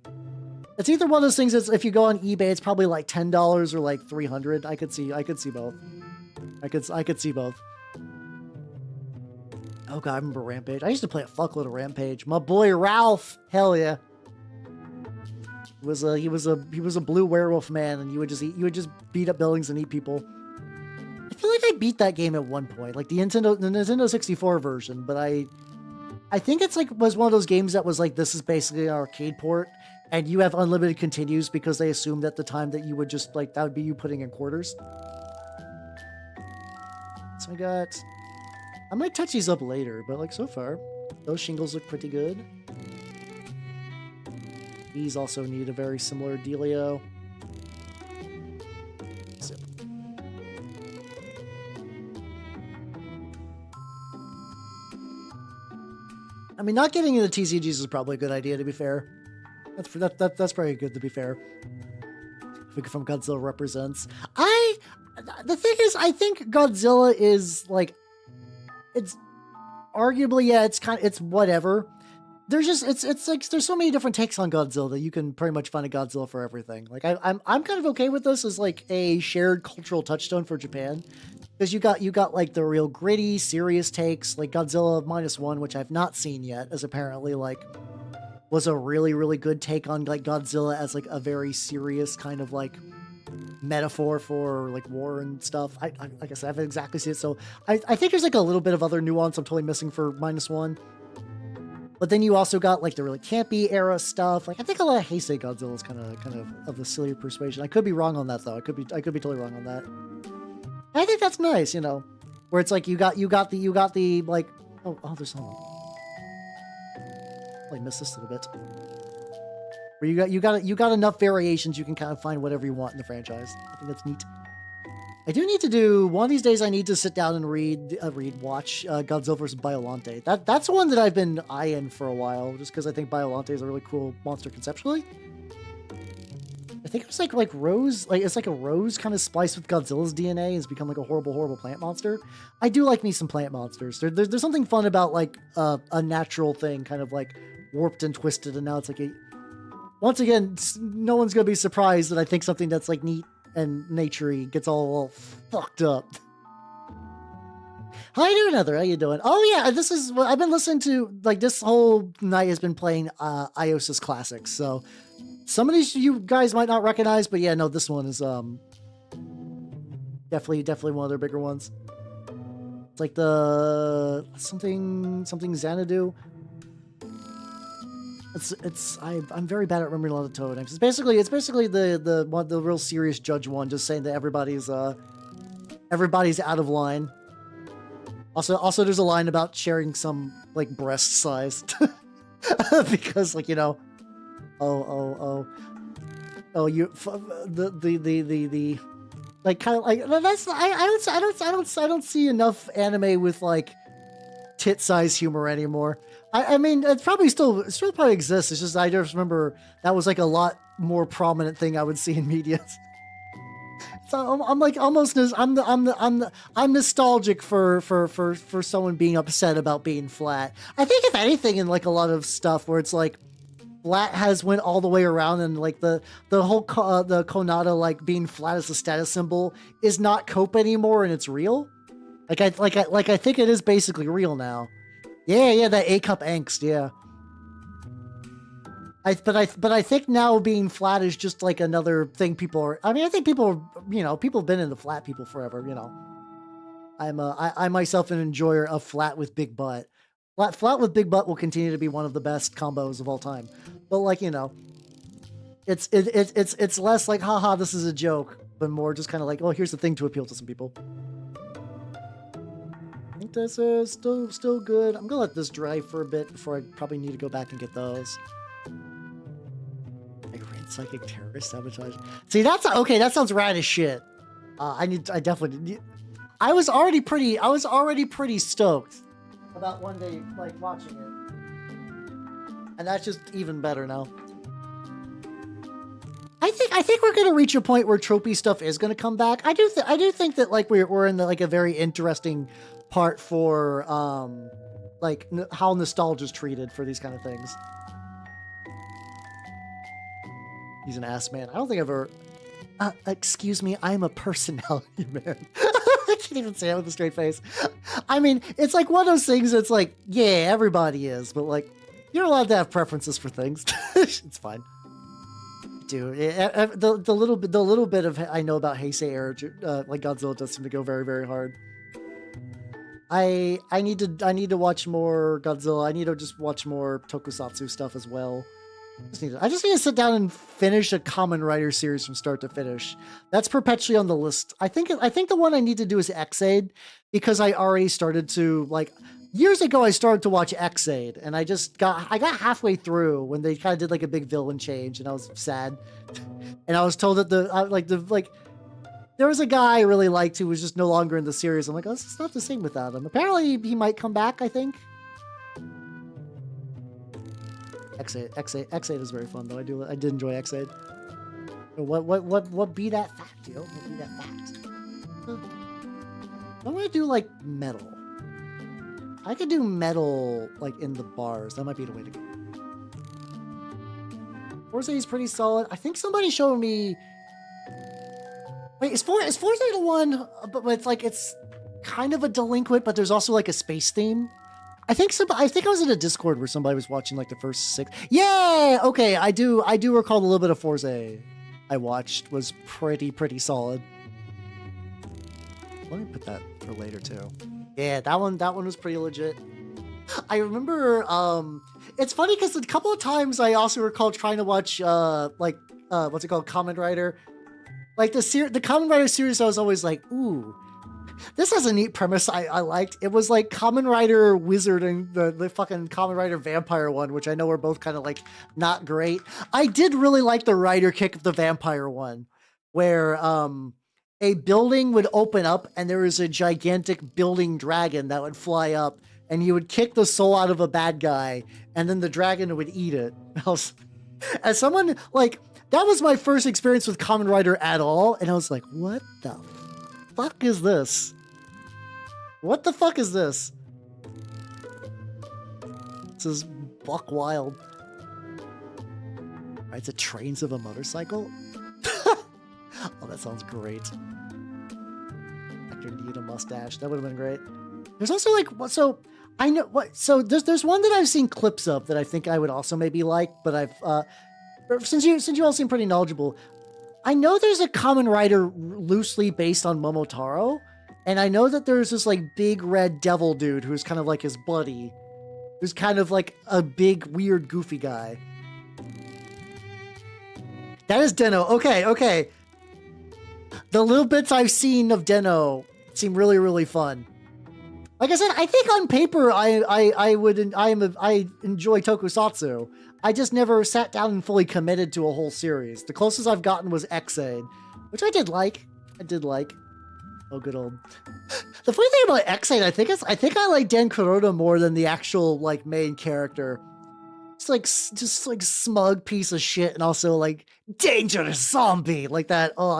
It's either one of those things that's if you go on eBay, it's probably like $10 or like $300. I could see both. I could see both. Oh god, I remember Rampage. I used to play a fuckload of Rampage. My boy Ralph, hell yeah. He was a blue werewolf man, and you would just beat up buildings and eat people. I feel like I beat that game at one point, like the Nintendo 64 version, but I think it's like was one of those games that was like this is basically an arcade port. And you have unlimited continues because they assumed at the time that you would just like that would be you putting in quarters. So I might touch these up later, but like so far, those shingles look pretty good. These also need a very similar dealio. Zip. I mean, not getting into TCGs is probably a good idea, to be fair. That's probably good, to be fair. From Godzilla represents. The thing is, I think Godzilla is like, it's arguably, yeah, it's whatever. There's just, it's like, there's so many different takes on Godzilla that you can pretty much find a Godzilla for everything. Like I'm kind of okay with this as like a shared cultural touchstone for Japan. Because you got like the real gritty, serious takes, like Godzilla -1, which I've not seen yet, as apparently like was a really, really good take on like Godzilla as like a very serious kind of like metaphor for like war and stuff. I like I said, I haven't exactly seen it, so I think there's like a little bit of other nuance I'm totally missing for -1. But then you also got like the really campy era stuff. Like I think a lot of Heisei Godzilla is kind of the sillier persuasion. I could be wrong on that though. I could be totally wrong on that. And I think that's nice, where it's like you got the like oh there's someone. I missed this a little bit. Where you got enough variations you can kind of find whatever you want in the franchise. I think that's neat. I do need to do one of these days. I need to sit down and watch Godzilla vs. Biollante. That's one that I've been eyeing for a while, just because I think Biollante is a really cool monster conceptually. I think it was like Rose, like it's like a Rose kind of spliced with Godzilla's DNA has become like a horrible plant monster. I do like me some plant monsters. There's something fun about like a natural thing kind of like warped and twisted, and now it's like once again, no one's gonna be surprised that I think something that's like neat and naturey gets all fucked up. How you doing, Heather? How you doing? Oh yeah, this is what I've been listening to. Like this whole night has been playing Iosis classics. So some of these you guys might not recognize, but yeah, no, this one is definitely one of their bigger ones. It's like the something Xanadu. I'm very bad at remembering a lot of Toho names. It's basically the real serious judge one, just saying that everybody's out of line. Also, there's a line about sharing some like breast size because like the like kind of like that's I don't see enough anime with like tit size humor anymore. I mean, it still probably exists. It's just I just remember that was like a lot more prominent thing I would see in media. So I'm like almost I'm nostalgic for someone being upset about being flat. I think if anything, in like a lot of stuff where it's like flat has went all the way around, and like the whole the Konata like being flat as a status symbol is not cope anymore, and it's real. I think it is basically real now. Yeah, that A cup angst, yeah. But I think now being flat is just like another thing people are. I mean, I think people have been into flat people forever. I myself an enjoyer of flat with big butt. Flat with big butt will continue to be one of the best combos of all time. But like it's less like haha this is a joke, but more just kind of like, oh, here's the thing to appeal to some people. I think this is still good. I'm gonna let this dry for a bit before I probably need to go back and get those. Psychic terrorist sabotage. See, that's okay. That sounds rad as shit. I was already pretty stoked about one day like watching it, and that's just even better now. I think we're gonna reach a point where tropey stuff is gonna come back. I do think that like we're in like a very interesting part for like how nostalgia is treated for these kind of things. He's an ass man. I don't think I've ever... excuse me, I'm a personality man. I can't even say it with a straight face. I mean, it's like one of those things that's like, yeah, everybody is, but like, you're allowed to have preferences for things. It's fine. Dude, the little bit of I know about Heisei era, like Godzilla does seem to go very, very hard. I need to watch more Godzilla. I need to just watch more Tokusatsu stuff as well. I just need to sit down and finish a Kamen Rider series from start to finish. That's perpetually on the list. I think the one I need to do is X-Aid, because I already started to like years ago. I started to watch X-Aid, and I got halfway through when they kind of did like a big villain change, and I was sad. And I was told that there was a guy I really liked who was just no longer in the series. I'm like, oh, this is not the same without him. Apparently, he might come back. I think. X8 is very fun though. I did enjoy X8. What be that fact, yo? What be that fact? I want to do like metal. I could do metal like in the bars. That might be the way to go. Forza is pretty solid. I think somebody showed me. Wait, is Forza the one? But it's like it's kind of a delinquent, but there's also like a space theme. I think I was in a Discord where somebody was watching like the first 6. Yeah, okay. I do recall a little bit of Forza I watched was pretty solid. Let me put that for later too. Yeah, that one was pretty legit. I remember it's funny because a couple of times I also recall trying to watch what's it called, Kamen Rider. Like the Kamen Rider series, I was always like, ooh. This has a neat premise I liked. It was like Kamen Rider Wizard and the fucking Kamen Rider Vampire one, which I know are both kind of like not great. I did really like the rider kick of the Vampire one, where a building would open up and there was a gigantic building dragon that would fly up, and you would kick the soul out of a bad guy, and then the dragon would eat it. As someone like, that was my first experience with Kamen Rider at all, and I was like, what the fuck is this? What the fuck is this? This is buck wild. Right, the trains of a motorcycle? Oh, that sounds great. Actor need a mustache. That would have been great. There's also like, so I know what, so there's one that I've seen clips of that I think I would also maybe like, but I've since you all seem pretty knowledgeable, I know there's a Kamen Rider loosely based on Momotaro, and I know that there's this like big red devil dude who's kind of like his buddy, who's kind of like a big weird goofy guy. That is Den-O. Okay. The little bits I've seen of Den-O seem really fun. Like I said, I think on paper I enjoy Tokusatsu. I just never sat down and fully committed to a whole series. The closest I've gotten was X-Aid, which I did like. Oh, good old. The funny thing about X-Aid, I think I like Den Kuroda more than the actual like main character. Just like smug piece of shit, and also like dangerous zombie like that. Oh,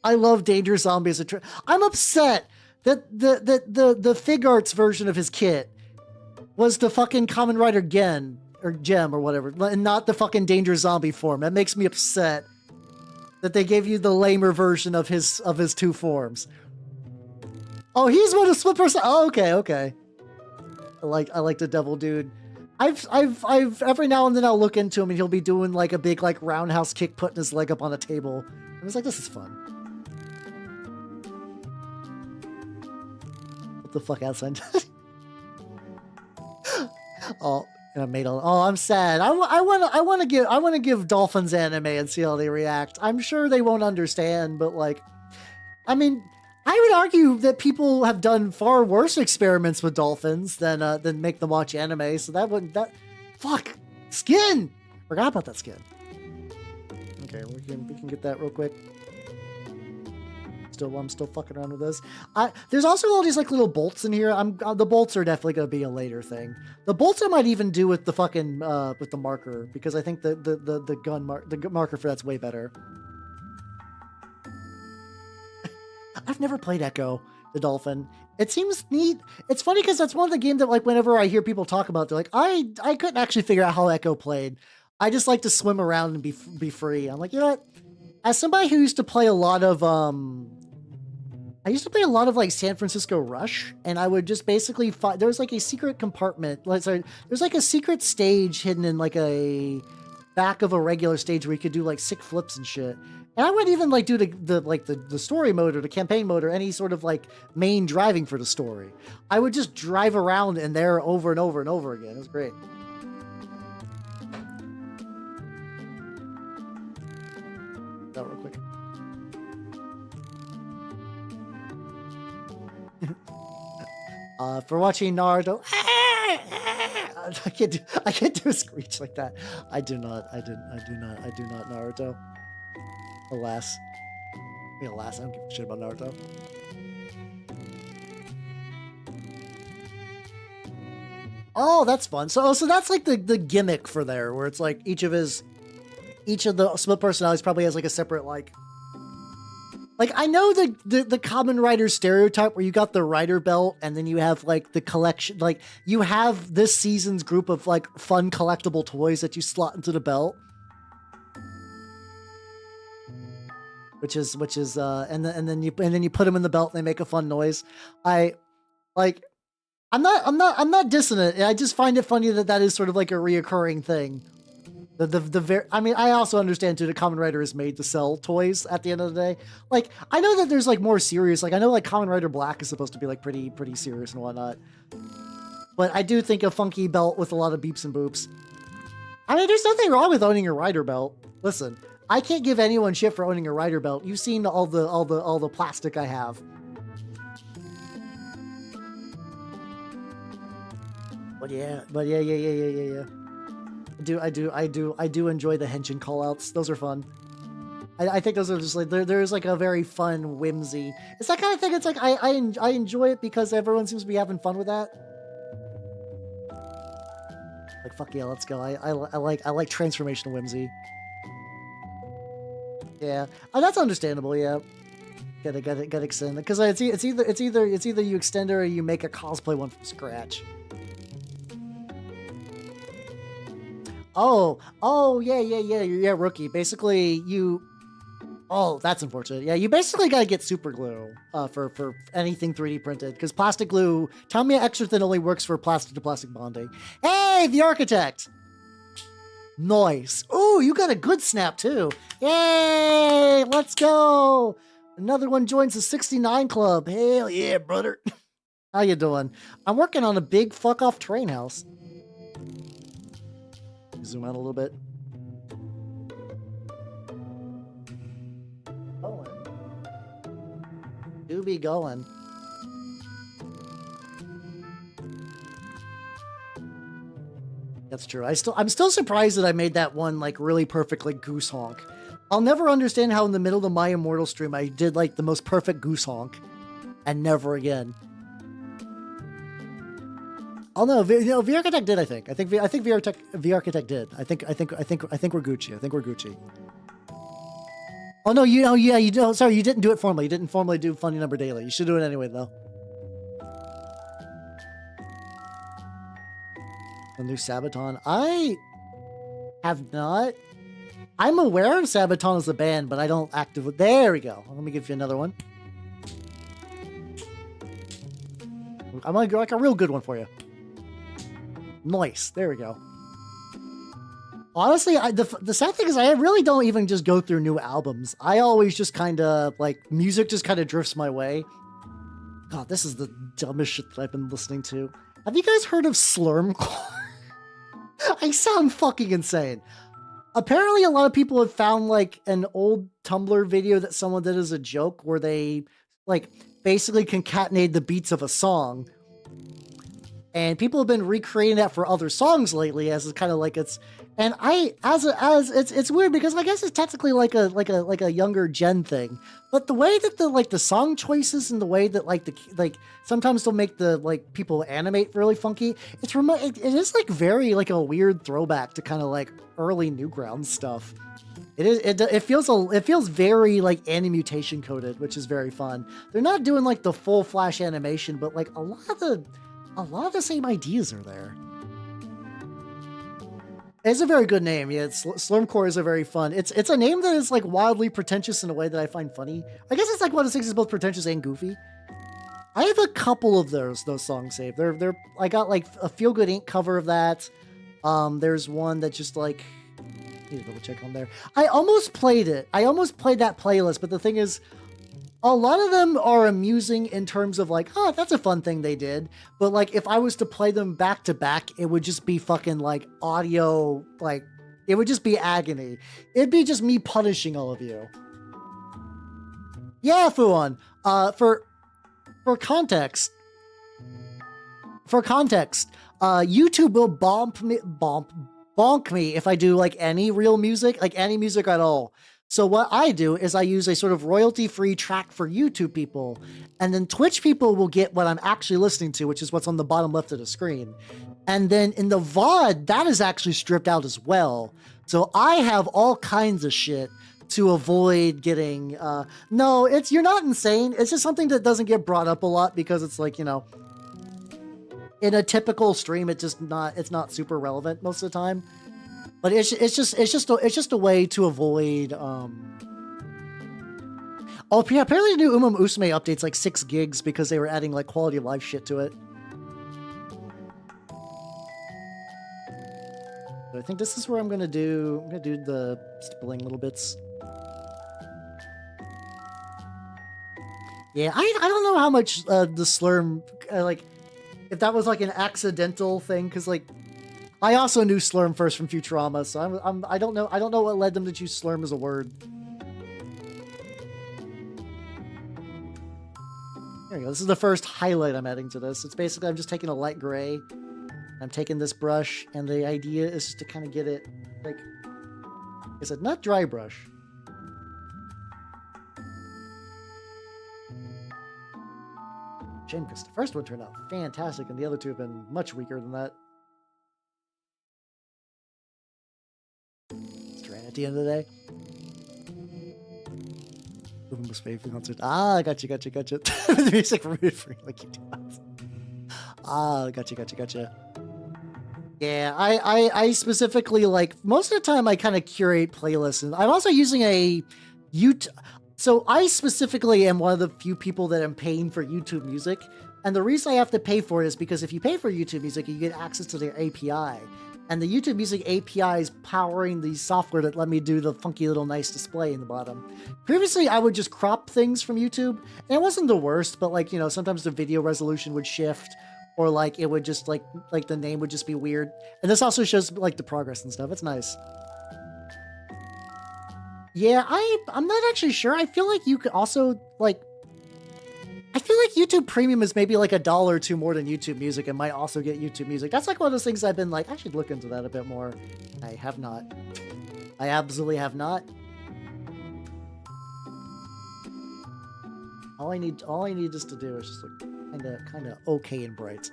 I I love Danger Zombie as a I'm upset that the Fig Arts version of his kit was the fucking Kamen Rider Gen or Gem or whatever, and not the fucking Danger Zombie form. That makes me upset that they gave you the lamer version of his two forms. Oh, he's one of split person. Oh, okay. I like the devil dude. I've every now and then I'll look into him and he'll be doing like a big like roundhouse kick, putting his leg up on a table. I was like, this is fun. What the fuck outside? Oh, and I made all. Oh, I'm sad. I want to give Dolphins anime and see how they react. I'm sure they won't understand, but like, I mean, I would argue that people have done far worse experiments with dolphins than make them watch anime. So fuck skin. Forgot about that skin. Okay, we can get that real quick. I'm still fucking around with this. There's also all these like little bolts in here. The bolts are definitely gonna be a later thing. The bolts I might even do with the fucking with the marker, because I think the marker for that's way better. I've never played Echo the Dolphin. It seems neat. It's funny because that's one of the games that like whenever I hear people talk about, they're like, I couldn't actually figure out how Echo played. I just like to swim around and be free. I'm like, you know what? As somebody who used to play a lot of like San Francisco Rush, and I would just basically find there's like a secret compartment. There's like a secret stage hidden in like a back of a regular stage where you could do like sick flips and shit. And I wouldn't even like do the story mode or the campaign mode or any sort of like main driving for the story. I would just drive around in there over and over and over again. It was great. That real quick. For watching Naruto. I can't do a screech like that. I do not Naruto. Alas. I don't give a shit about Naruto. Oh, that's fun. So that's like the gimmick for there, where it's like each of the split personalities probably has like a separate like I know the Kamen Rider stereotype where you got the rider belt and then you have like the collection, like you have this season's group of like fun collectible toys that you slot into the belt. Which is and then you put them in the belt and they make a fun noise. I'm not dissing it. I just find it funny that is sort of like a reoccurring thing. I mean, I also understand too that Kamen Rider is made to sell toys at the end of the day. Like, I know that there's like more serious, like I know like Kamen Rider Black is supposed to be like pretty serious and whatnot. But I do think a funky belt with a lot of beeps and boops. I mean, there's nothing wrong with owning a rider belt. Listen, I can't give anyone shit for owning a rider belt. You've seen all the plastic I have. But yeah. I do enjoy the henshin callouts. Those are fun. I think those are just like there's like a very fun whimsy. It's that kind of thing. It's like I enjoy it because everyone seems to be having fun with that. Like fuck yeah, let's go. I like transformational whimsy. Yeah, that's understandable. Yeah, gotta extend it because it's either you extend it or you make a cosplay one from scratch. Oh, yeah, rookie. Basically, oh, that's unfortunate. Yeah, you basically gotta get super glue for anything 3D printed because plastic glue, Tamiya Extra Thin only works for plastic to plastic bonding. Hey, the architect. Nice. Ooh, you got a good snap too. Yay! Let's go. Another one joins the 69 club. Hell yeah, brother. How you doing? I'm working on a big fuck off train house. Zoom out a little bit. Do be going. That's true. I'm still surprised that I made that one like really perfect, like goose honk. I'll never understand how in the middle of my Immortal stream I did like the most perfect goose honk, and never again. Oh no, V-Architect did. I think V-Architect did. I think we're Gucci. Oh no, yeah, you know, sorry, you didn't do it formally. You didn't formally do Funny Number Daily. You should do it anyway, though. The new Sabaton. I have not. I'm aware of Sabaton as a band, but I don't actively. There we go. Let me give you another one. I'm gonna go like a real good one for you. Nice. There we go. Honestly, the sad thing is I really don't even just go through new albums. I always just kind of, like, music just kind of drifts my way. God, this is the dumbest shit that I've been listening to. Have you guys heard of Slurmcore? I sound fucking insane. Apparently, a lot of people have found, like, an old Tumblr video that someone did as a joke where they, like, basically concatenated the beats of a song. And people have been recreating that for other songs lately, as it's kind of like it's, and it's weird because I guess it's technically like a younger gen thing, but the way that the song choices and the way that sometimes they'll make the people animate really funky. It is like very like a weird throwback to kind of like early Newgrounds stuff. It feels very like animutation coded, which is very fun. They're not doing like the full flash animation, but like a lot of the same ideas are there. It's a very good name. Yeah, Slurmcore is a very fun. It's a name that is like wildly pretentious in a way that I find funny. I guess it's like one of the things that's both pretentious and goofy. I have a couple of those songs saved. I got like a Feel Good Inc. cover of that. There's one that just like, I need to double check on there. I almost played it. I almost played that playlist, but the thing is, a lot of them are amusing in terms of like, oh, that's a fun thing they did. But like, if I was to play them back to back, it would just be fucking like audio, like it would just be agony. It'd be just me punishing all of you. Yeah, Fuon. For context, YouTube will bonk me if I do like any real music, like any music at all. So what I do is I use a sort of royalty-free track for YouTube people, and then Twitch people will get what I'm actually listening to, which is what's on the bottom left of the screen. And then in the VOD, that is actually stripped out as well. So I have all kinds of shit to avoid getting, no, you're not insane. It's just something that doesn't get brought up a lot because it's like, you know, in a typical stream, it's not super relevant most of the time. But it's just a way to avoid. Oh yeah, apparently the new Usume update's like 6 gigs because they were adding like quality of life shit to it. So I think this is where I'm gonna do the stippling little bits. Yeah, I don't know how much the slurm like if that was like an accidental thing because like. I also knew slurm first from Futurama, so I don't know what led them to choose slurm as a word. There we go. This is the first highlight I'm adding to this. It's basically I'm just taking a light gray. I'm taking this brush, and the idea is just to kind of get it like it's a not dry brush. Shame because the first one turned out fantastic, and the other two have been much weaker than that. At the end of the day, most favorite concert. Ah, gotcha. The music removed for like you do. Ah, gotcha. Yeah, I specifically like most of the time I kind of curate playlists, and I'm also using a YouTube. So I specifically am one of the few people that am paying for YouTube Music, and the reason I have to pay for it is because if you pay for YouTube Music, you get access to their API. And the YouTube Music API is powering the software that let me do the funky little nice display in the bottom. Previously, I would just crop things from YouTube, and it wasn't the worst, but like, you know, sometimes the video resolution would shift, or like it would just like the name would just be weird. And this also shows like the progress and stuff. It's nice. Yeah, I'm not actually sure. I feel like you could also like. I feel like YouTube Premium is maybe like $1 or $2 more than YouTube Music and might also get YouTube Music. That's like one of those things I've been like, I should look into that a bit more. I have not. I absolutely have not. All I need just to do is just look kind of okay and bright.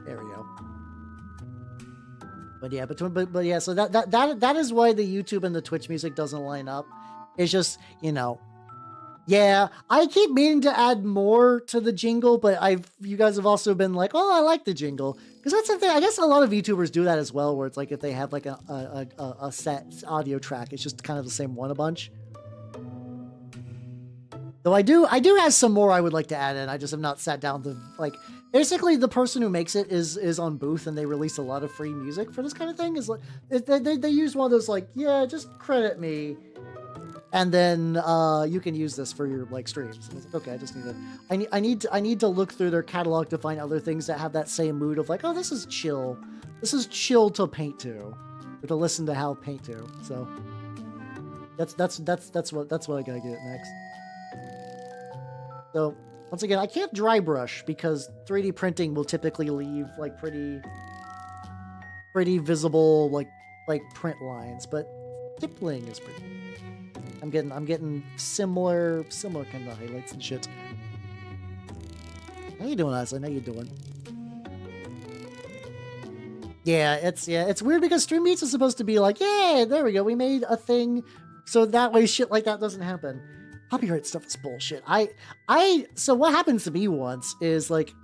There we go. But yeah, but yeah, so that is why the YouTube and the Twitch music doesn't line up. It's just, you know, yeah, I keep meaning to add more to the jingle, but you guys have also been like, oh, I like the jingle. Because that's the thing, I guess a lot of YouTubers do that as well, where it's like if they have like a set audio track, it's just kind of the same one a bunch. Though I do have some more I would like to add in. I just have not sat down to, like, basically the person who makes it is on Booth, and they release a lot of free music for this kind of thing. Is like they use one of those like, yeah, just credit me, and then you can use this for your like streams. And I was like, okay, I just need to I need to look through their catalog to find other things that have that same mood of like, oh, this is chill to paint to, or to listen to how paint to. So that's what I gotta get next. So, once again, I can't dry brush because 3D printing will typically leave like pretty visible like print lines, but stippling is pretty. I'm getting similar kind of highlights and shit. How you doing, Aslan? How you doing? Yeah, it's weird because Stream Beats is supposed to be like, yeah, there we go, we made a thing, so that way shit like that doesn't happen. Copyright stuff is bullshit. So what happens to me once is like,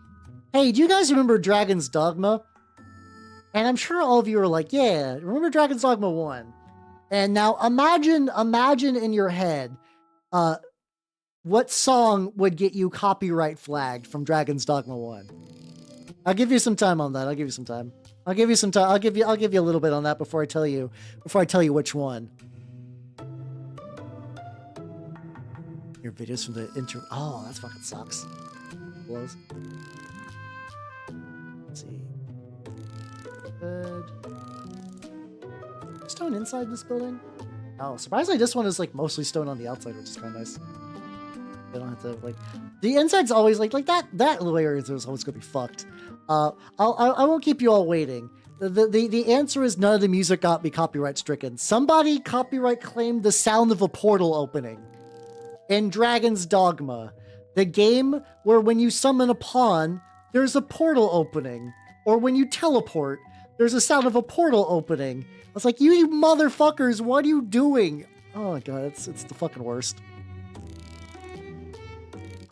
hey, do you guys remember Dragon's Dogma? And I'm sure all of you are like, yeah, remember Dragon's Dogma 1? And now imagine in your head, what song would get you copyright flagged from Dragon's Dogma 1? I'll give you some time on that. I'll give you some time. I'll give you a little bit on that before I tell you which one. Your videos from the intro. Oh, that fucking sucks. Blows. Let's see. Good. Stone inside this building? Oh, surprisingly, this one is like mostly stone on the outside, which is kind of nice. You don't have to like. The inside's always like that little area is always gonna be fucked. I won't keep you all waiting. The answer is none of the music got me copyright stricken. Somebody copyright claimed the sound of a portal opening. In Dragon's Dogma, the game where when you summon a pawn, there's a portal opening. Or when you teleport, there's a sound of a portal opening. I was like, you motherfuckers, what are you doing? Oh my god, it's the fucking worst.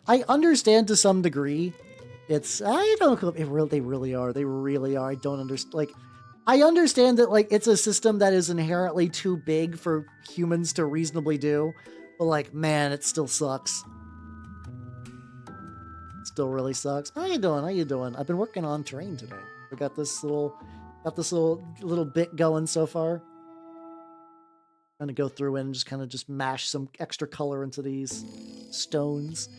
I understand to some degree. They really are. I don't understand. Like, I understand that like it's a system that is inherently too big for humans to reasonably do. But like, man, it still sucks. It still really sucks. How you doing? I've been working on terrain today. I got this little bit going so far. Trying to go through and just kind of mash some extra color into these stones.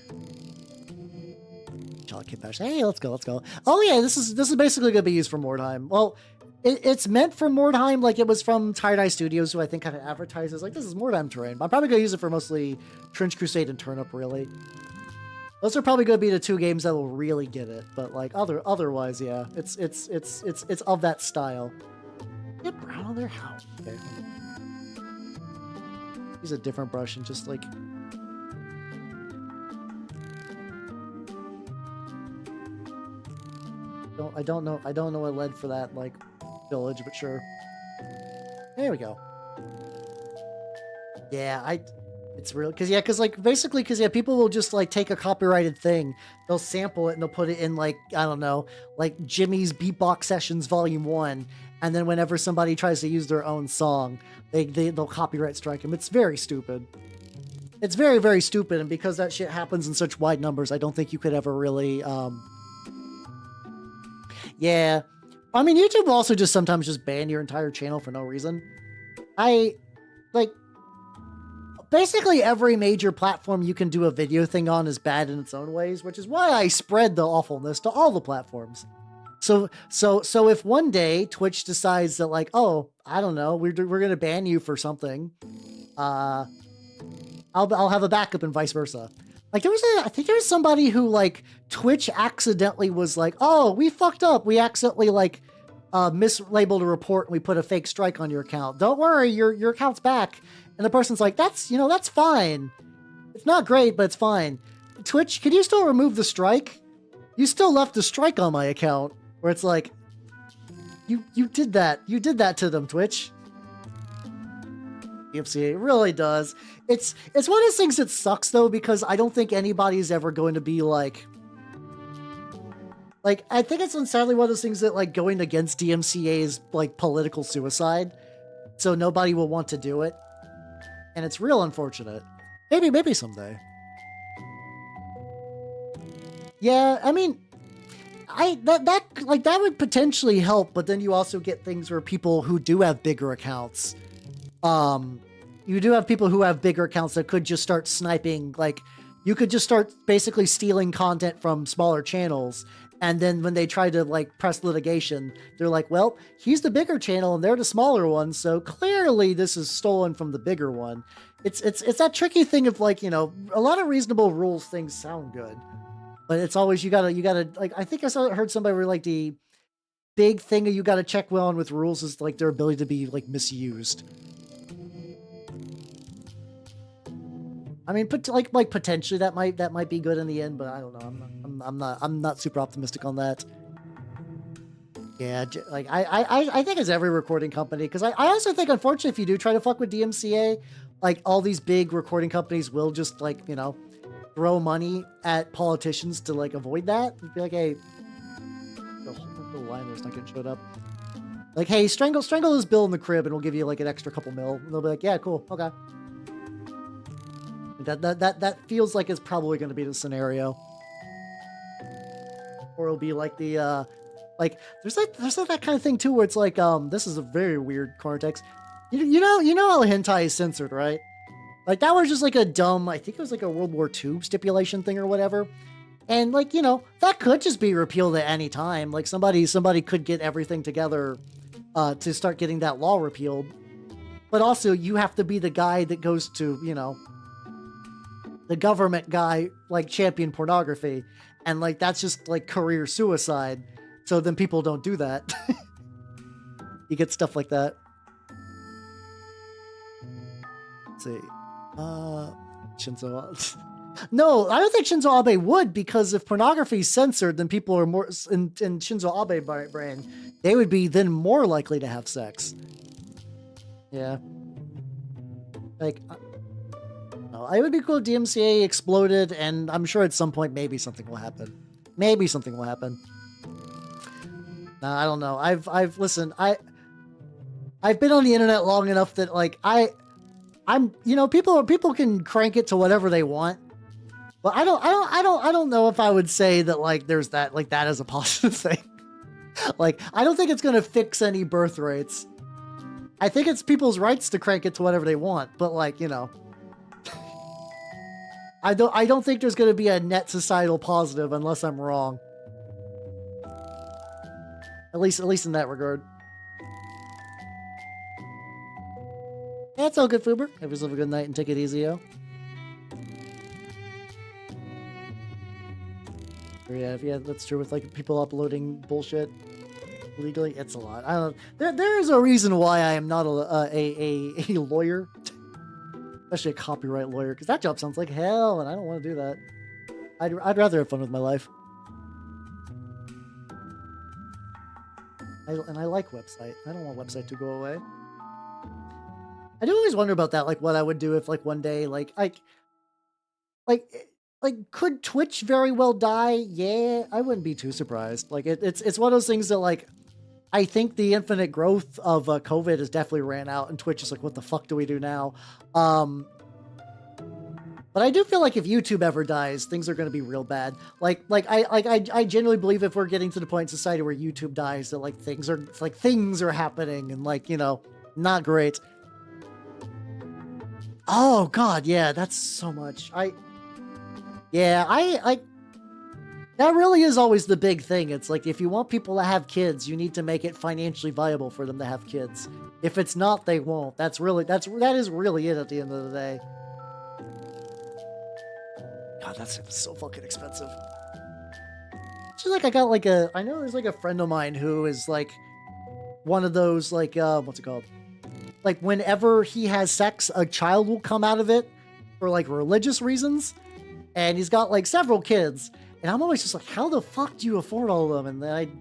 Hey, let's go. Oh yeah, this is basically gonna be used for Mordheim. Well, it's meant for Mordheim, like it was from Tie-Dye Studios, who I think kind of advertises like, this is Mordheim terrain. But I'm probably going to use it for mostly Trench Crusade and Turnip, really. Those are probably going to be the two games that will really get it. But like otherwise, yeah, it's of that style. Get brown on their house. Okay. Use a different brush and just like. I don't know what led for that like village, but sure. There we go. Yeah, it's real because like basically people will just like take a copyrighted thing, they'll sample it and they'll put it in like, I don't know, like Jimmy's Beatbox Sessions Volume 1, and then whenever somebody tries to use their own song, they'll copyright strike them. It's very stupid. It's very, very stupid, and because that shit happens in such wide numbers, I don't think you could ever really yeah. I mean, YouTube will also just sometimes just ban your entire channel for no reason. Basically every major platform you can do a video thing on is bad in its own ways, which is why I spread the awfulness to all the platforms. So if one day Twitch decides that like, oh, I don't know, we're going to ban you for something, I'll have a backup and vice versa. Like I think there was somebody who like Twitch accidentally was like, oh, we fucked up. We accidentally like mislabeled a report and we put a fake strike on your account. Don't worry, your account's back. And the person's like, that's fine. It's not great, but it's fine. Twitch, can you still remove the strike? You still left the strike on my account. Where it's like, you did that. You did that to them, Twitch. DMCA really does. It's one of those things that sucks though, because I don't think anybody's ever going to be like I think it's sadly one of those things that like going against DMCA is like political suicide. So nobody will want to do it. And it's real unfortunate. Maybe someday. Yeah, I mean, that would potentially help, but then you also get things where people who do have bigger accounts, you do have people who have bigger accounts that could just start sniping, like, you could just start basically stealing content from smaller channels, and then when they try to, like, press litigation, they're like, well, he's the bigger channel and they're the smaller one, so clearly this is stolen from the bigger one. It's that tricky thing of, like, you know, a lot of reasonable rules things sound good, but it's always, you gotta, like, I think heard somebody where, like, the big thing that you gotta check well on with rules is, like, their ability to be, like, misused. I mean, like potentially that might be good in the end, but I don't know. I'm not super optimistic on that. Yeah, like I think it's every recording company, because I also think, unfortunately, if you do try to fuck with DMCA, like, all these big recording companies will just, like, you know, throw money at politicians to, like, avoid that. You'd be like, hey, the line there's not getting showed up. Like, hey, strangle this bill in the crib and we'll give you, like, an extra couple mil. And they'll be like, yeah, cool, okay. That feels like it's probably going to be the scenario. Or it'll be like the, like, there's that kind of thing too, where it's like, this is a very weird context. You know how hentai is censored, right? Like, that was just like a dumb, I think it was like a World War II stipulation thing or whatever. And, like, you know, that could just be repealed at any time. Like, somebody could get everything together to start getting that law repealed. But also, you have to be the guy that goes to, you know, the government guy, like, champion pornography. And, like, that's just, like, career suicide. So then people don't do that. You get stuff like that. Let's see. Shinzo Abe. No, I don't think Shinzo Abe would, because if pornography is censored, then people are more, in Shinzo Abe brand, they would be then more likely to have sex. Yeah. Like, I would be cool if DMCA exploded, and I'm sure at some point maybe something will happen. Maybe something will happen. I don't know. Listen, I've been on the internet long enough that, like, I'm, you know, people can crank it to whatever they want, but I don't know if I would say that, like, there's that, like, that is a positive thing. Like, I don't think it's gonna fix any birth rates. I think it's people's rights to crank it to whatever they want, but, like, you know, I don't think there's gonna be a net societal positive unless I'm wrong. At least in that regard. Yeah, it's all good, Fuber. Have yourself a good night and take it easy, yo. Yeah, that's true. With, like, people uploading bullshit legally, it's a lot. I don't. There's a reason why I am not a lawyer, especially a copyright lawyer, because that job sounds like hell, and I don't want to do that. I'd rather have fun with my life. And I like website. I don't want website to go away. I do always wonder about that, like, what I would do if, like, one day, like, could Twitch very well die? Yeah, I wouldn't be too surprised. Like, it's one of those things that, like, I think the infinite growth of COVID has definitely ran out, and Twitch is like, what the fuck do we do now? But I do feel like if YouTube ever dies, things are going to be real bad. I genuinely believe if we're getting to the point in society where YouTube dies, that, like, things are happening, and, like, you know, not great. Oh God, yeah, that's so much. That really is always the big thing. It's like, if you want people to have kids, you need to make it financially viable for them to have kids. If it's not, they won't. That is really it at the end of the day. God, that's so fucking expensive. Just like, I know there's, like, a friend of mine who is, like, one of those, like, what's it called? Like, whenever he has sex, a child will come out of it for, like, religious reasons. And he's got, like, several kids. And I'm always just like, how the fuck do you afford all of them? And then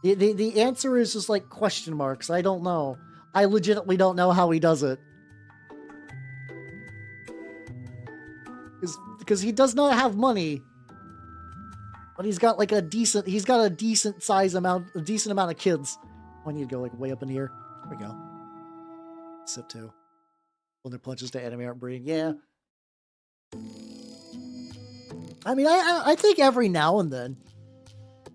the answer is just like question marks. I don't know. I legitimately don't know how he does it. Because he does not have money. But he's got like a decent amount of kids. I need to go like way up in here. There we go. Sip 2. When their plunges to anime aren't breeding. Yeah. I mean, I think every now and then,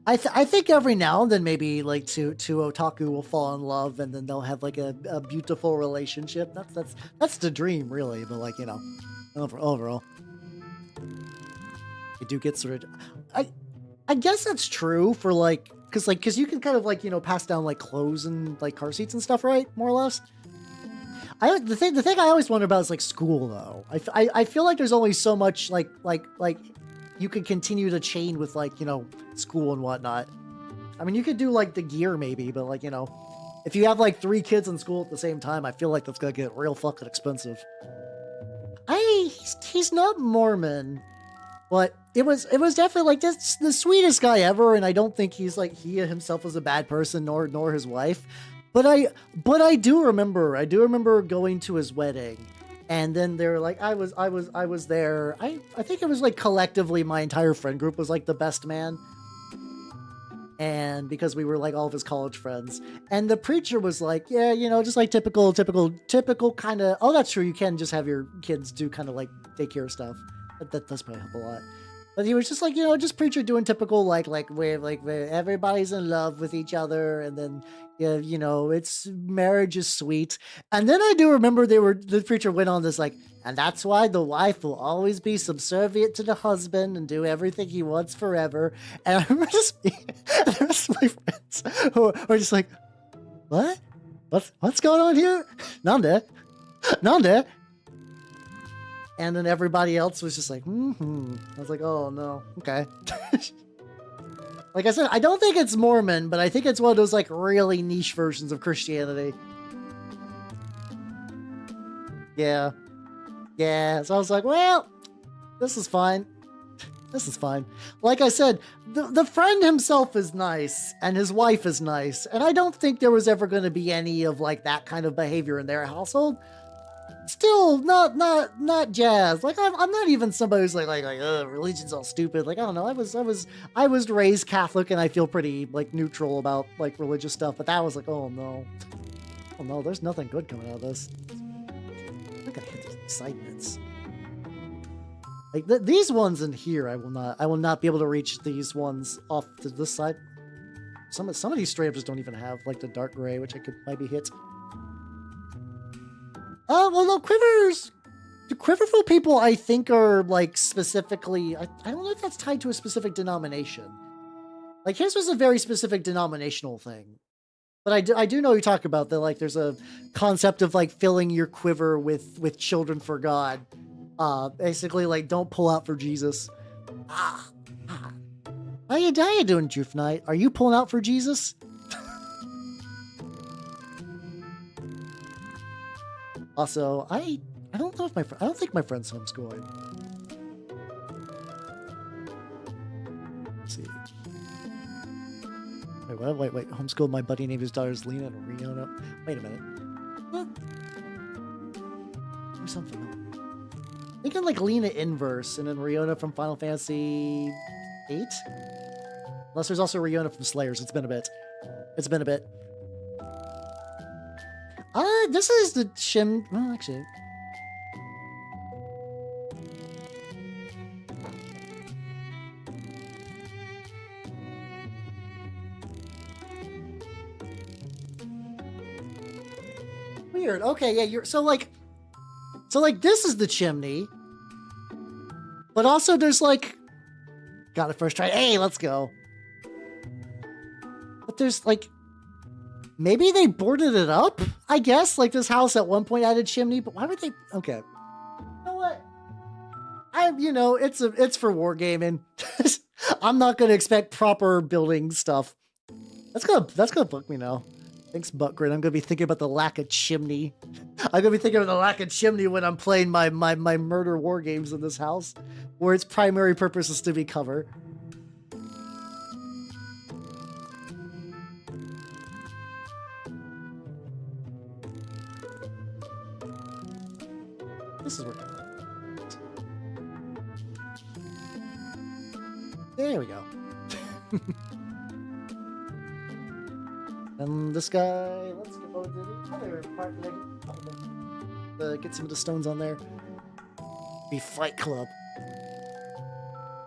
I think every now and then maybe like two otaku will fall in love and then they'll have like a beautiful relationship. That's the dream, really. But like, you know, overall, you do get sort of. I guess that's true for like, cause you can kind of like, you know, pass down like clothes and like car seats and stuff, right? More or less. The thing I always wonder about is like school though. I feel like there's only so much like you could continue to chain with like, you know, school and whatnot. I mean, you could do like the gear maybe, but like, you know, if you have like 3 kids in school at the same time, I feel like that's gonna get real fucking expensive. He's not Mormon, but it was definitely like this the sweetest guy ever, and I don't think he's like he himself was a bad person nor his wife. But I do remember going to his wedding. And then they were like, I was there. I think it was like collectively my entire friend group was like the best man. And because we were like all of his college friends. And the preacher was like, yeah, you know, just like typical kind of, oh, that's true. You can just have your kids do kind of like daycare stuff. That does probably help a lot. But he was just like, you know, just preacher doing typical where everybody's in love with each other, and then you know, it's marriage is sweet. And then I do remember the preacher went on this like, and that's why the wife will always be subservient to the husband and do everything he wants forever. And I remember just the rest of my friends who are just like, what's going on here? Nande. And then everybody else was just like, I was like, oh no, okay. Like I said, I don't think it's Mormon, but I think it's one of those like really niche versions of Christianity. Yeah. So I was like, well, this is fine. Like I said, the friend himself is nice, and his wife is nice, and I don't think there was ever going to be any of like that kind of behavior in their household. Still not jazzed. Like I'm not even somebody who's like religion's all stupid. Like I don't know. I was raised Catholic and I feel pretty like neutral about like religious stuff. But that was like, oh no, there's nothing good coming out of this. I'm not gonna hit these excitements. Like these ones in here, I will not be able to reach these ones off to this side. Some of these straight up just don't even have like the dark gray, which I could maybe hit. Well, no, quivers. The quiverful people, I think, are like specifically. I don't know if that's tied to a specific denomination. Like his was a very specific denominational thing, but I do know you talk about that. Like, there's a concept of like filling your quiver with children for God. Basically, like don't pull out for Jesus. How you doing, Juve Knight? Are you pulling out for Jesus? Also, I don't know if I don't think my friend's homeschooling. Let's see. Wait. Homeschooled my buddy named his daughters Lena and Riona. Wait a minute. What? There's something. I'm thinking like Lena inverse and then Riona from Final Fantasy VIII. Unless there's also Riona from Slayers. It's been a bit. This is the Shim. Well, actually. Weird. Okay, yeah, you're so like this is the chimney. But also there's like got it first try. Hey, let's go. But there's like maybe they boarded it up, I guess. Like this house at one point had a chimney, but why would they? Okay. You know what? It's for wargaming. I'm not gonna expect proper building stuff. That's gonna bug me now. Thanks, Buttgrid. I'm gonna be thinking about the lack of chimney. I'm gonna be thinking about the lack of chimney when I'm playing my murder war games in this house, where its primary purpose is to be cover. This is working. There we go. And this guy, let's go to the other part. Get some of the stones on there. Be Fight Club.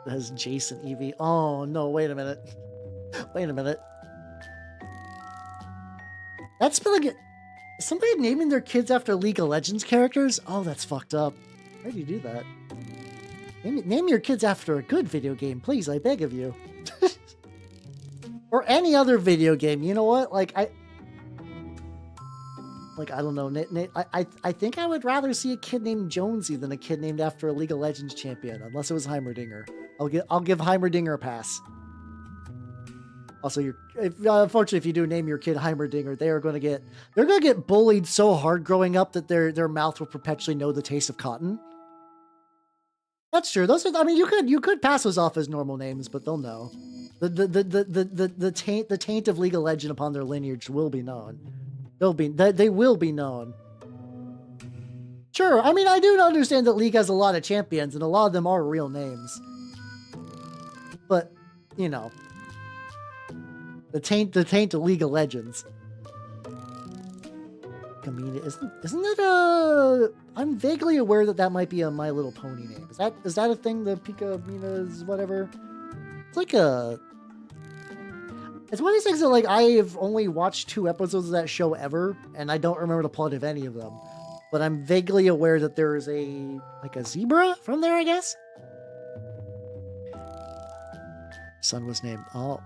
That has Jason Evie. Oh no! Wait a minute. Wait a minute. That's been like somebody naming their kids after League of Legends characters. Oh, that's fucked up. Why do you do that? Name your kids after a good video game, please. I beg of you. Or any other video game. You know what? I don't know. I think I would rather see a kid named Jonesy than a kid named after a League of Legends champion, unless it was Heimerdinger. I'll give Heimerdinger a pass. Also, unfortunately, if you do name your kid Heimerdinger, they're gonna get bullied so hard growing up that their mouth will perpetually know the taste of cotton. That's true. You could pass those off as normal names, but they'll know. The taint of League of Legends upon their lineage will be known. They will be known. Sure, I mean, I do understand that League has a lot of champions, and a lot of them are real names. But, you know, the taint of League of Legends. I mean, isn't it I'm vaguely aware that might be a My Little Pony name. Is that a thing? The Pika Mina's whatever. It's like it's one of these things that like I have only watched 2 episodes of that show ever, and I don't remember the plot of any of them. But I'm vaguely aware that there is a zebra from there, I guess. Son was named Huh.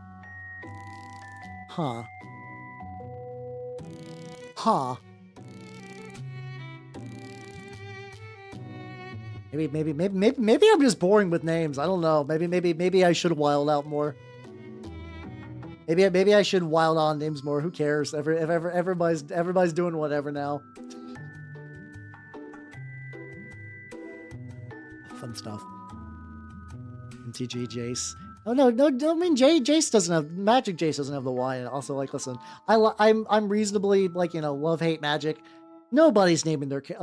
Maybe I'm just boring with names. I don't know. Maybe I should wild out more. Maybe I should wild on names more. Who cares? Everybody's doing whatever now. Fun stuff. MTG Jace. Oh no! I mean Jace doesn't have Magic. Jace doesn't have the Y. And also, like, listen, I'm reasonably love hate Magic. Nobody's naming their kid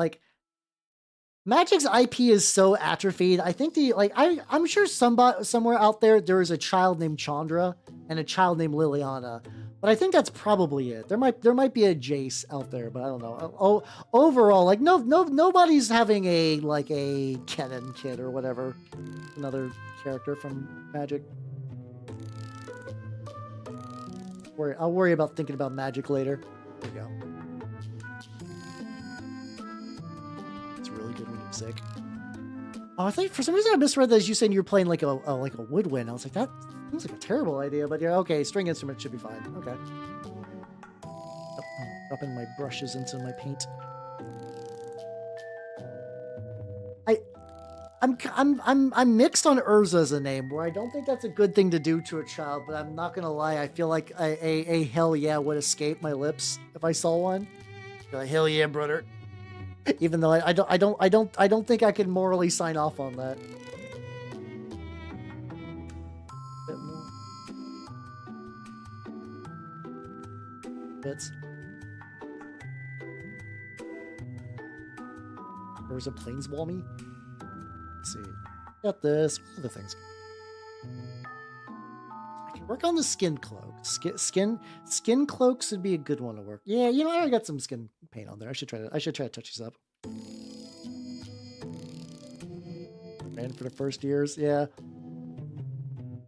Magic's IP is so atrophied. I think I'm sure somewhere out there is a child named Chandra and a child named Liliana, but I think that's probably it. There might be a Jace out there, but I don't know. Overall, nobody's having a Kennen kid or whatever, another character from Magic. I'll worry about thinking about Magic later. There we go. Really good when you're sick. Oh, I think for some reason I misread that as you saying you're playing like a woodwind. I was like, that seems like a terrible idea, but yeah, okay, string instrument should be fine. Okay. Oh, dropping my brushes into my paint. I'm mixed on Urza as a name, where I don't think that's a good thing to do to a child, but I'm not gonna lie, I feel like a hell yeah would escape my lips if I saw one. Like, hell yeah, brother. Even though I don't think I can morally sign off on that. Bit more. Bits. There's a Planeswalmy. Let's see. Got this. What other things? I can work on the skin cloak. Skin cloaks would be a good one to work. Yeah, I already got some skin paint on there. I should try to touch this up. Ran for the first years, yeah.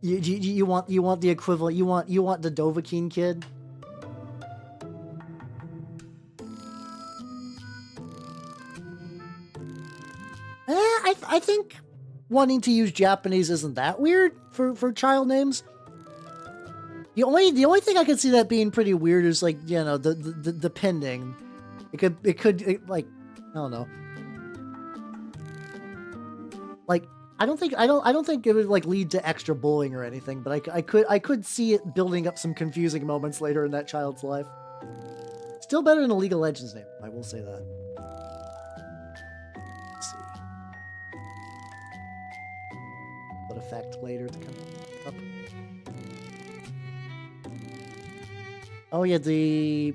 You want the equivalent? You want the Dovahkiin kid? I think wanting to use Japanese isn't that weird for child names. The only thing I could see that being pretty weird is the pending. It could I don't know. I don't think it would lead to extra bullying or anything, but I could see it building up some confusing moments later in that child's life. Still better than a League of Legends name, I will say that. Let's see. What effect later to come up? Oh yeah, the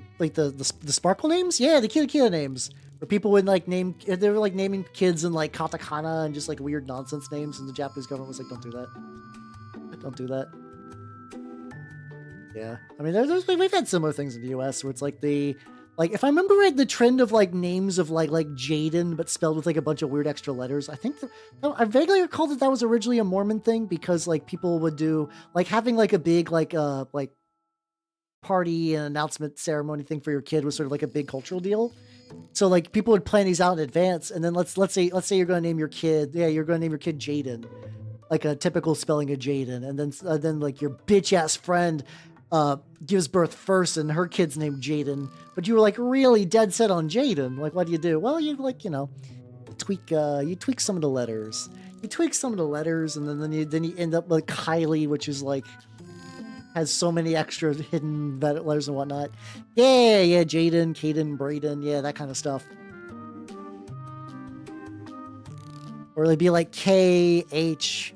sparkle names? Yeah, the Kira names. Where people would like they were like naming kids in like katakana and just like weird nonsense names, and the Japanese government was like, don't do that. Don't do that. Yeah. I mean, we've had similar things in the US where it's like if I remember right, the trend of like names of like Jaden, but spelled with like a bunch of weird extra letters. I think I vaguely recall that was originally a Mormon thing because like people would do like having like a big like party and announcement ceremony thing for your kid was sort of like a big cultural deal. So like people would plan these out in advance, and then let's say you're going to name your kid. Yeah, you're going to name your kid Jaden, like a typical spelling of Jaden, and then like your bitch ass friend gives birth first, and her kid's named Jaden, but you were like really dead set on Jaden. Like, what do? Well, you like tweak some of the letters. You tweak some of the letters, and then you end up like Kylie, which is like has so many extra hidden letters and whatnot. Yeah, Jaden, Caden, Braden, yeah, that kind of stuff. Or it'd be like KHAED,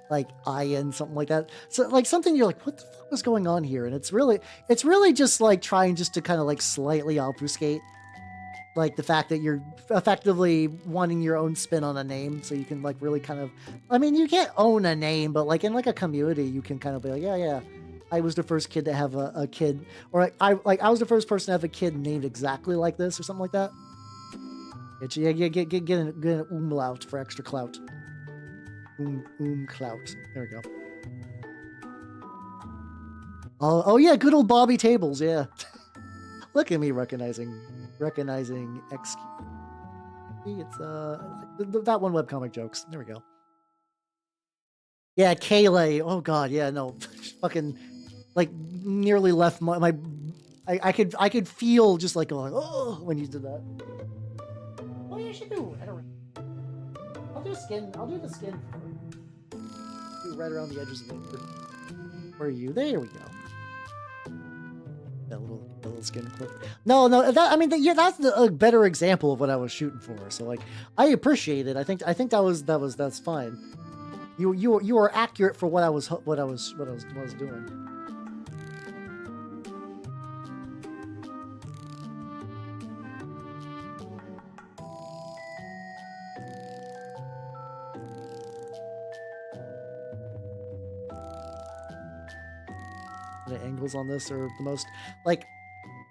like IN, something like that. So like something you're like, what the fuck was going on here? And it's really just like trying just to kind of like slightly obfuscate like the fact that you're effectively wanting your own spin on a name, so you can like really kind of, I mean, you can't own a name, but like in like a community, you can kind of be like, yeah, I was the first kid to have a kid, or I was the first person to have a kid named exactly like this, or something like that. Get an umlaut for extra clout. Clout. There we go. Oh yeah, good old Bobby Tables, yeah. Look at me recognizing X. It's that one webcomic jokes. There we go. Yeah, Kayleigh. Oh god, yeah, no. Fucking like nearly left my I could feel just like going, oh, when you did that. What do you should do? I don't I'll do the skin right around the edges of it. Where are you? There we go. That little skin clip. No, that, I mean, that's a better example of what I was shooting for. So like, I appreciate it. I think that's fine. You were accurate for what I was doing. The angles on this are the most, like,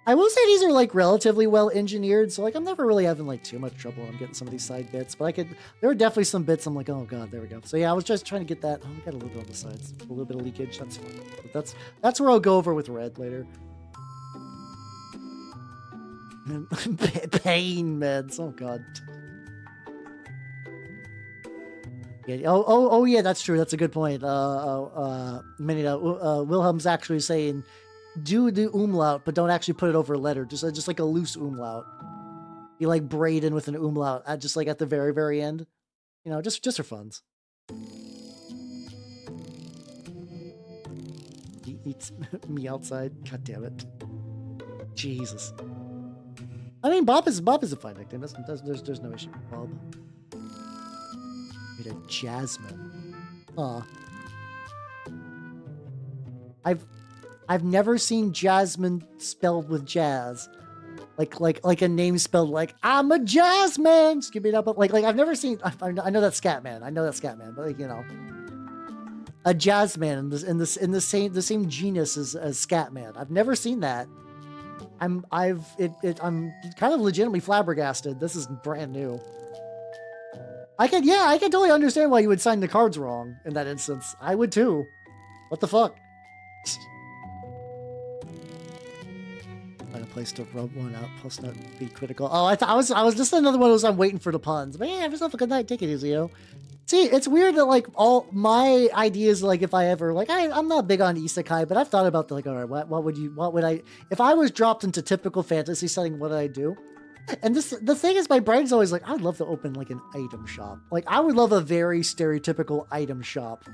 I will say these are like relatively well engineered, so like I'm never really having like too much trouble when I'm getting some of these side bits, but there are definitely some bits I'm like, oh god, there we go. So yeah, I was just trying to get that. Oh, we got a little bit on the sides, a little bit of leakage. That's fine. But that's where I'll go over with red later. Pain meds. Oh god. Yeah. Oh yeah, that's true. That's a good point. Wilhelm's actually saying, do the umlaut, but don't actually put it over a letter. Just like a loose umlaut. You like Braden with an umlaut, just like at the very, very end. You know, just for funs. He eats me outside. God damn it. Jesus. I mean, Bob is a fine nickname. There's no issue with Bob. Made a Jasmine. Huh. I've never seen Jasmine spelled with jazz. Like a name spelled like I'm a Jasmine. Just give me that, but like I've never seen. I know that's Scatman. But like, you know, a Jasmine in the same genus as Scatman. I've never seen that. I'm kind of legitimately flabbergasted. This is brand new. I can totally understand why you would sign the cards wrong in that instance. I would too. What the fuck? Find a place to rub one out, plus not be critical. Oh, I was just another one of those I'm waiting for the puns. But yeah, have yourself a good night. Take it easy, yo. See, it's weird that like all my ideas, like if I ever like I'm not big on isekai, but I've thought about like, all right, what would I if I was dropped into typical fantasy setting, what would I do? And the thing is, my brain's always like, I'd love to open like an item shop. Like I would love a very stereotypical item shop.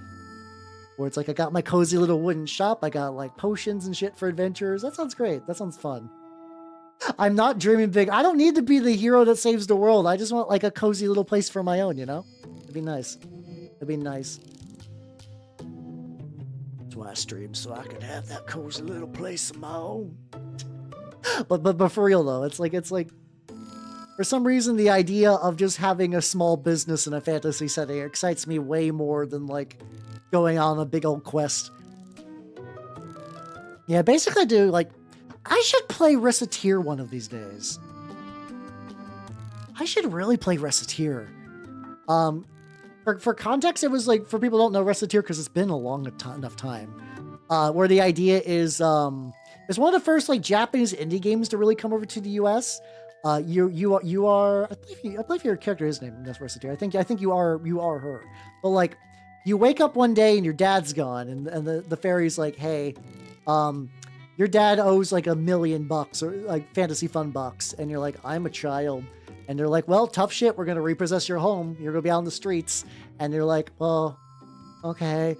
Where it's like, I got my cozy little wooden shop. I got like potions and shit for adventures. That sounds great. That sounds fun. I'm not dreaming big. I don't need to be the hero that saves the world. I just want like a cozy little place for my own, you know? It'd be nice. It'd be nice. That's why I stream, so I can have that cozy little place of my own. but for real though, it's like for some reason the idea of just having a small business in a fantasy setting excites me way more than like going on a big old quest. Yeah, basically, dude, like, I should play Reciteer one of these days. I should really play Reciteer. For context, it was like, for people who don't know Reciteer, because it's been a long enough time, where the idea is, it's one of the first like Japanese indie games to really come over to the US. You are, I believe your character is named Reciteer. I think you are her. But like, you wake up one day and your dad's gone, and the fairy's like, hey, your dad owes like $1 million or like fantasy fund bucks, and you're like, I'm a child, and they're like, well, tough shit, we're gonna repossess your home, you're gonna be out on the streets, and you're like, well, okay,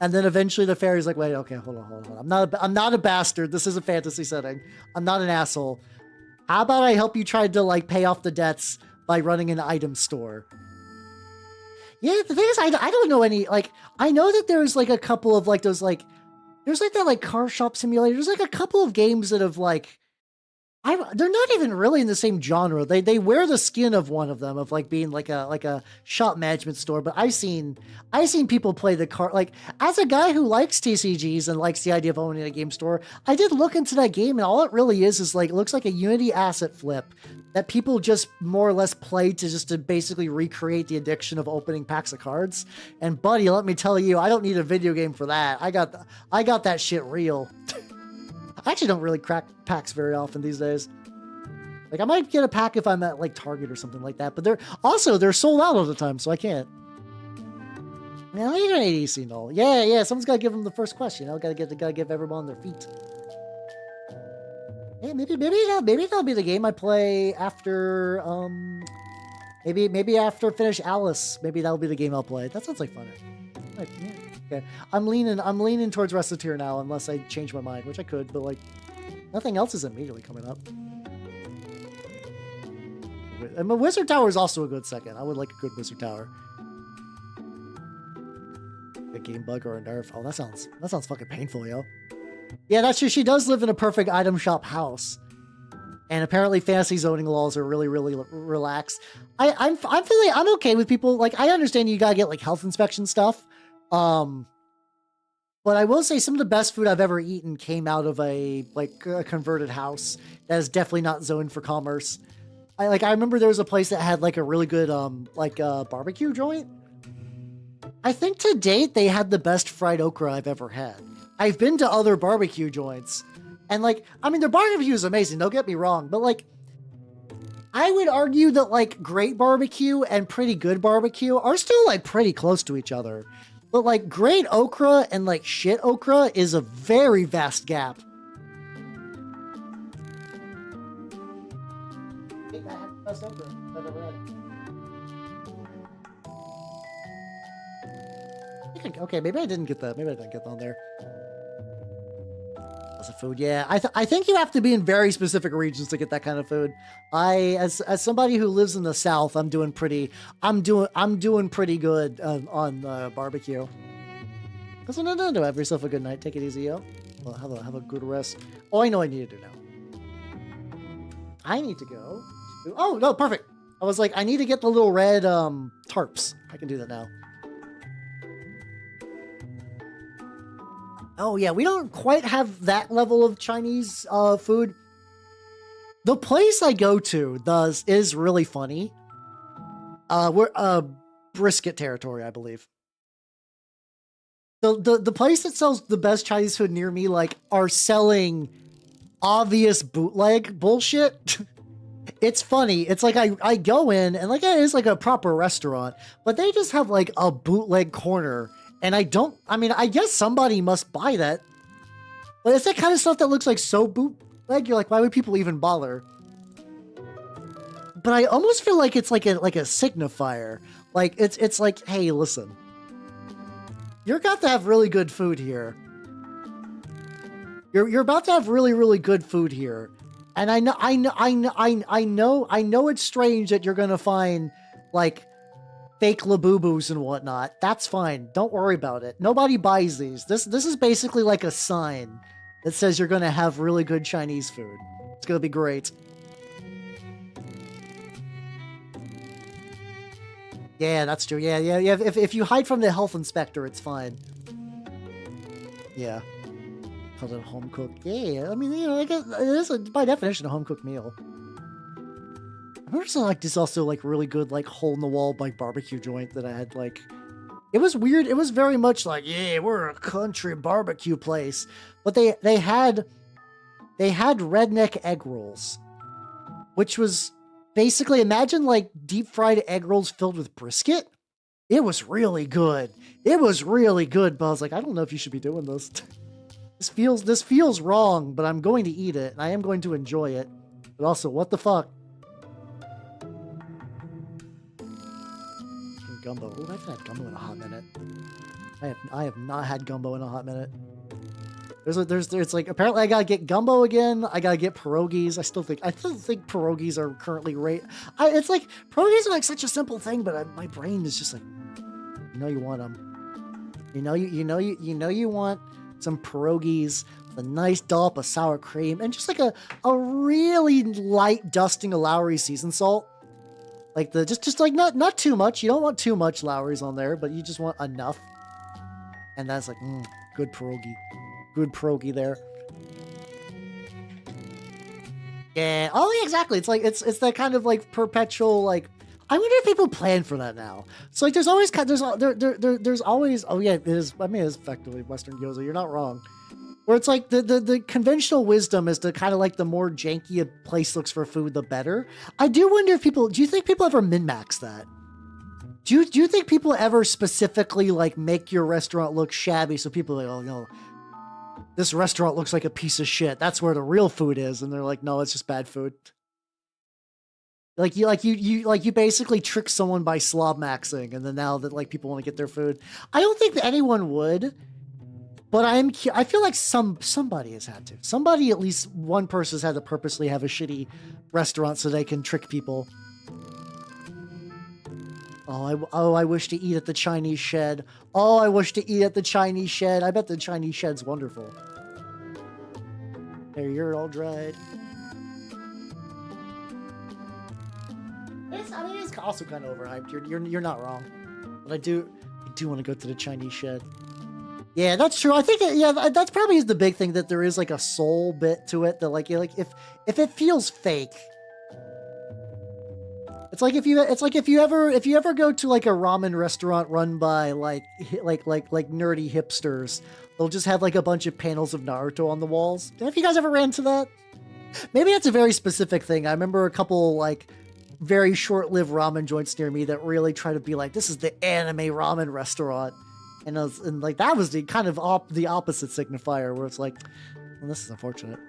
and then eventually the fairy's like, wait, okay, hold on, I'm not a bastard, this is a fantasy setting, I'm not an asshole, how about I help you try to like pay off the debts by running an item store? Yeah, the thing is, I don't know any, like, I know that there's like a couple of like those like, there's like that like car shop simulator. There's like a couple of games that have like, they're not even really in the same genre. They wear the skin of one of them of like being like a shop management store. But I've seen people play the car. Like, as a guy who likes TCGs and likes the idea of owning a game store, I did look into that game, and all it really is like, it looks like a Unity asset flip that people just more or less play to basically recreate the addiction of opening packs of cards. And buddy, let me tell you, I don't need a video game for that. I got that shit real. I actually don't really crack packs very often these days. Like, I might get a pack if I'm at like Target or something like that, but they're sold out all the time, so I can't. Man, you're an ADC null. Yeah, someone's gotta give them the first question. Gotta give everyone on their feet. Yeah, maybe that'll be the game I play after maybe after finish Alice. Maybe that'll be the game I'll play. That sounds like fun. Like, yeah. Okay. I'm leaning towards Reciteer now, unless I change my mind, which I could, but like, nothing else is immediately coming up. And my Wizard Tower is also a good second. I would like a good Wizard Tower. A game bug or a nerf. Oh, that sounds fucking painful, yo. Yeah, that's true. She does live in a perfect item shop house. And apparently fantasy zoning laws are really, really relaxed. I'm okay with people, like, I understand you gotta get like health inspection stuff. But I will say some of the best food I've ever eaten came out of a converted house that is definitely not zoned for commerce. I remember there was a place that had like a really good barbecue joint. I think to date they had the best fried okra I've ever had. I've been to other barbecue joints, and like, I mean, their barbecue is amazing, don't get me wrong, but like, I would argue that like great barbecue and pretty good barbecue are still like pretty close to each other. But like great okra and like shit okra is a very vast gap. I think I had the best okra I've ever had. Okay, maybe I didn't get that. Maybe I didn't get that on there. That's a food, yeah. I think you have to be in very specific regions to get that kind of food. As somebody who lives in the South, I'm doing pretty good on barbecue. So no, have yourself a good night. Take it easy, yo. Well, have a good rest. Oh, I know what I need to do now. I need to go. Oh no, perfect. I was like, I need to get the little red tarps. I can do that now. Oh yeah, we don't quite have that level of Chinese food. The place I go to is really funny. We're brisket territory, I believe. The place that sells the best Chinese food near me, like, are selling obvious bootleg bullshit. It's funny. It's like I go in and like it is like a proper restaurant, but they just have like a bootleg corner. And I guess somebody must buy that. But it's that kind of stuff that looks like so bootleg. You're like, why would people even bother? But I almost feel like it's like a signifier. Like it's like, hey, listen, you're about to have really good food here. You're about to have really, really good food here. And I know it's strange that you're gonna find like fake Labubus and whatnot. That's fine. Don't worry about it. Nobody buys these. This is basically like a sign that says you're gonna have really good Chinese food. It's gonna be great. Yeah, that's true. Yeah. If you hide from the health inspector, it's fine. Yeah. Called it a home cooked. Yeah, I mean, I guess it is by definition a home cooked meal. There's this also really good hole in the wall barbecue joint that I had it was weird. It was very much yeah, we're a country barbecue place, but they had redneck egg rolls, which was basically imagine deep fried egg rolls filled with brisket. It was really good. It was really good, but I was I don't know if you should be doing this. This feels wrong, but I'm going to eat it and I am going to enjoy it. But also, what the fuck? Gumbo. Oh, I haven't had gumbo in a hot minute. I have not had gumbo in a hot minute. It's apparently I gotta get gumbo again. I gotta get pierogies. I still think pierogies are currently it's pierogies are such a simple thing, but my brain is just you want them. You want some pierogies, a nice dollop of sour cream, and just a really light dusting of Lowry seasoned salt. Not too much. You don't want too much Lowry's on there, but you just want enough. And that's good pierogi. Good pierogi there. Yeah. Oh, yeah, exactly. It's that kind of perpetual I wonder if people plan for that now. So there's always there's always, oh yeah, it is. I mean, it's effectively Western gyoza. You're not wrong. Where it's the conventional wisdom is to kind of the more janky a place looks for food, the better. I do wonder if do you think people ever min-max that? Do you think people ever specifically make your restaurant look shabby so people are oh no, this restaurant looks like a piece of shit. That's where the real food is, and they're no, it's just bad food. You basically trick someone by slob maxing, and then now that people want to get their food, I don't think that anyone would. But I feel somebody has had to. Somebody, at least one person, has had to purposely have a shitty restaurant so they can trick people. I wish to eat at the Chinese shed. Oh, I wish to eat at the Chinese shed. I bet the Chinese shed's wonderful. There, you're all dried. It's also kind of overhyped. You're not wrong. But I do want to go to the Chinese shed. Yeah, that's true. I think that's probably the big thing, that there is a soul bit to it, that if it feels fake. It's if you ever go to a ramen restaurant run by nerdy hipsters, they'll just have a bunch of panels of Naruto on the walls. Have you guys ever ran to that? Maybe that's a very specific thing. I remember a couple very short-lived ramen joints near me that really try to be this is the anime ramen restaurant. And that was the kind of the opposite signifier, where it's well, this is unfortunate.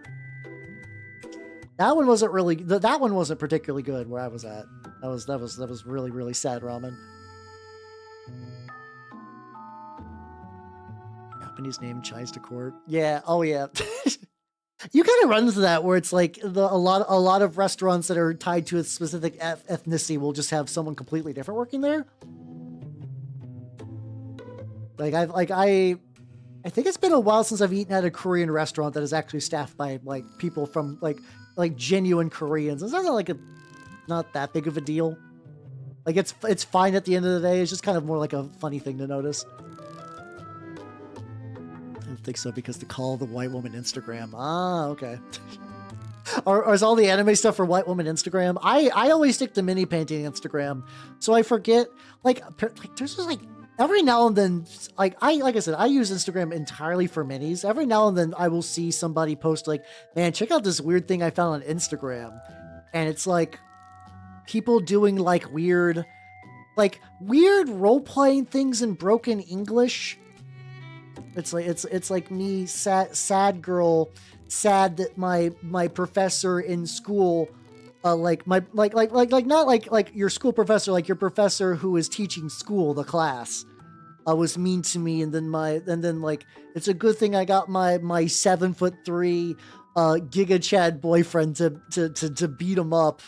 That one wasn't really, that one wasn't particularly good where I was at. That was really, really sad ramen. Japanese name Chais to court. Yeah. Oh yeah. You kind of run into that where it's a lot of restaurants that are tied to a specific ethnicity will just have someone completely different working there. I think it's been a while since I've eaten at a Korean restaurant that is actually staffed by people from genuine Koreans. It's not that big of a deal. It's fine at the end of the day. It's just kind of more a funny thing to notice. I don't think so, because the call of the white woman Instagram. Ah, okay. Or is all the anime stuff for white woman Instagram? I always stick to mini painting Instagram, so I forget. There's just every now and then, like I said, I use Instagram entirely for minis. Every now and then I will see somebody post man, check out this weird thing I found on Instagram. And it's people doing weird role-playing things in broken English. It's me, sad girl, sad that my professor in school, not your school professor, your professor who is teaching school, the class, was mean to me, and then it's a good thing I got my 7'3" Giga Chad boyfriend to beat him up,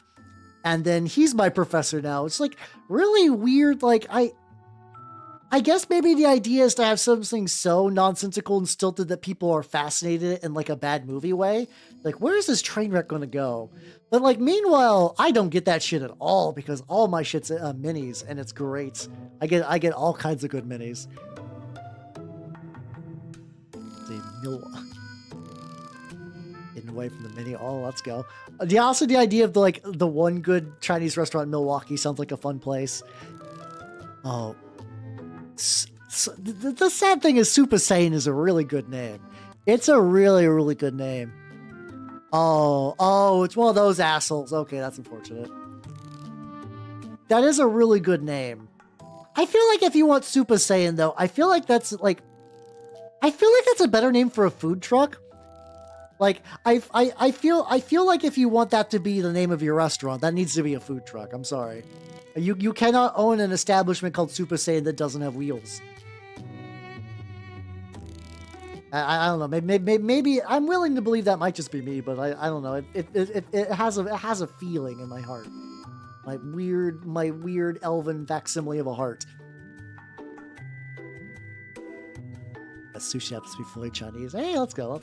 and then he's my professor now. It's really weird. I I guess maybe the idea is to have something so nonsensical and stilted that people are fascinated in like a bad movie way. Like, where is this train wreck going to go? But like, meanwhile, I don't get that shit at all because all my shit's minis and it's great. I get all kinds of good minis. Getting away from the mini. Oh, let's go. Also, the idea of the one good Chinese restaurant in Milwaukee sounds like a fun place. Oh. The sad thing is Super Saiyan is a really good name. It's a really, really good name. Oh, it's one of those assholes. Okay, that's unfortunate. That is a really good name. I feel like if you want Super Saiyan, though, I feel like that's a better name for a food truck. Like, I feel like if you want that to be the name of your restaurant, that needs to be a food truck. I'm sorry. You cannot own an establishment called Super Saiyan that doesn't have wheels. I don't know. Maybe I'm willing to believe that might just be me, but I don't know. It has a feeling in my heart. My weird elven facsimile of a heart. A sushi has to be fully Chinese. Hey, let's go.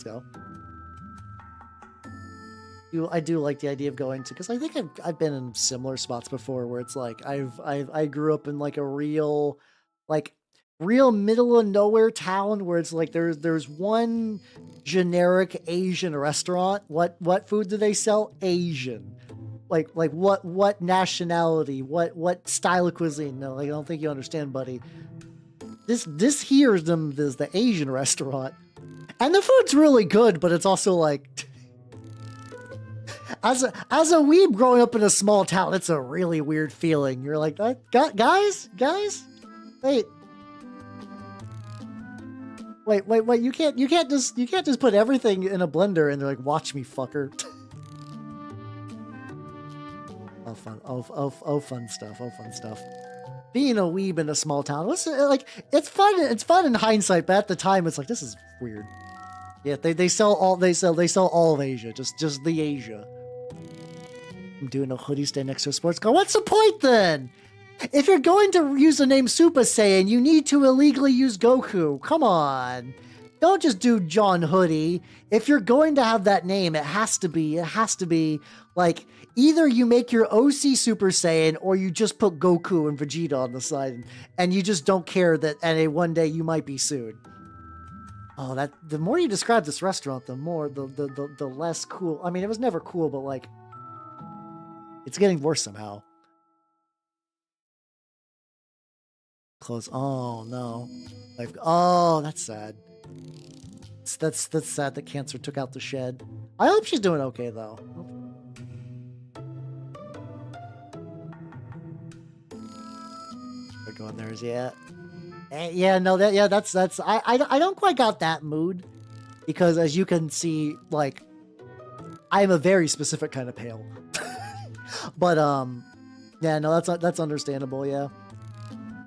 I do like the idea of going to, because I think I've been in similar spots before where it's like I grew up in like a real middle of nowhere town where it's like there's one generic Asian restaurant. What food do they sell? Asian. Like what nationality? What style of cuisine? No, like, I don't think you understand, buddy. This here is the Asian restaurant, and the food's really good, but it's also like. As a weeb growing up in a small town, it's a really weird feeling. You're like, guys, wait, you can't just put everything in a blender and they're like, watch me, fucker. Fun stuff. Being a weeb in a small town, it's fun in hindsight, but at the time it's like, this is weird. Yeah, they sell all of Asia, just the Asia. I'm doing a hoodie stand next to a sports car. What's the point then? If you're going to use the name Super Saiyan, you need to illegally use Goku. Come on. Don't just do John Hoodie. If you're going to have that name, it has to be like either you make your OC Super Saiyan or you just put Goku and Vegeta on the side and you just don't care that one day you might be sued. Oh, the more you describe this restaurant, the more the less cool. I mean, it was never cool, but like it's getting worse somehow. Close. Oh no. Oh, that's sad. That's sad that cancer took out the shed. I hope she's doing okay though. We're going there, yeah. Yeah, no, that's I don't quite got that mood because as you can see, like I am a very specific kind of pale. But yeah, no, that's understandable, yeah.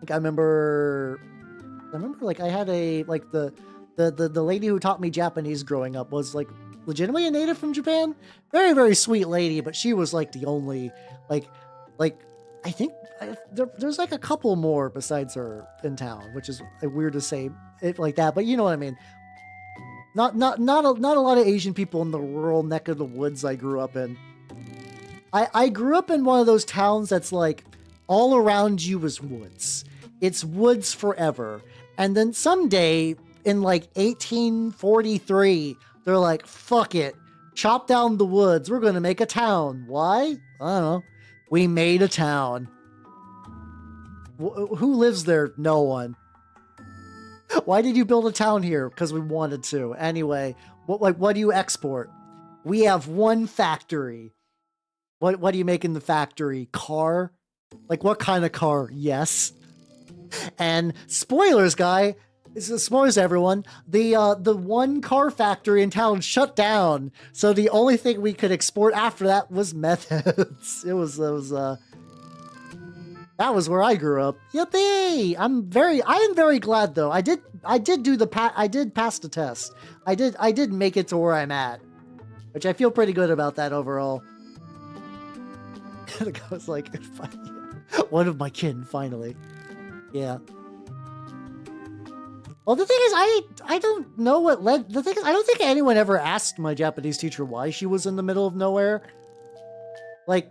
Like I remember like I had the lady who taught me Japanese growing up was like legitimately a native from Japan. Very, very sweet lady, but she was like the only like I think there's like a couple more besides her in town, which is weird to say it like that, but you know what I mean. Not a lot of Asian people in the rural neck of the woods I grew up in. I grew up in one of those towns that's like all around you is woods. It's woods forever. And then someday in like 1843, they're like, fuck it. Chop down the woods. We're going to make a town. Why? I don't know. We made a town. Who lives there? No one. Why did you build a town here? Because we wanted to. Anyway, what do you export? We have one factory. What do you make in the factory? Car? Like what kind of car? Yes. And spoilers, guy. Spoilers, everyone. The one car factory in town shut down. So the only thing we could export after that was methods. That was where I grew up. Yippee! I am very glad though. I did pass the test. I did make it to where I'm at, which I feel pretty good about that overall. The guy was like, one of my kin, finally. Yeah. Well, the thing is, I don't know what led. The thing is, I don't think anyone ever asked my Japanese teacher why she was in the middle of nowhere. Like,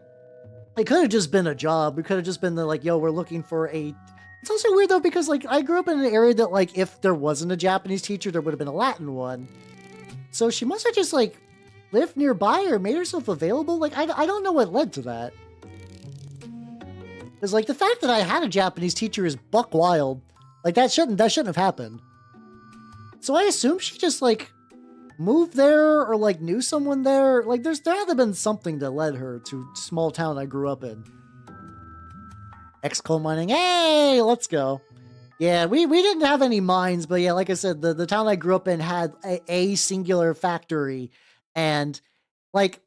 it could have just been a job. It could have just been the, like, yo, we're looking for a... It's also weird, though, because, like, I grew up in an area that, like, if there wasn't a Japanese teacher, there would have been a Latin one. So she must have just, like, lived nearby or made herself available. Like, I don't know what led to that. Because, like, the fact that I had a Japanese teacher is buck wild. Like, that shouldn't have happened. So I assume she just, like, moved there or, like, knew someone there. Like, there had to have been something that led her to small town I grew up in. Coal mining. Hey, let's go. Yeah, we didn't have any mines, but yeah, like I said, the town I grew up in had a singular factory. And, like,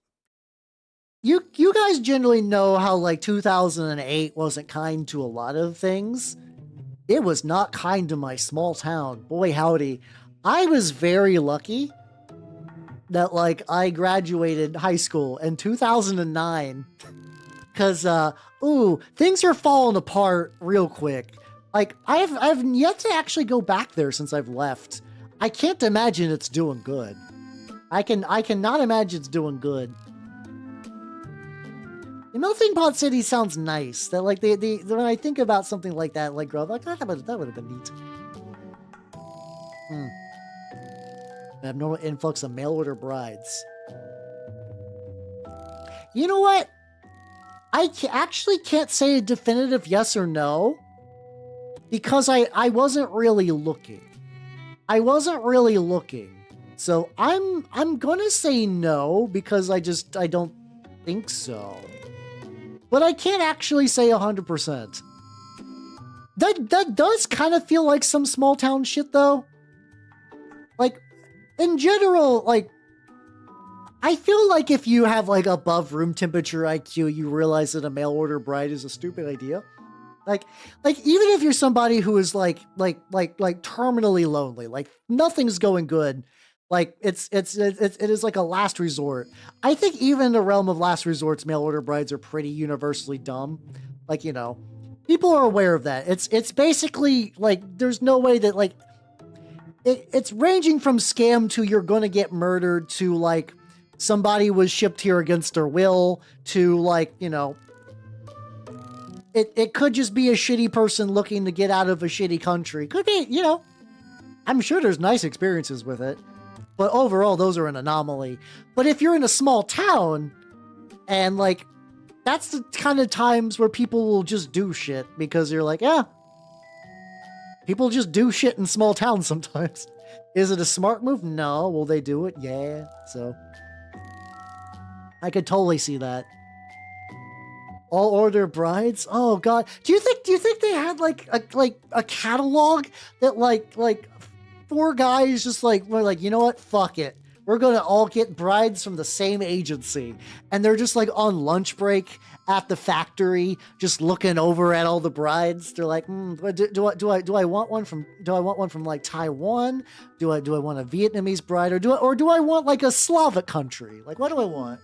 you guys generally know how, like, 2008 wasn't kind to a lot of things. It was not kind to my small town. Boy, howdy. I was very lucky that, like, I graduated high school in 2009. Because, things are falling apart real quick. Like, I've yet to actually go back there since I've left. I can't imagine it's doing good. I cannot imagine it's doing good. The Melting Pot City sounds nice. That, like, when I think about something like that, like, growth, like, that would have been neat. Abnormal influx of mail order brides. You know what? I actually can't say a definitive yes or no. Because I wasn't really looking. I wasn't really looking. So I'm gonna say no because I don't think so. But I can't actually say 100%. That does kind of feel like some small town shit though. Like, in general, like, I feel like if you have, like, above room temperature IQ, you realize that a mail order bride is a stupid idea. Like even if you're somebody who is like terminally lonely, like nothing's going good, like it is like a last resort. I think even in the realm of last resorts, mail order brides are pretty universally dumb. Like, you know, people are aware of that. It's basically like there's no way that, like, it's ranging from scam to you're gonna get murdered to, like, somebody was shipped here against their will to, like, you know. It could just be a shitty person looking to get out of a shitty country. Could be, you know. I'm sure there's nice experiences with it. But overall, those are an anomaly. But if you're in a small town, and, like, that's the kind of times where people will just do shit. Because you're like, yeah. People just do shit in small towns sometimes. Is it a smart move? No. Will they do it? Yeah. So, I could totally see that. All order brides? Oh god. Do you think they had like a catalog that like 4 guys just like were like, you know what? Fuck it. We're gonna all get brides from the same agency. And they're just like on lunch break at the factory, just looking over at all the brides. They're like, do I want one from like Taiwan? Do I want a Vietnamese bride or do I want like a Slavic country? Like, what do I want?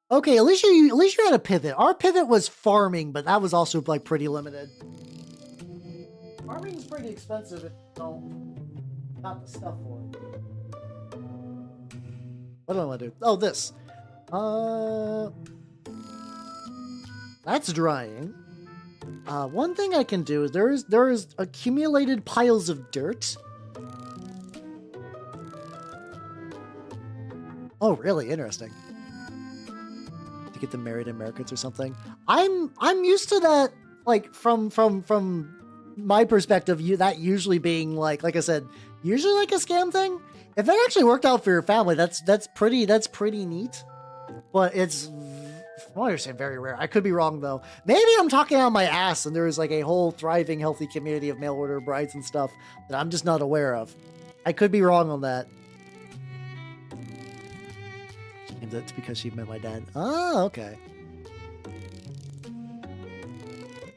Okay, at least you had a pivot. Our pivot was farming, but that was also like pretty limited. Farming is pretty expensive if you don't got the stuff for it. What do I want to do? Oh, this. That's drying. One thing I can do is there is accumulated piles of dirt. Oh, really? Interesting. To get them married Americans or something. I'm used to that, like, from my perspective, that usually being like I said, usually like a scam thing. If that actually worked out for your family, that's pretty neat. But it's, I want to say very rare. I could be wrong though. Maybe I'm talking out my ass and there is like a whole thriving, healthy community of mail order brides and stuff that I'm just not aware of. I could be wrong on that. And that's because she met my dad. Oh, okay.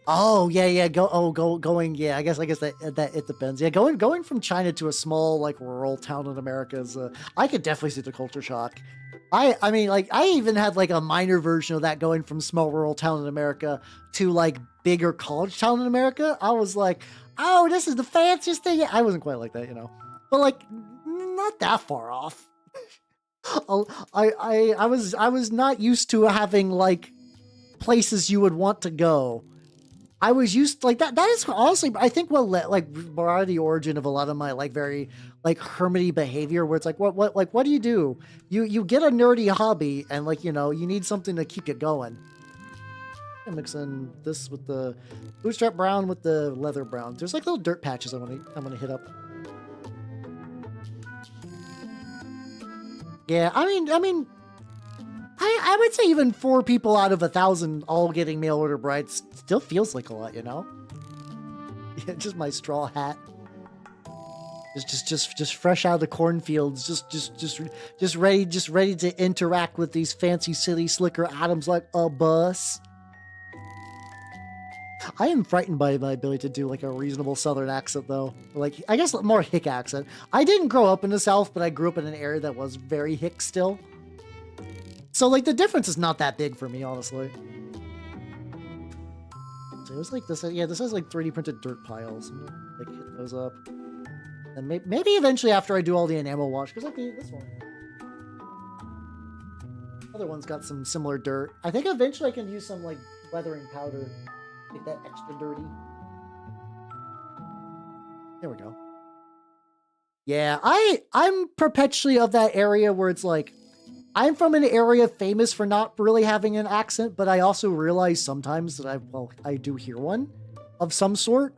Oh, yeah. Going. Yeah, I guess that it depends. Yeah, going from China to a small like rural town in America is. I could definitely see the culture shock. I mean, like, I even had like a minor version of that going from small rural town in America to like bigger college town in America. I was like, oh, this is the fanciest thing. I wasn't quite like that, you know, but like not that far off. I was not used to having like places you would want to go. I was used like that. That is honestly, I think, like brought the origin of a lot of my like very like hermity behavior, where it's like, what do you do? You get a nerdy hobby, and like, you know, you need something to keep you going. I'm mixing this with the bootstrap brown with the leather brown. There's like little dirt patches I'm gonna hit up. Yeah, I mean, I would say even 4 people out of 1,000 all getting mail order brides still feels like a lot, you know? Yeah, just my straw hat. Just fresh out of the cornfields, just ready to interact with these fancy city slicker atoms like a bus. I am frightened by my ability to do like a reasonable Southern accent, though. Like, I guess more hick accent. I didn't grow up in the South, but I grew up in an area that was very hick still. So, like, the difference is not that big for me, honestly. So it was like this. Yeah, this has like 3D printed dirt piles. I'm gonna, like, hit those up. And maybe eventually after I do all the enamel wash, because like this one. Other one's got some similar dirt. I think eventually I can use some like weathering powder. Make that extra dirty. There we go. Yeah, I'm perpetually of that area where it's like, I'm from an area famous for not really having an accent, but I also realize sometimes that I do hear one of some sort,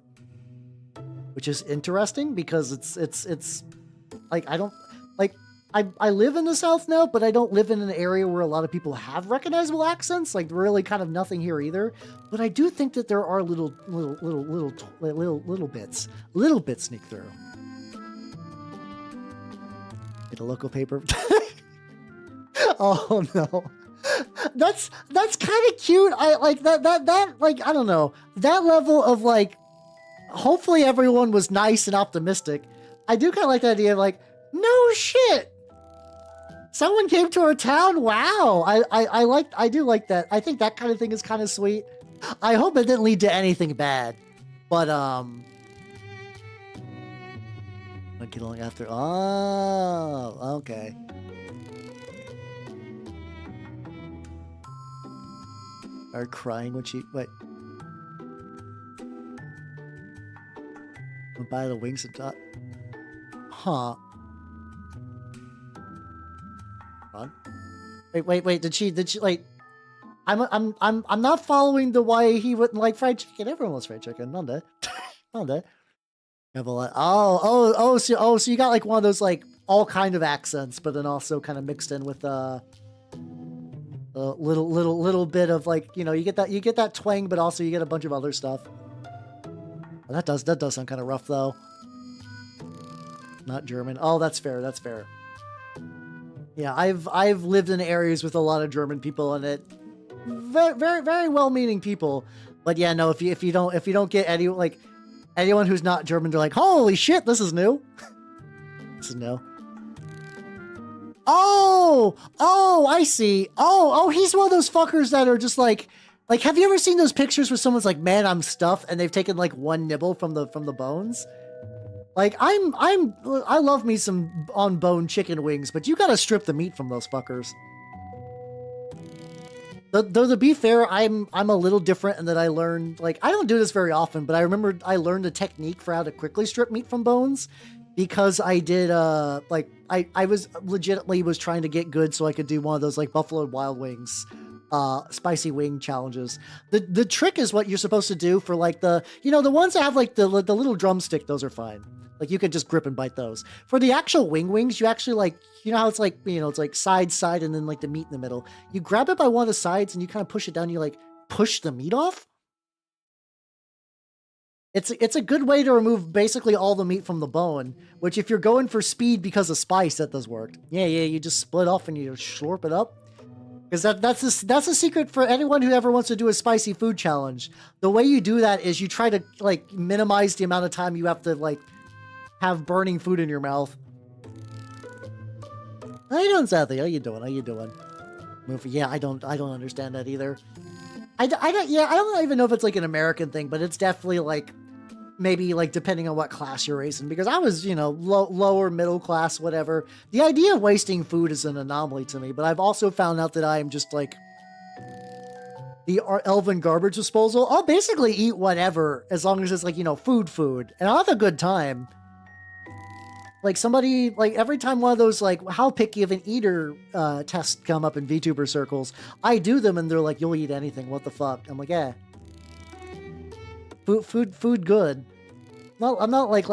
which is interesting because it's like, I don't like, I live in the South now, but I don't live in an area where a lot of people have recognizable accents, like really kind of nothing here either. But I do think that there are little bits sneak through. Get a local paper. Oh no. That's kind of cute. I like that like, I don't know. That level of like, hopefully everyone was nice and optimistic. I do kind of like the idea of like, no shit. Someone came to our town. Wow. I do like that. I think that kind of thing is kind of sweet. I hope it didn't lead to anything bad. But I'm getting after. Oh, okay. Are crying when she wait. By the wings and top. Huh. On. Wait. Did she like? I'm not following the why he wouldn't like fried chicken. Everyone loves fried chicken. None have a lot. So you got like one of those like all kind of accents, but then also kind of mixed in with a little bit of like, you know, you get that twang, but also you get a bunch of other stuff. That does sound kind of rough though. Not German. Oh, that's fair. That's fair. Yeah, I've lived in areas with a lot of German people in it. Very well-meaning people. But yeah, no, if you don't get anyone who's not German, they're like, holy shit, this is new. This is new. Oh, I see. Oh, he's one of those fuckers that are just like, have you ever seen those pictures where someone's like, man, I'm stuffed, and they've taken like one nibble from the bones? Like, I love me some on bone chicken wings, but you gotta strip the meat from those fuckers. Though to be fair, I'm a little different in that I learned, like, I don't do this very often, but I remember I learned a technique for how to quickly strip meat from bones because I did, like, I was legitimately trying to get good so I could do one of those, like, Buffalo Wild Wings, spicy wing challenges. The trick is what you're supposed to do for, like, the ones that have, like, the little drumstick, those are fine. Like, you could just grip and bite those. For the actual wings, you actually, like, you know how it's like, it's like side, and then, like, the meat in the middle. You grab it by one of the sides, and you kind of push it down, and you, like, push the meat off. It's a good way to remove basically all the meat from the bone, which if you're going for speed because of spice, that does work. Yeah, you just split off and you slurp it up. Because that's a secret for anyone who ever wants to do a spicy food challenge. The way you do that is you try to, like, minimize the amount of time you have to, like, have burning food in your mouth. How you doing, Sathy? How you doing? How you doing? Yeah, I don't understand that either. I don't even know if it's like an American thing, but it's definitely like maybe like depending on what class you're raised in, because I was, you know, lower middle class, whatever. The idea of wasting food is an anomaly to me, but I've also found out that I am just like the elven garbage disposal. I'll basically eat whatever as long as it's like, you know, food, and I'll have a good time. Like somebody, like every time one of those like how picky of an eater tests come up in VTuber circles, I do them and they're like, you'll eat anything. What the fuck? I'm like, yeah. Food good. I'm not like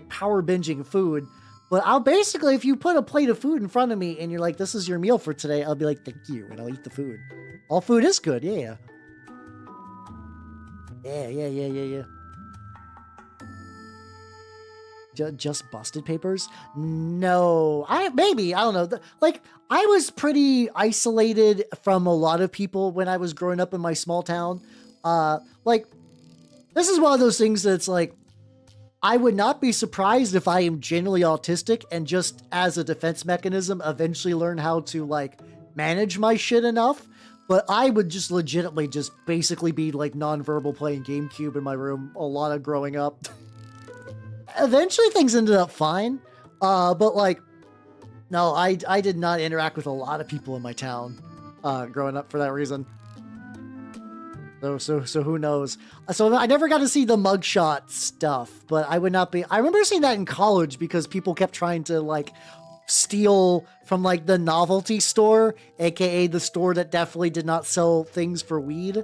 power binging food, but I'll basically, if you put a plate of food in front of me and you're like, this is your meal for today, I'll be like, thank you, and I'll eat the food. All food is good, yeah. Yeah. Just busted papers? No, I don't know. Like, I was pretty isolated from a lot of people when I was growing up in my small town. Like, this is one of those things that's like, I would not be surprised if I am genuinely autistic and just as a defense mechanism eventually learn how to like manage my shit enough. But I would just legitimately just basically be like nonverbal playing GameCube in my room a lot of growing up. Eventually things ended up fine. But like, no, I did not interact with a lot of people in my town growing up for that reason. So who knows? So I never got to see the mugshot stuff, but I would not be. I remember seeing that in college because people kept trying to like steal from like the novelty store, aka the store that definitely did not sell things for weed.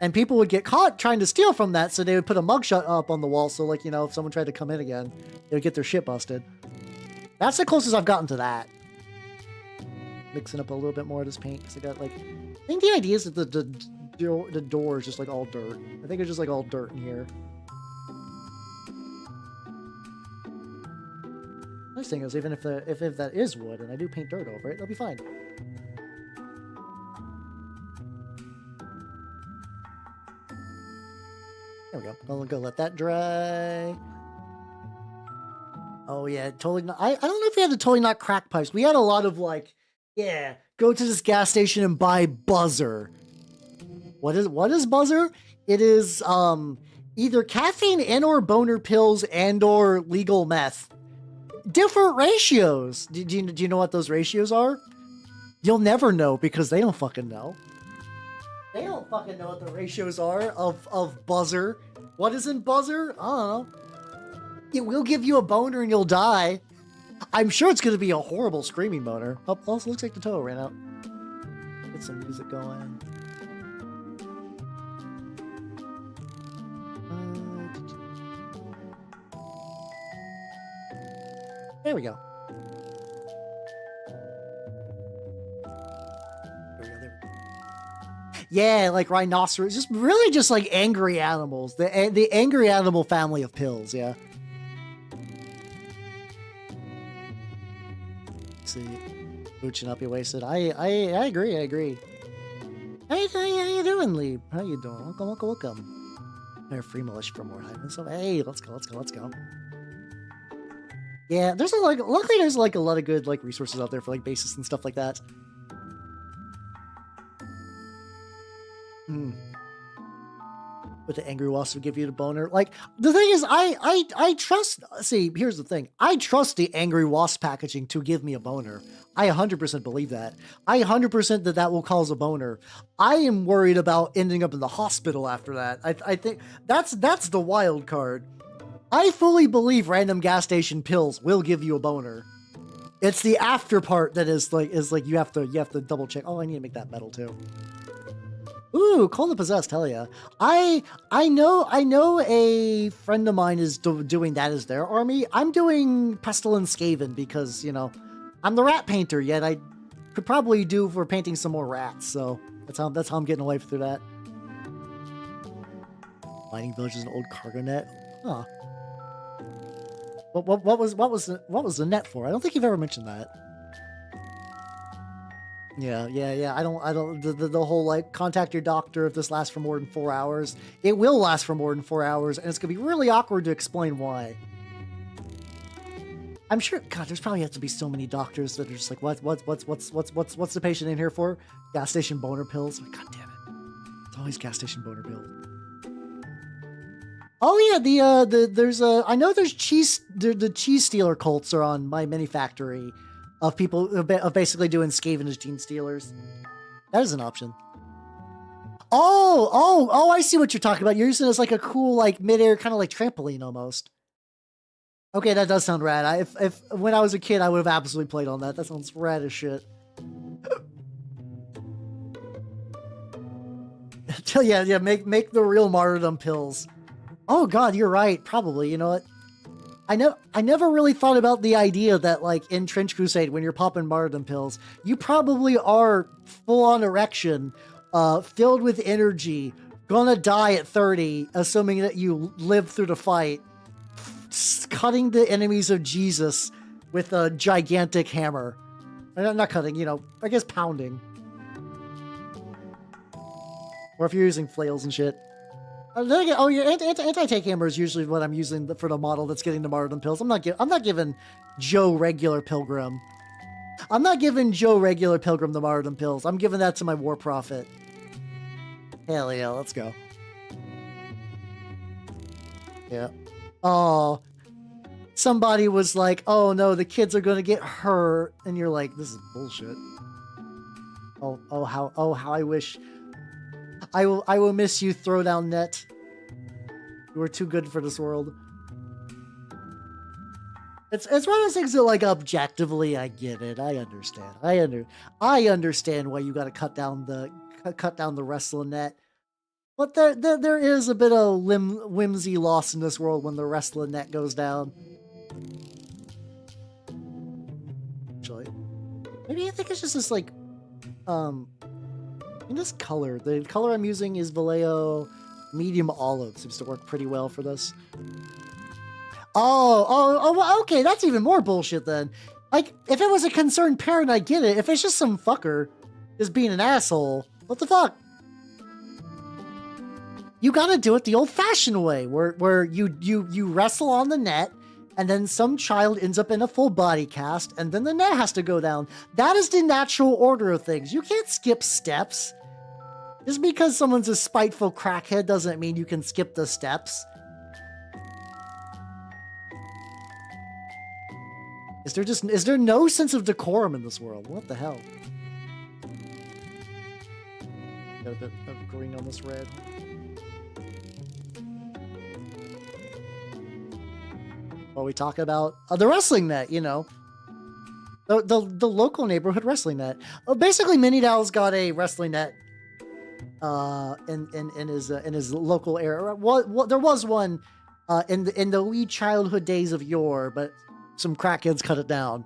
And people would get caught trying to steal from that, so they would put a mugshot up on the wall. So like, you know, if someone tried to come in again, they would get their shit busted. That's the closest I've gotten to that. Mixing up a little bit more of this paint because I got like, I think the idea is that the door is just like all dirt. I think it's just like all dirt in here. Nice thing is, even if that is wood and I do paint dirt over it, it'll be fine. There we go. I'm gonna let that dry. Oh yeah, totally not. I don't know if we had to totally not crack pipes. We had a lot of like, yeah, go to this gas station and buy buzzer. What is buzzer? It is either caffeine and or boner pills and or legal meth. Different ratios. Do you know what those ratios are? You'll never know because they don't fucking know. They don't fucking know what the ratios are of buzzer. What is in buzzer? I don't know. It will give you a boner and you'll die. I'm sure it's going to be a horrible screaming boner. Oh, also looks like the tow ran out. Get some music going. There we go. Yeah, like rhinoceros, just really just like angry animals. The angry animal family of pills, yeah. Let's see, mooching up, you wasted. I agree. Hey, how you doing, Lee? How you doing? Welcome. They're free militia from Mordheim. So hey, let's go. Yeah, there's luckily there's like a lot of good like resources out there for like bases and stuff like that. But the angry wasp would give you the boner. Like, the thing is, I trust. See, here's the thing. I trust the angry wasp packaging to give me a boner. I 100% believe that. I 100% that will cause a boner. I am worried about ending up in the hospital after that. I think that's the wild card. I fully believe random gas station pills will give you a boner. It's the after part that is like you have to double check. Oh, I need to make that metal too. Ooh, Call the Possessed, hell yeah. I know a friend of mine is doing that as their army. I'm doing Pestle and Skaven because, you know, I'm the rat painter, yet I could probably do for painting some more rats, so that's how I'm getting away through that. Mining Village is an old cargo net. Huh. What was the net for? I don't think you've ever mentioned that. Yeah. I don't. The whole like contact your doctor if this lasts for more than 4 hours. It will last for more than 4 hours, and it's gonna be really awkward to explain why. I'm sure. God, there's probably have to be so many doctors that are just like, what's the patient in here for? Gas station boner pills. Like, God damn it! It's always gas station boner pills. Oh yeah, there's I know there's the cheese stealer cults are on my mini factory of people of basically doing scavenged gene stealers. That is an option. Oh, I see what you're talking about. You're using it as like a cool, like midair kind of like trampoline almost. Okay, that does sound rad. If when I was a kid, I would have absolutely played on that. That sounds rad as shit. yeah, make the real martyrdom pills. Oh god, you're right. Probably. You know what? I never really thought about the idea that like in Trench Crusade, when you're popping martyrdom pills, you probably are full on erection, filled with energy, gonna die at 30, assuming that you live through the fight, cutting the enemies of Jesus with a gigantic hammer. Not cutting, you know, I guess pounding. Or if you're using flails and shit. Oh yeah, anti-tank hammer is usually what I'm using for the model that's getting the martyrdom pills. I'm not giving Joe regular pilgrim. I'm not giving Joe regular pilgrim the martyrdom pills. I'm giving that to my war prophet. Hell yeah, let's go. Yeah. Oh, somebody was like, "Oh no, the kids are gonna get hurt," and you're like, "This is bullshit." How I wish. I will miss you, Throwdown Net. You were too good for this world. It's one of those things that, like, objectively, I get it. I understand. I understand why you got to cut down the wrestling net. But there is a bit of whimsy lost in this world when the wrestling net goes down. Actually, maybe I think it's just this like, in this color. The color I'm using is Vallejo Medium Olive. Seems to work pretty well for this. Oh, okay, that's even more bullshit then. Like, if it was a concerned parent, I get it. If it's just some fucker just being an asshole, what the fuck? You gotta do it the old-fashioned way, where you wrestle on the net, and then some child ends up in a full body cast, and then the net has to go down. That is the natural order of things. You can't skip steps. Just because someone's a spiteful crackhead doesn't mean you can skip the steps. Is there no sense of decorum in this world? What the hell? Got a bit of green on this red. Well, we talk about the wrestling net, you know. The local neighborhood wrestling net. Basically, Mini Dow's got a wrestling net in his local area. There was one in the wee childhood days of yore, but some crackheads cut it down.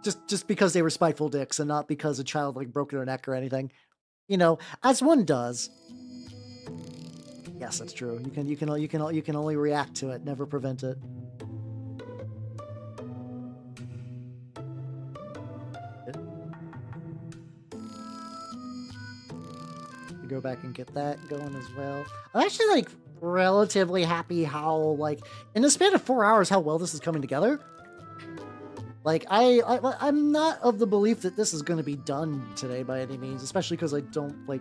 Just because they were spiteful dicks and not because a child like broke their neck or anything. You know, as one does. Yes, that's true. You can only react to it, never prevent it. Go back and get that going as well. I'm actually like relatively happy how like in the span of 4 hours how well this is coming together. Like I'm not of the belief that this is going to be done today by any means, especially because I don't like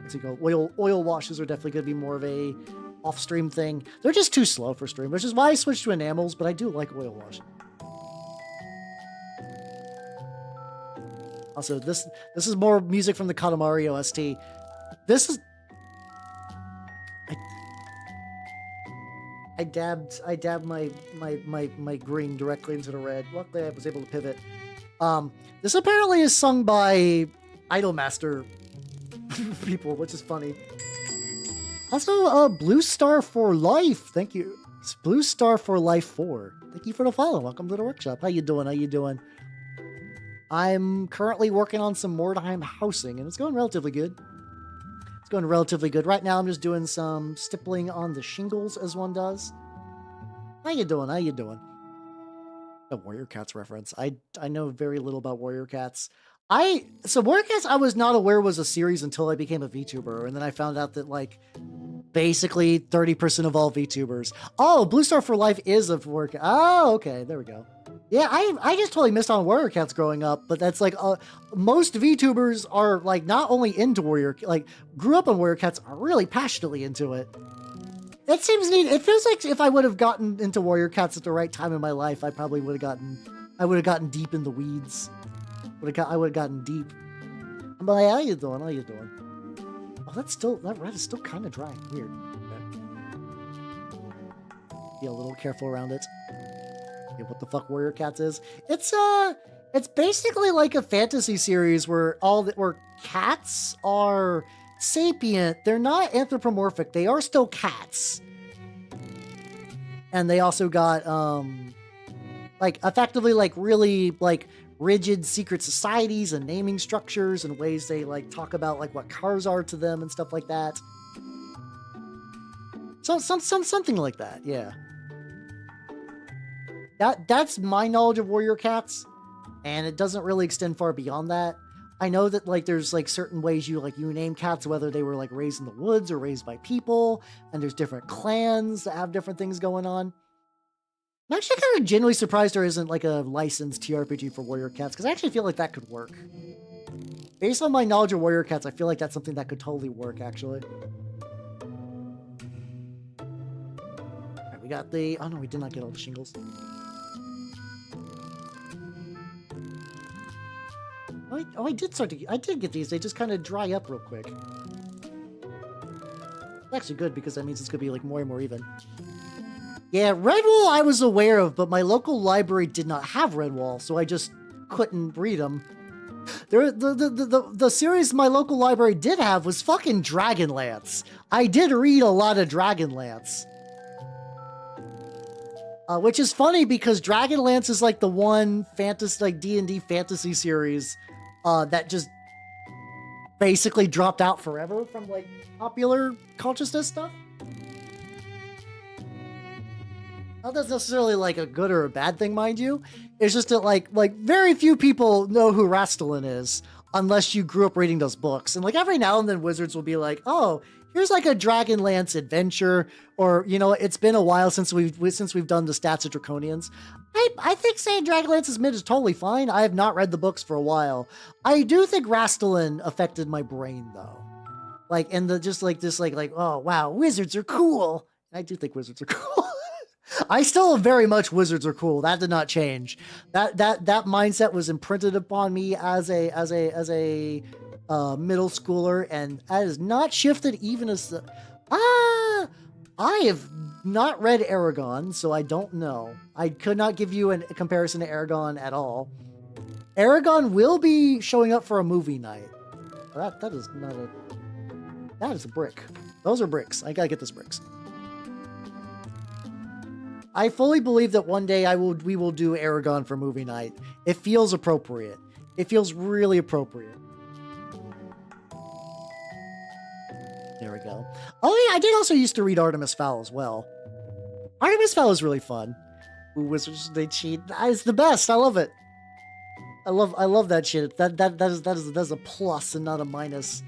what's it called? Oil washes are definitely going to be more of a off-stream thing. They're just too slow for stream, which is why I switched to enamels, but I do like oil wash. Also, this is more music from the Katamari OST. This is I dabbed my green directly into the red. Luckily I was able to pivot. This apparently is sung by Idolmaster people, which is funny. Also, Blue Star for Life. Thank you. It's Blue Star for Life 4. Thank you for the follow. Welcome to the workshop. How you doing? I'm currently working on some Mordheim housing, and it's going relatively good. Going relatively good. Right now I'm just doing some stippling on the shingles as one does. How you doing? A Warrior Cats reference. I know very little about Warrior Cats. So Warrior Cats I was not aware was a series until I became a VTuber, and then I found out that like Basically 30% of all VTubers. Oh, Blue Star for Life is a work. Oh, okay, there we go. Yeah, I just totally missed on Warrior Cats growing up, but that's like most VTubers are like not only into Warrior, like grew up on Warrior Cats, are really passionately into it. It seems neat. It feels like if I would have gotten into Warrior Cats at the right time in my life, I probably would have gotten. I would have gotten deep in the weeds. I would have gotten deep. I'm like, how you doing? How you doing? Oh, that red is still kind of dry. Weird. Okay. Be a little careful around it. Okay, what the fuck Warrior Cats is? It's basically like a fantasy series where where cats are sapient. They're not anthropomorphic. They are still cats. And they also got like effectively like really like rigid secret societies and naming structures and ways they like talk about like what cars are to them and stuff like that. So something like that, yeah. That's my knowledge of Warrior Cats, and it doesn't really extend far beyond that. I know that like there's like certain ways you name cats, whether they were like raised in the woods or raised by people, and there's different clans that have different things going on. I'm actually kind of genuinely surprised there isn't like a licensed TRPG for Warrior Cats, because I actually feel like that could work. Based on my knowledge of Warrior Cats, I feel like that's something that could totally work, actually. Alright, we got the... Oh no, we did not get all the shingles. Oh, I did get these. They just kind of dry up real quick. It's actually good, because that means it's going to be like more and more even. Yeah, Redwall I was aware of, but my local library did not have Redwall, so I just couldn't read them. The series my local library did have was fucking Dragonlance. I did read a lot of Dragonlance. Which is funny because Dragonlance is like the one fantasy, like D&D fantasy series that just basically dropped out forever from like popular consciousness stuff. Not that's necessarily like a good or a bad thing, mind you. It's just that like very few people know who Rastalin is unless you grew up reading those books. And like every now and then Wizards will be like, oh, here's like a Dragonlance adventure, or you know, it's been a while since we've done the Stats of Draconians. I think saying Dragonlance's mid is totally fine. I have not read the books for a while. I do think Rastalin affected my brain though. Like and the just like this like oh wow, wizards are cool. I do think wizards are cool. I still very much wizards are cool. That did not change. That mindset was imprinted upon me as a middle schooler, and that has not shifted even as the I have not read Aragon, so I don't know. I could not give you a comparison to Aragon at all. Aragon will be showing up for a movie night. That is not a... That is a brick. Those are bricks. I gotta get those bricks. I fully believe that one day we will do Aragon for movie night. It feels appropriate. It feels really appropriate. There we go. Oh yeah, I did also used to read Artemis Fowl as well. Artemis Fowl is really fun. Ooh, wizards, they cheat. It's the best. I love it. I love that shit. That is a plus and not a minus.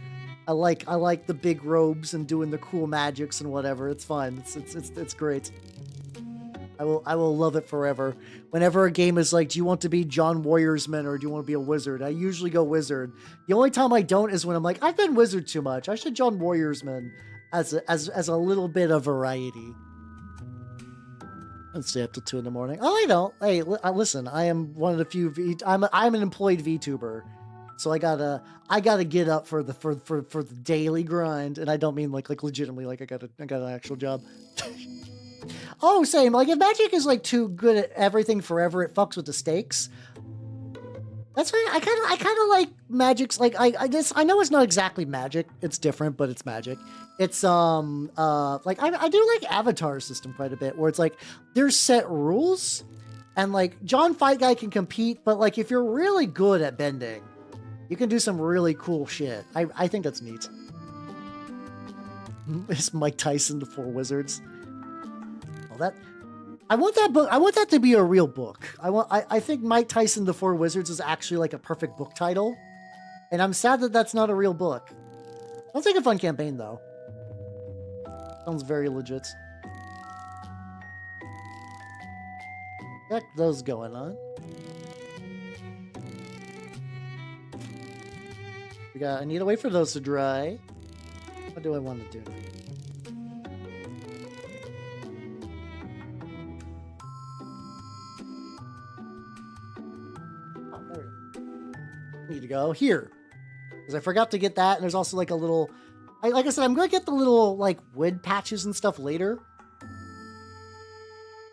I like the big robes and doing the cool magics and whatever. It's fun. It's great. I will love it forever. Whenever a game is like, do you want to be John Warriorsman or do you want to be a wizard? I usually go wizard. The only time I don't is when I'm like, I've been wizard too much. I should John Warriorsman as a little bit of variety. And stay up till 2 in the morning. Oh, I don't. Hey, listen, I am one of the few. I'm an employed VTuber, so I gotta get up for the daily grind, and I don't mean like legitimately like I got an actual job. Oh, same. Like if Magic is like too good at everything forever, it fucks with the stakes. That's why I kind of like Magic's like I guess I know it's not exactly Magic. It's different, but it's Magic. It's like I do like Avatar's system quite a bit, where it's like there's set rules, and like John Fight Guy can compete, but like if you're really good at bending, you can do some really cool shit. I think that's neat. It's Mike Tyson to 4 Wizards. Well, I want that book. I want that to be a real book. I think Mike Tyson the 4 Wizards is actually like a perfect book title, and I'm sad that that's not a real book. Sounds like a fun campaign though. Sounds very legit. Got those going on. I need to wait for those to dry. What do I want to do now? Oh, there we go. Need to go here. Because I forgot to get that, and there's also like a little... like I said, I'm going to get the little like wood patches and stuff later.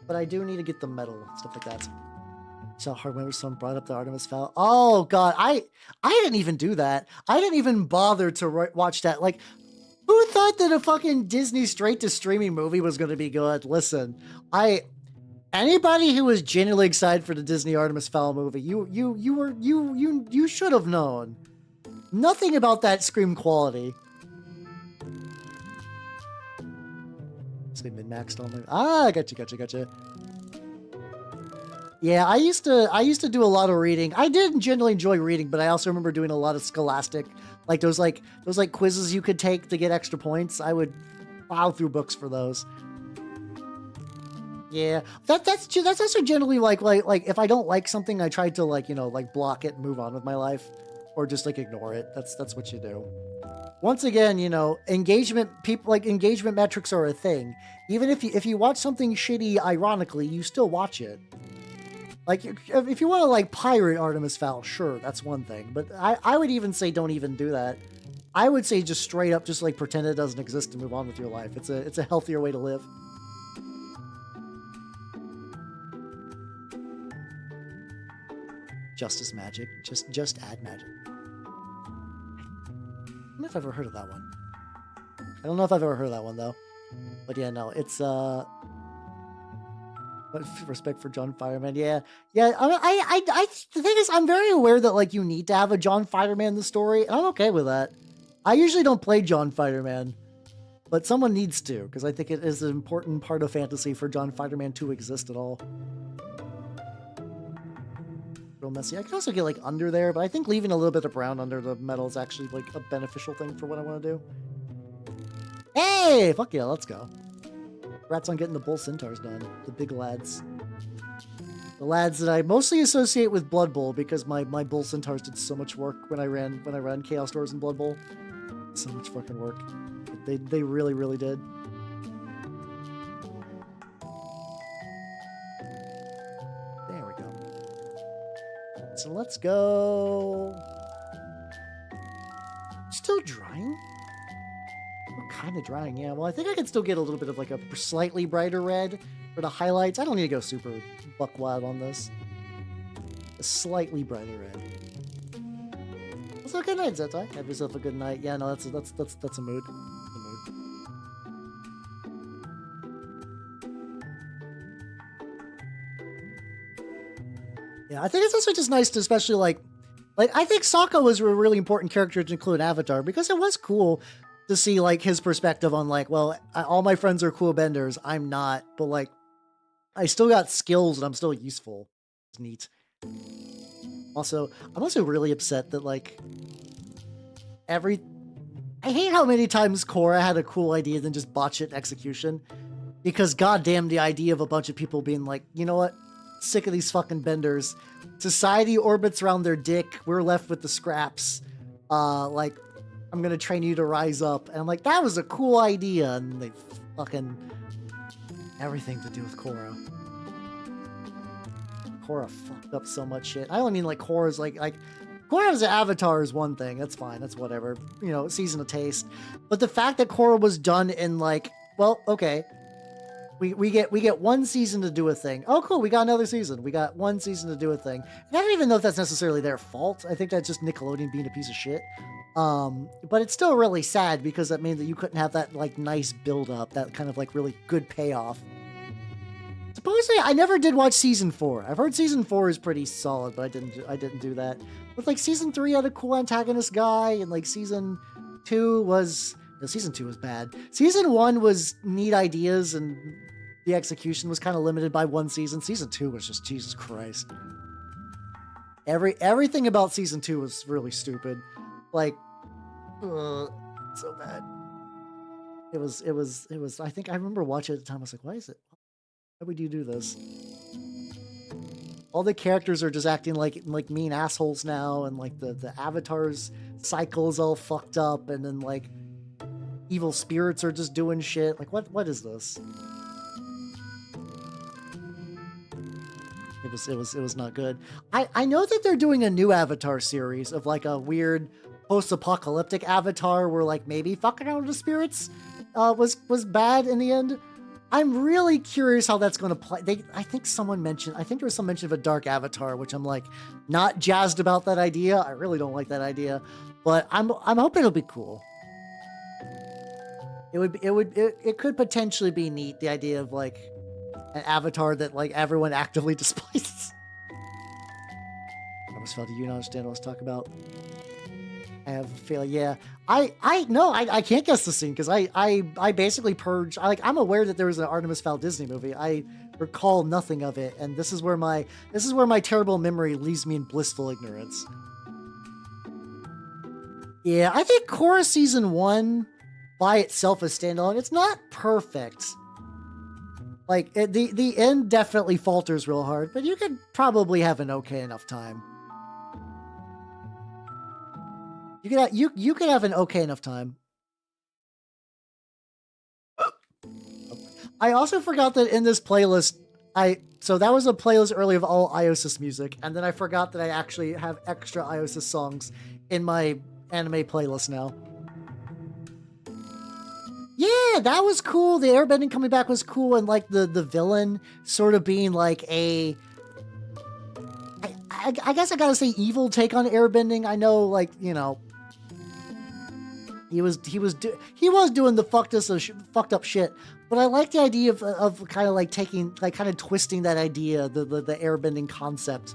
But I do need to get the metal, stuff like that. So hard whenever someone brought up the Artemis Fowl. Oh god, I didn't even do that. I didn't even bother to watch that. Like, who thought that a fucking Disney straight to streaming movie was going to be good? Listen, anybody who was genuinely excited for the Disney Artemis Fowl movie, you should have known. Nothing about that screamed quality. Say min-maxed on my... gotcha. Yeah, I used to do a lot of reading. I did generally enjoy reading, but I also remember doing a lot of scholastic, like those quizzes you could take to get extra points. I would plow through books for those. Yeah, that's also generally like if I don't like something, I try to like block it and move on with my life, or just like ignore it. That's what you do. Once again, engagement metrics are a thing. Even if you watch something shitty, ironically, you still watch it. Like, if you want to like pirate Artemis Fowl, sure, that's one thing. But I would even say don't even do that. I would say just straight up, just like pretend it doesn't exist and move on with your life. It's a healthier way to live. Justice magic, just add magic. I don't know if I've ever heard of that one. I don't know if I've ever heard of that one, though. But yeah, no, it's, respect for John Fireman, yeah. The thing is, I'm very aware that, like, you need to have a John Fireman in the story, and I'm okay with that. I usually don't play John Fireman, but someone needs to, because I think it is an important part of fantasy for John Fireman to exist at all. Real messy. I can also get like under there, but I think leaving a little bit of brown under the metal is actually like a beneficial thing for what I want to do. Hey, fuck yeah, let's go. Congrats on getting the bull centaurs done. The big lads. The lads that I mostly associate with Blood Bowl because my bull centaurs did so much work when I ran Chaos Doors in Blood Bowl. So much fucking work. They really, really did. There we go. So let's go. Still drying? What kind of drying? Yeah, well, I think I can still get a little bit of like a slightly brighter red for the highlights. I don't need to go super buck wild on this. A slightly brighter red. That's a good night, Zetai. Have yourself a good night. Yeah, no, that's a mood. Yeah, I think it's also just nice to especially like I think Sokka was a really important character to include in Avatar because it was cool to see like his perspective on like, well, all my friends are cool benders, I'm not, but like I still got skills and I'm still useful. It's neat. Also, I'm also really upset that like I hate how many times Korra had a cool idea and then just botch it in execution. Because goddamn the idea of a bunch of people being like, you know what? Sick of these fucking benders. Society orbits around their dick. We're left with the scraps. Like, I'm gonna train you to rise up. And I'm like, that was a cool idea. And they fucking... everything to do with Korra. Korra fucked up so much shit. I only mean like Korra's like Korra as an avatar is one thing. That's fine. That's whatever. You know, season of taste. But the fact that Korra was done in like, well, okay. We get one season to do a thing. Oh, cool. We got another season. We got one season to do a thing. And I don't even know if that's necessarily their fault. I think that's just Nickelodeon being a piece of shit. But it's still really sad because that means that you couldn't have that like nice build up, that kind of like really good payoff. Supposedly, I never did watch season 4. I've heard season 4 is pretty solid, but I didn't do that. But like season 3 had a cool antagonist guy, and like season 2 was... No, season 2 was bad. Season 1 was neat ideas, and the execution was kind of limited by one season. Season 2 was just, Jesus Christ. Everything about season 2 was really stupid. Like, so bad. I think I remember watching it at the time. I was like, why is it? Why would you do this? All the characters are just acting like mean assholes now, and like the avatar's cycle is all fucked up, and then like evil spirits are just doing shit. Like what is this? It was not good. I know that they're doing a new Avatar series of like a weird post-apocalyptic Avatar where like maybe fucking out with the spirits was bad in the end. I'm really curious how that's going to play. I think there was some mention of a dark Avatar, which I'm like not jazzed about that idea. I really don't like that idea, but I'm hoping it'll be cool. It could potentially be neat, the idea of like an avatar that like everyone actively despises. I almost felt you don't understand what I was talking about. I have a feeling, yeah. I can't guess the scene because I basically purged. I'm aware that there was an Artemis Fowl Disney movie. I recall nothing of it, and this is where my terrible memory leaves me in blissful ignorance. Yeah, I think Korra season 1 by itself is standalone. It's not perfect. Like the end definitely falters real hard, but you could probably have an okay enough time. You could have an okay enough time. I also forgot that in this playlist, so that was a playlist earlier of all Iosis music, and then I forgot that I actually have extra Iosis songs in my anime playlist now. Yeah, that was cool. The airbending coming back was cool, and like the villain sort of being like a I guess I gotta say evil take on airbending. I know, like, you know, he was doing the fucked up shit, but I like the idea of kind of like taking, like, kind of twisting that idea, the airbending concept,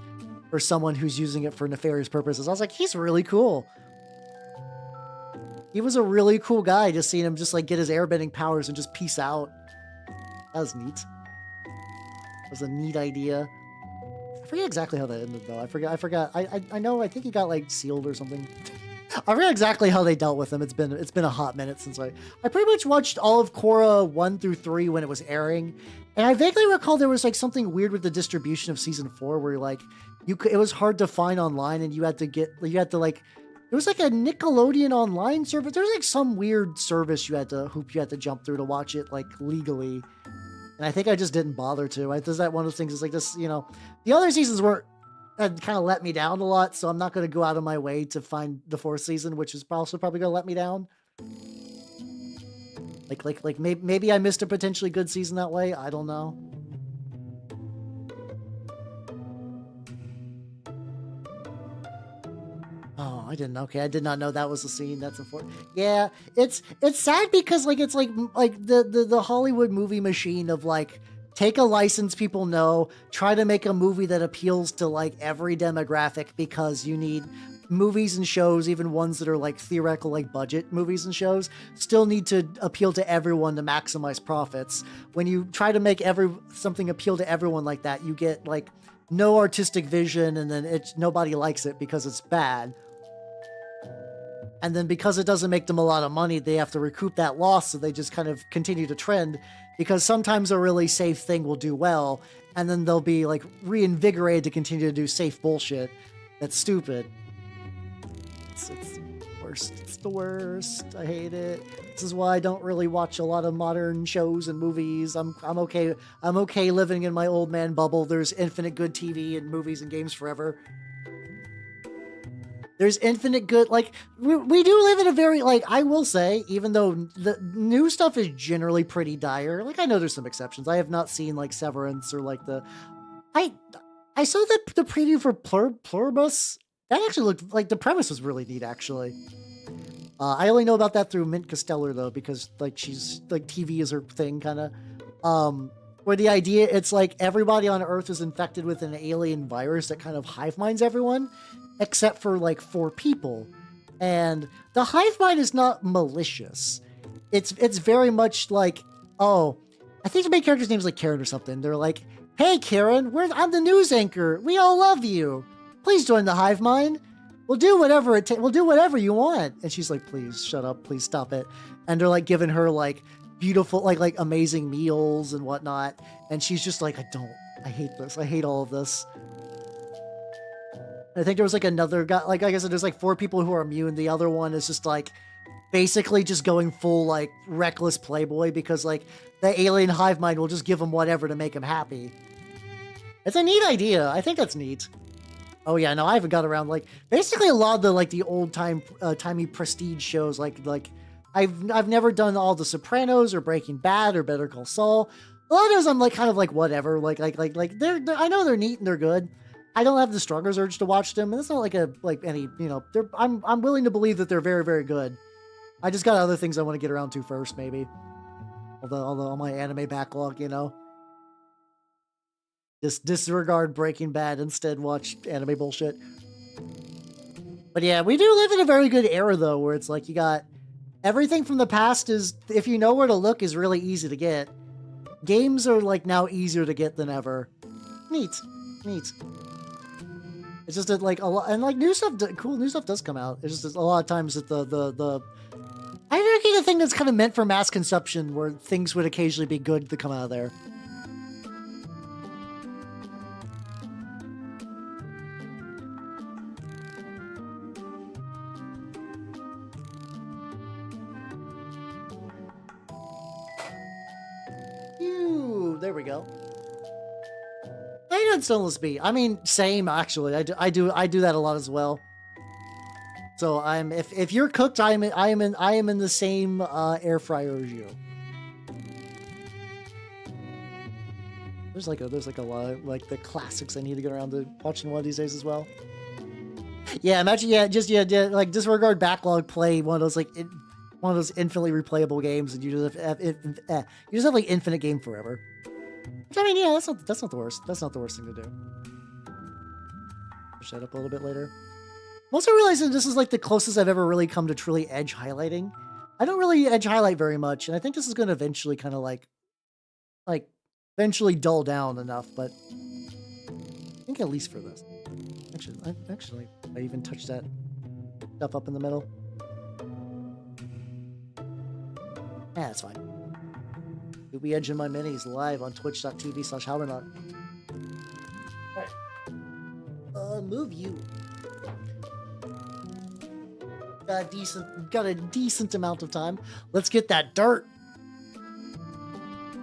for someone who's using it for nefarious purposes. I was like, he's really cool. He was a really cool guy, just seeing him just like get his airbending powers and just peace out. That was neat. That was a neat idea. I forget exactly how that ended though. I forgot. I know, I think he got like sealed or something. I forget exactly how they dealt with him. It's been a hot minute since I pretty much watched all of Korra 1 through 3 when it was airing. And I vaguely recall there was like something weird with the distribution of season 4 where like it was hard to find online, and you had to like, it was like a Nickelodeon online service. There's like some weird service you had to jump through to watch it like legally. And I think I just didn't bother to. Is that one of those things? It's like this, you know, the other seasons had kind of let me down a lot, so I'm not going to go out of my way to find the 4th season, which is also probably going to let me down. Like maybe I missed a potentially good season that way. I don't know. Oh, I didn't. Okay, I did not know that was the scene. That's important. Yeah, it's sad because like it's like the Hollywood movie machine of like, take a license people know, try to make a movie that appeals to like every demographic, because you need movies and shows, even ones that are like theoretical, like budget movies and shows, still need to appeal to everyone to maximize profits. When you try to make something appeal to everyone like that, you get like no artistic vision, and then nobody likes it because it's bad. And then because it doesn't make them a lot of money, they have to recoup that loss, so they just kind of continue to trend, because sometimes a really safe thing will do well, and then they'll be like reinvigorated to continue to do safe bullshit that's stupid. It's the worst. It's the worst. I hate it. This is why I don't really watch a lot of modern shows and movies. I'm okay. I'm okay living in my old man bubble. There's infinite good TV and movies and games forever. There's infinite good, like, we do live in a very, like, I will say, even though the new stuff is generally pretty dire, like, I know there's some exceptions. I have not seen, like, Severance or, like, I saw the preview for Pluribus. That actually looked, like, the premise was really neat, actually. I only know about that through Mint Costello, though, because, like, she's, like, TV is her thing, kind of. Where the idea, it's like everybody on Earth is infected with an alien virus that kind of hive minds everyone, except for like 4 people. And the hive mind is not malicious. It's very much like, oh, I think the main character's name is like Karen or something. They're like, hey Karen, I'm the news anchor. We all love you. Please join the hive mind. we'll do whatever we'll do whatever you want. And she's like, please shut up, please stop it. And they're like giving her like beautiful, like amazing meals and whatnot. And she's just like, I hate this. I hate all of this. I think there was like another guy, like I said, there's like 4 people who are immune. The other one is just like basically just going full like reckless playboy because like the alien hive mind will just give him whatever to make him happy. It's a neat idea. I think that's neat. Oh yeah, no, I haven't got around like basically a lot of the like the old timey prestige shows. Like I've never done all the Sopranos or Breaking Bad or Better Call Saul. A lot of those I'm like kind of like whatever. Like they're I know they're neat and they're good. I don't have the strongest urge to watch them, and it's not like any, you know, I'm willing to believe that they're very, very good. I just got other things I want to get around to first, maybe. Although on my anime backlog, you know. Just disregard Breaking Bad, instead watch anime bullshit. But yeah, we do live in a very good era though, where it's like you got everything from the past is, if you know where to look, is really easy to get. Games are like now easier to get than ever. Neat. It's just that like a lot, and like cool new stuff does come out. It's just a lot of times that the I think the thing that's kind of meant for mass consumption, where things would occasionally be good to come out of there. Ew, there we go. I did Stoneless Bee. I mean, same actually. I do that a lot as well. So I'm if you're cooked, I am in the same air fryer as you. There's like a lot of like the classics I need to get around to watching one of these days as well. Yeah, imagine like disregard backlog, play one of those like one of those infinitely replayable games, and you just have like infinite game forever. I mean, yeah, that's not the worst. That's not the worst thing to do. Push that up a little bit later. I'm also realizing this is like the closest I've ever really come to truly edge highlighting. I don't really edge highlight very much, and I think this is going to eventually kind of like eventually dull down enough. But I think at least for this, actually, I even touched that stuff up in the middle. Yeah, that's fine. We'll be edging my minis live on twitch.tv/HowRnot. Alright. Move you. Got a decent amount of time. Let's get that dirt.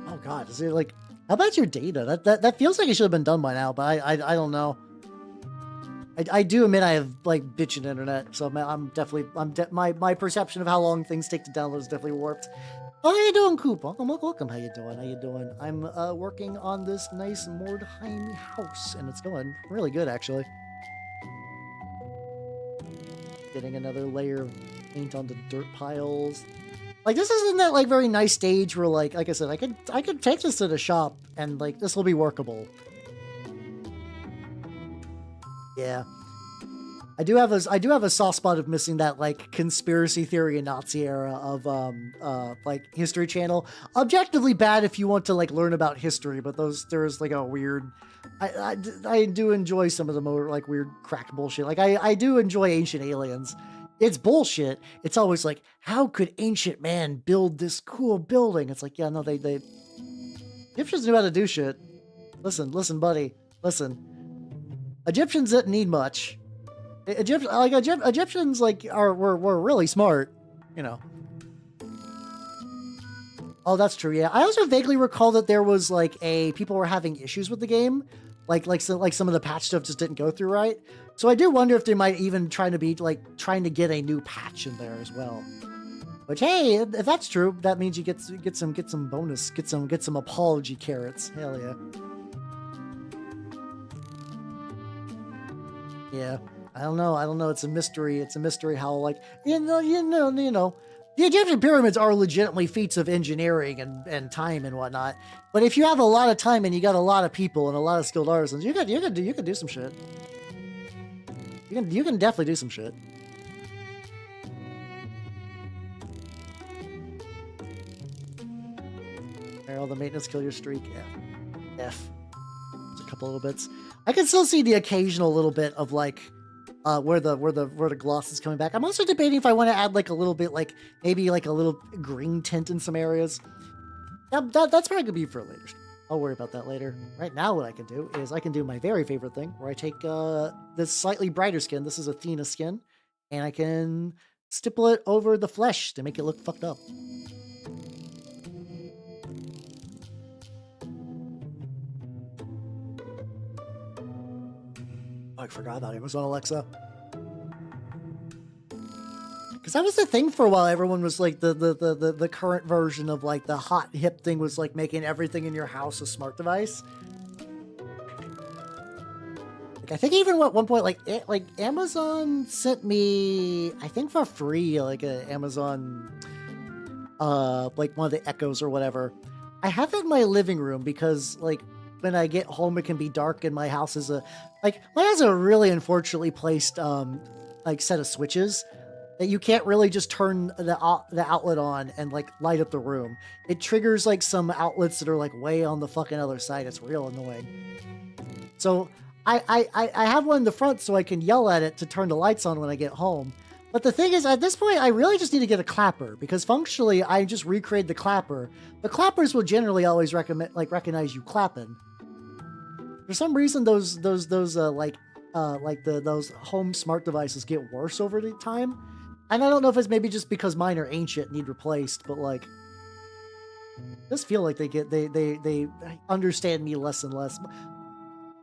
Oh god, is it like, how about your data? That feels like it should have been done by now, but I don't know. I do admit I have like bitchin' internet, so my perception of how long things take to download is definitely warped. Oh, how you doing, Coop? Welcome. How you doing? I'm working on this nice Mordheim house, and it's going really good, actually. Getting another layer of paint on the dirt piles. Like, this isn't that like very nice stage where like I said, I could take this to the shop and like this will be workable. Yeah. I do have a soft spot of missing that like conspiracy theory and Nazi era of like History Channel. Objectively bad if you want to like learn about history, but there's like a weird. I do enjoy some of the more like weird crack bullshit. Like I do enjoy Ancient Aliens. It's bullshit. It's always like, how could ancient man build this cool building? It's like, yeah, no, they Egyptians knew how to do shit. Listen, buddy, listen. Egyptians didn't need much. Egyptians like were really smart, you know. Oh, that's true. Yeah, I also vaguely recall that there was like people were having issues with the game, like some of the patch stuff just didn't go through right. So I do wonder if they might even trying to get a new patch in there as well. Which, hey, if that's true, that means you get some bonus, get some apology carrots. Hell yeah. Yeah. I don't know. It's a mystery. It's a mystery how, like, you know, the Egyptian pyramids are legitimately feats of engineering and time and whatnot. But if you have a lot of time and you got a lot of people and a lot of skilled artisans, you could do some shit. You can definitely do some shit. All the maintenance kill your streak. Yeah. F. There's a couple little bits. I can still see the occasional little bit of like where the gloss is coming back. I'm also debating if I want to add like a little bit, like maybe like a little green tint in some areas. That's probably gonna be for later. I'll worry about that later. Right now, what I can do is I can do my very favorite thing, where I take this slightly brighter skin. This is Athena skin, and I can stipple it over the flesh to make it look fucked up. Oh, I forgot about Amazon Alexa. Because that was the thing for a while. Everyone was like, the current version of like the hot hip thing was like making everything in your house a smart device. Like, I think even at one point, like Amazon sent me, I think for free, like a Amazon, like one of the Echoes or whatever. I have it in my living room because like when I get home, it can be dark and my house is mine has a really unfortunately placed, like set of switches that you can't really just turn the outlet on and like light up the room. It triggers like some outlets that are like way on the fucking other side. It's real annoying. So I have one in the front so I can yell at it to turn the lights on when I get home. But the thing is, at this point, I really just need to get a clapper because functionally I just recreate the clapper. The clappers will generally always recognize you clapping. For some reason, those home smart devices get worse over the time. And I don't know if it's maybe just because mine are ancient, need replaced, but like, I just feel like they understand me less and less.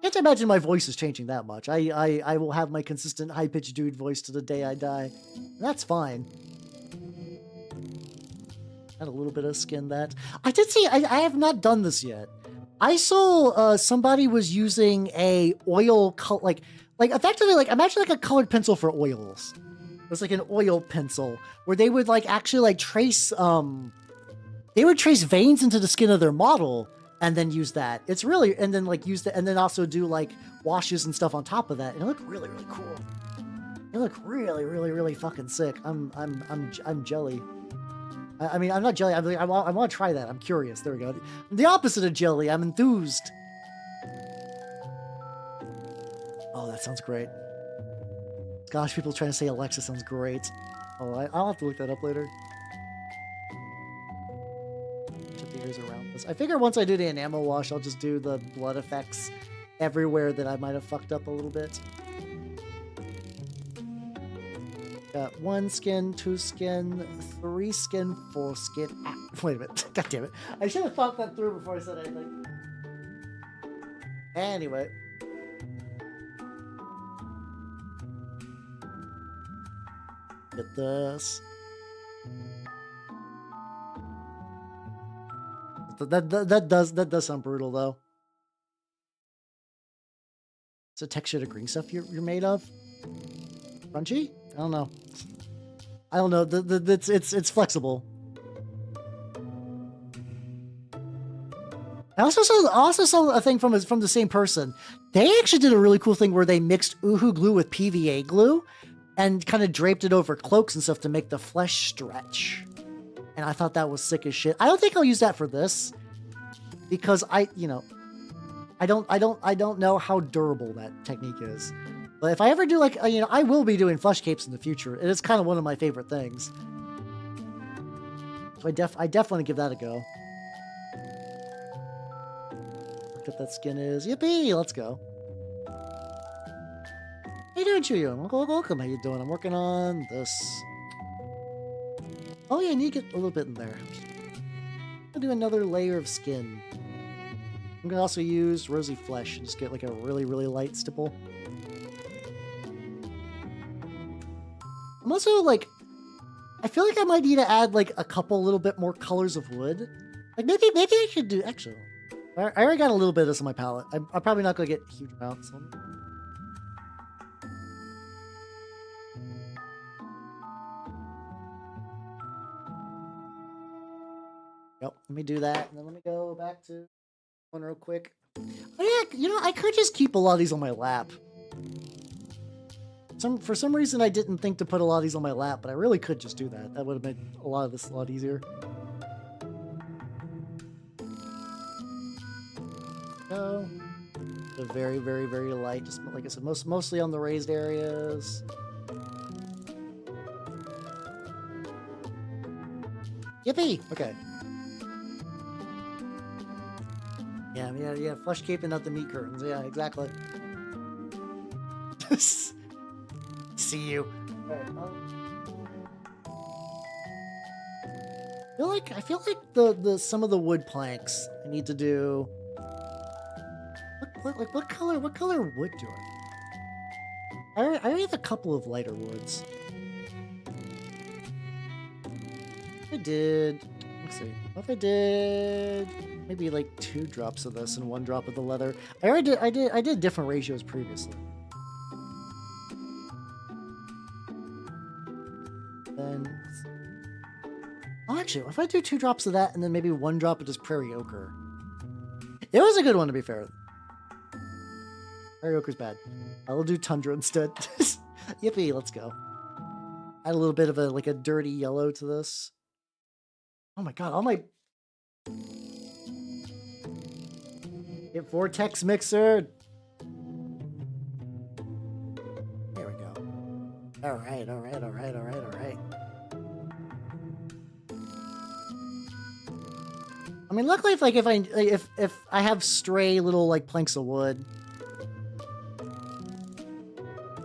Can't imagine my voice is changing that much. I will have my consistent high-pitched dude voice to the day I die. And that's fine. Add a little bit of skin that. I did see, I have not done this yet. I saw somebody was using a oil, like effectively, like imagine like a colored pencil for oils. It was like an oil pencil where they would like actually like trace, they would trace veins into the skin of their model and then use that. It's really, and then like use that, and then also do like washes and stuff on top of that. And it looked really, really cool. It looked really, really, really fucking sick. I'm jelly. I mean, I'm not jelly. I want to try that. I'm curious. There we go. The opposite of jelly. I'm enthused. Oh, that sounds great. Gosh, people trying to say Alexa sounds great. Oh, I'll have to look that up later. Put the ears around this. I figure once I do the enamel wash, I'll just do the blood effects everywhere that I might have fucked up a little bit. Got 1 skin, 2 skin, 3 skin, 4 skin. Ah, wait a minute. God damn it. I should have thought that through before I said anything. Anyway. Get this. That does sound brutal though. It's a texture to green stuff you're made of. Crunchy? I don't know. I don't know. It's flexible. I also saw a thing from the same person. They actually did a really cool thing where they mixed Uhu glue with PVA glue and kind of draped it over cloaks and stuff to make the flesh stretch. And I thought that was sick as shit. I don't think I'll use that for this because I don't know how durable that technique is. But if I ever do like, I will be doing flesh capes in the future. It is kind of one of my favorite things. So I definitely give that a go. Look at that skin is. Yippee! Let's go. How you doing, Chuyo? Welcome. How you doing? I'm working on this. Oh yeah, I need to get a little bit in there. I'm gonna do another layer of skin. I'm gonna also use rosy flesh and just get like a really, really light stipple. I'm also like, I feel like I might need to add like a couple little bit more colors of wood. Like maybe I should do, actually, I already got a little bit of this on my palette. I'm probably not gonna get huge amounts. Yep, let me do that, and then let me go back to one real quick. Oh yeah, I could just keep a lot of these on my lap. For some reason, I didn't think to put a lot of these on my lap, but I really could just do that. That would have made a lot of this a lot easier. Go. They're very, very, very light. Just like I said, mostly on the raised areas. Yippee! Okay. Yeah. Flesh cape and not the meat curtains. Yeah, exactly. See you. Alright, I feel like the some of the wood planks I need to do. What color wood do I already have a couple of lighter woods. I did. Let's see. What if I did maybe like 2 drops of this and 1 drop of the leather? I did different ratios previously. Then, oh, actually, if I do 2 drops of that and then maybe 1 drop of just prairie ochre, it was a good one to be fair. Prairie ochre's bad. I will do tundra instead. Yippee! Let's go. Add a little bit of a dirty yellow to this. Oh my god! All my get vortex mixer. There we go. All right. I mean, luckily, if I have stray little like planks of wood,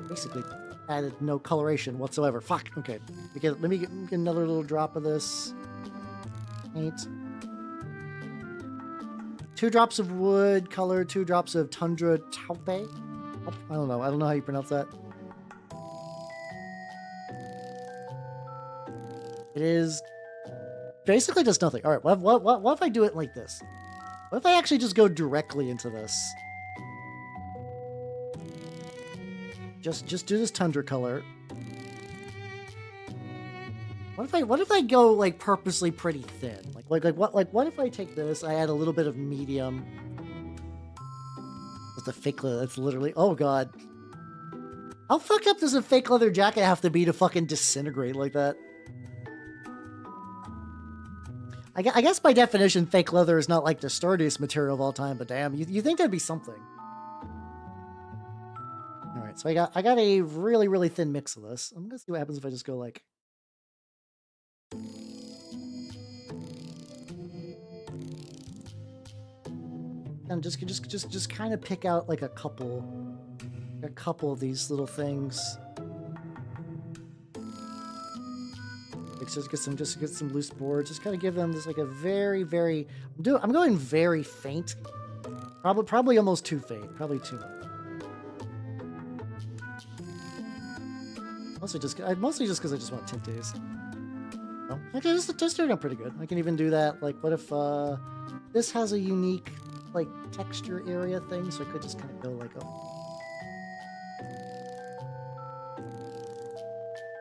basically added no coloration whatsoever. Fuck. Okay. Let me get another little drop of this paint. 2 drops of wood color. 2 drops of tundra taupe. I don't know how you pronounce that. It is basically just nothing. All right. What if I do it like this? What if I actually just go directly into this? Just do this tundra color. What if I go like purposely pretty thin? What if I take this, I add a little bit of medium. With the fake leather, that's literally, oh god. How fucked up does a fake leather jacket have to be to fucking disintegrate like that? I guess by definition, fake leather is not like the sturdiest material of all time, but damn, you think that'd be something. Alright, so I got a really, really thin mix of this. I'm gonna see what happens if I just go like... and just kind of pick out like a couple of these little things. Like just get some loose boards. Just kind of give them just like a very, very. I'm going very faint. Probably almost too faint. Probably too much. Mostly just because I just want tint days. Oh, okay, this turned out pretty good. I can even do that. Like, what if this has a unique like texture area thing? So I could just kind of go like, oh,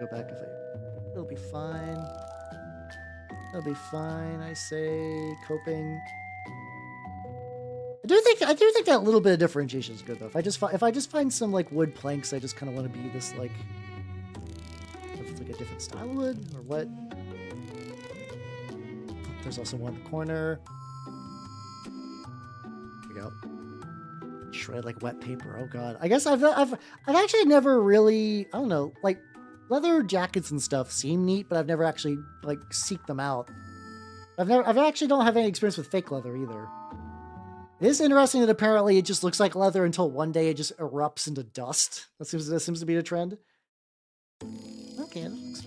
go back if it'll be fine. It'll be fine. I say coping. I do think that little bit of differentiation is good though. If I just find some like wood planks, I just kind of want to be this like. If it's like a different style of wood or what. There's also one in the corner. There we go. Shred like wet paper. Oh god. I guess I've actually never really, I don't know, like leather jackets and stuff seem neat, but I've never actually like seeked them out. I've actually don't have any experience with fake leather either. It is interesting that apparently it just looks like leather until one day it just erupts into dust. That seems to be the trend. Okay, that looks...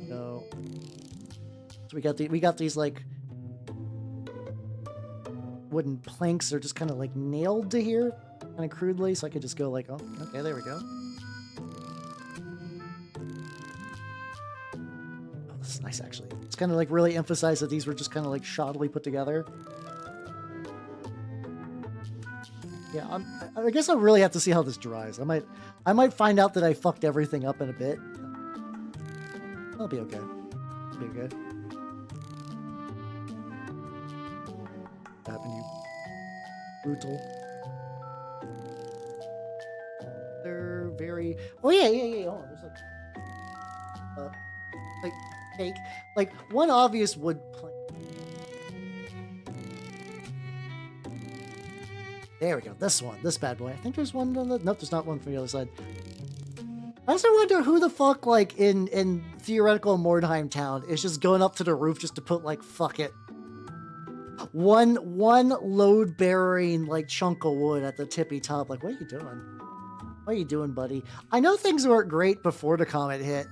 No. So we got these like wooden planks. They're just kind of like nailed to here, kind of crudely. So I could just go like, oh, okay, there we go. Oh, this is nice actually. It's kind of like really emphasize that these were just kind of like shoddily put together. Yeah, I guess I'll really have to see how this dries. I might find out that I fucked everything up in a bit. I'll be okay. I'll be okay. What happened, you brutal? They're very. Oh yeah. Hold on, there's like cake, like one obvious wood plank. There we go. This one. This bad boy. I think there's one on the... Nope, there's not one from the other side. I also wonder who the fuck, like, in theoretical Mordheim town is just going up to the roof just to put, like, fuck it. One load-bearing, like, chunk of wood at the tippy top. Like, what are you doing? What are you doing, buddy? I know things weren't great before the comet hit,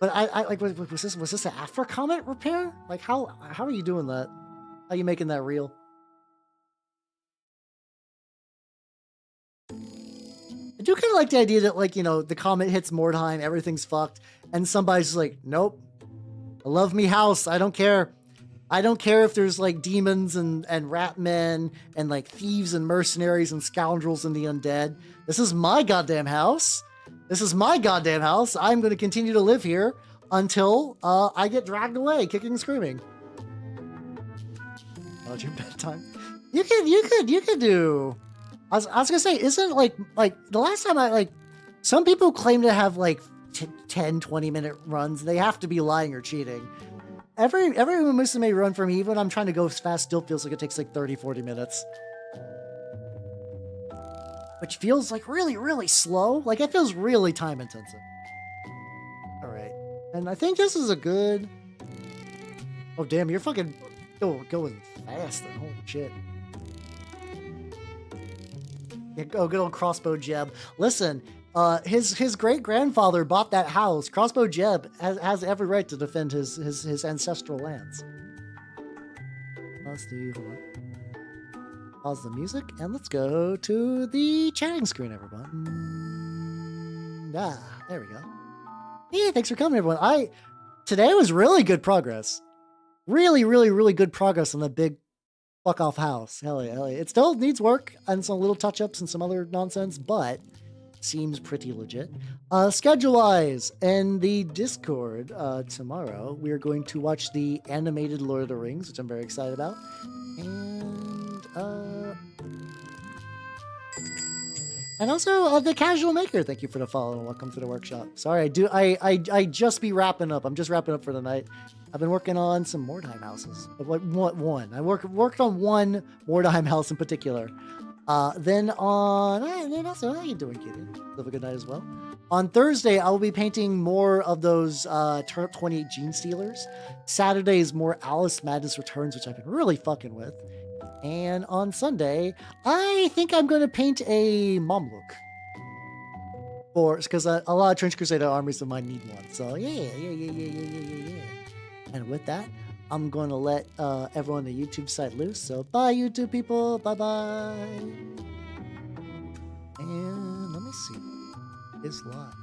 but I like, was this an after comet repair? Like, how are you doing that? How are you making that real? I do kind of like the idea that, like, you know, the comet hits Mordheim, everything's fucked, and somebody's just like, nope, I love me house, I don't care. I don't care if there's, like, demons and rat men and, like, thieves and mercenaries and scoundrels and the undead. This is my goddamn house. This is my goddamn house. I'm going to continue to live here until I get dragged away, kicking and screaming. Oh, it's your bedtime. You could do... I was gonna say, isn't like the last time some people claim to have like 10, 20-minute runs. They have to be lying or cheating. Every Musume run for me, even when I'm trying to go fast, still feels like it takes like 30, 40 minutes. Which feels like really, really slow. Like, it feels really time intensive. Alright. And I think this is a good... Oh, damn, you're fucking going fast then. Holy shit. Yeah, oh, good old Crossbow Jeb. Listen, his great-grandfather bought that house. Crossbow Jeb has every right to defend his ancestral lands. Let's do... Hold on. Pause the music, and let's go to the chatting screen, everyone. There we go. Hey, thanks for coming, everyone. Today was really good progress. Really, really, really good progress on the big fuck off house. Hell yeah, hell yeah. It still needs work and some little touch-ups and some other nonsense, but seems pretty legit. Schedule-wise, in the Discord tomorrow, we are going to watch the animated Lord of the Rings, which I'm very excited about. And also the Casual Maker. Thank you for the follow and welcome to the workshop. Sorry, I just be wrapping up. I'm just wrapping up for the night. I've been working on some Mordheim houses. Like one. I worked on one Mordheim house in particular. Then also, how you doing, Kitty? Have a good night as well. On Thursday, I will be painting more of those Turnip 28 Gene Stealers. Saturday is more Alice Madness Returns, which I've been really fucking with. And on Sunday, I think I'm going to paint a Mamluk. Because a lot of Trench Crusader armies of mine need one. So yeah. And with that, I'm going to let everyone on the YouTube side loose. So bye, YouTube people. Bye-bye. And let me see. It's live.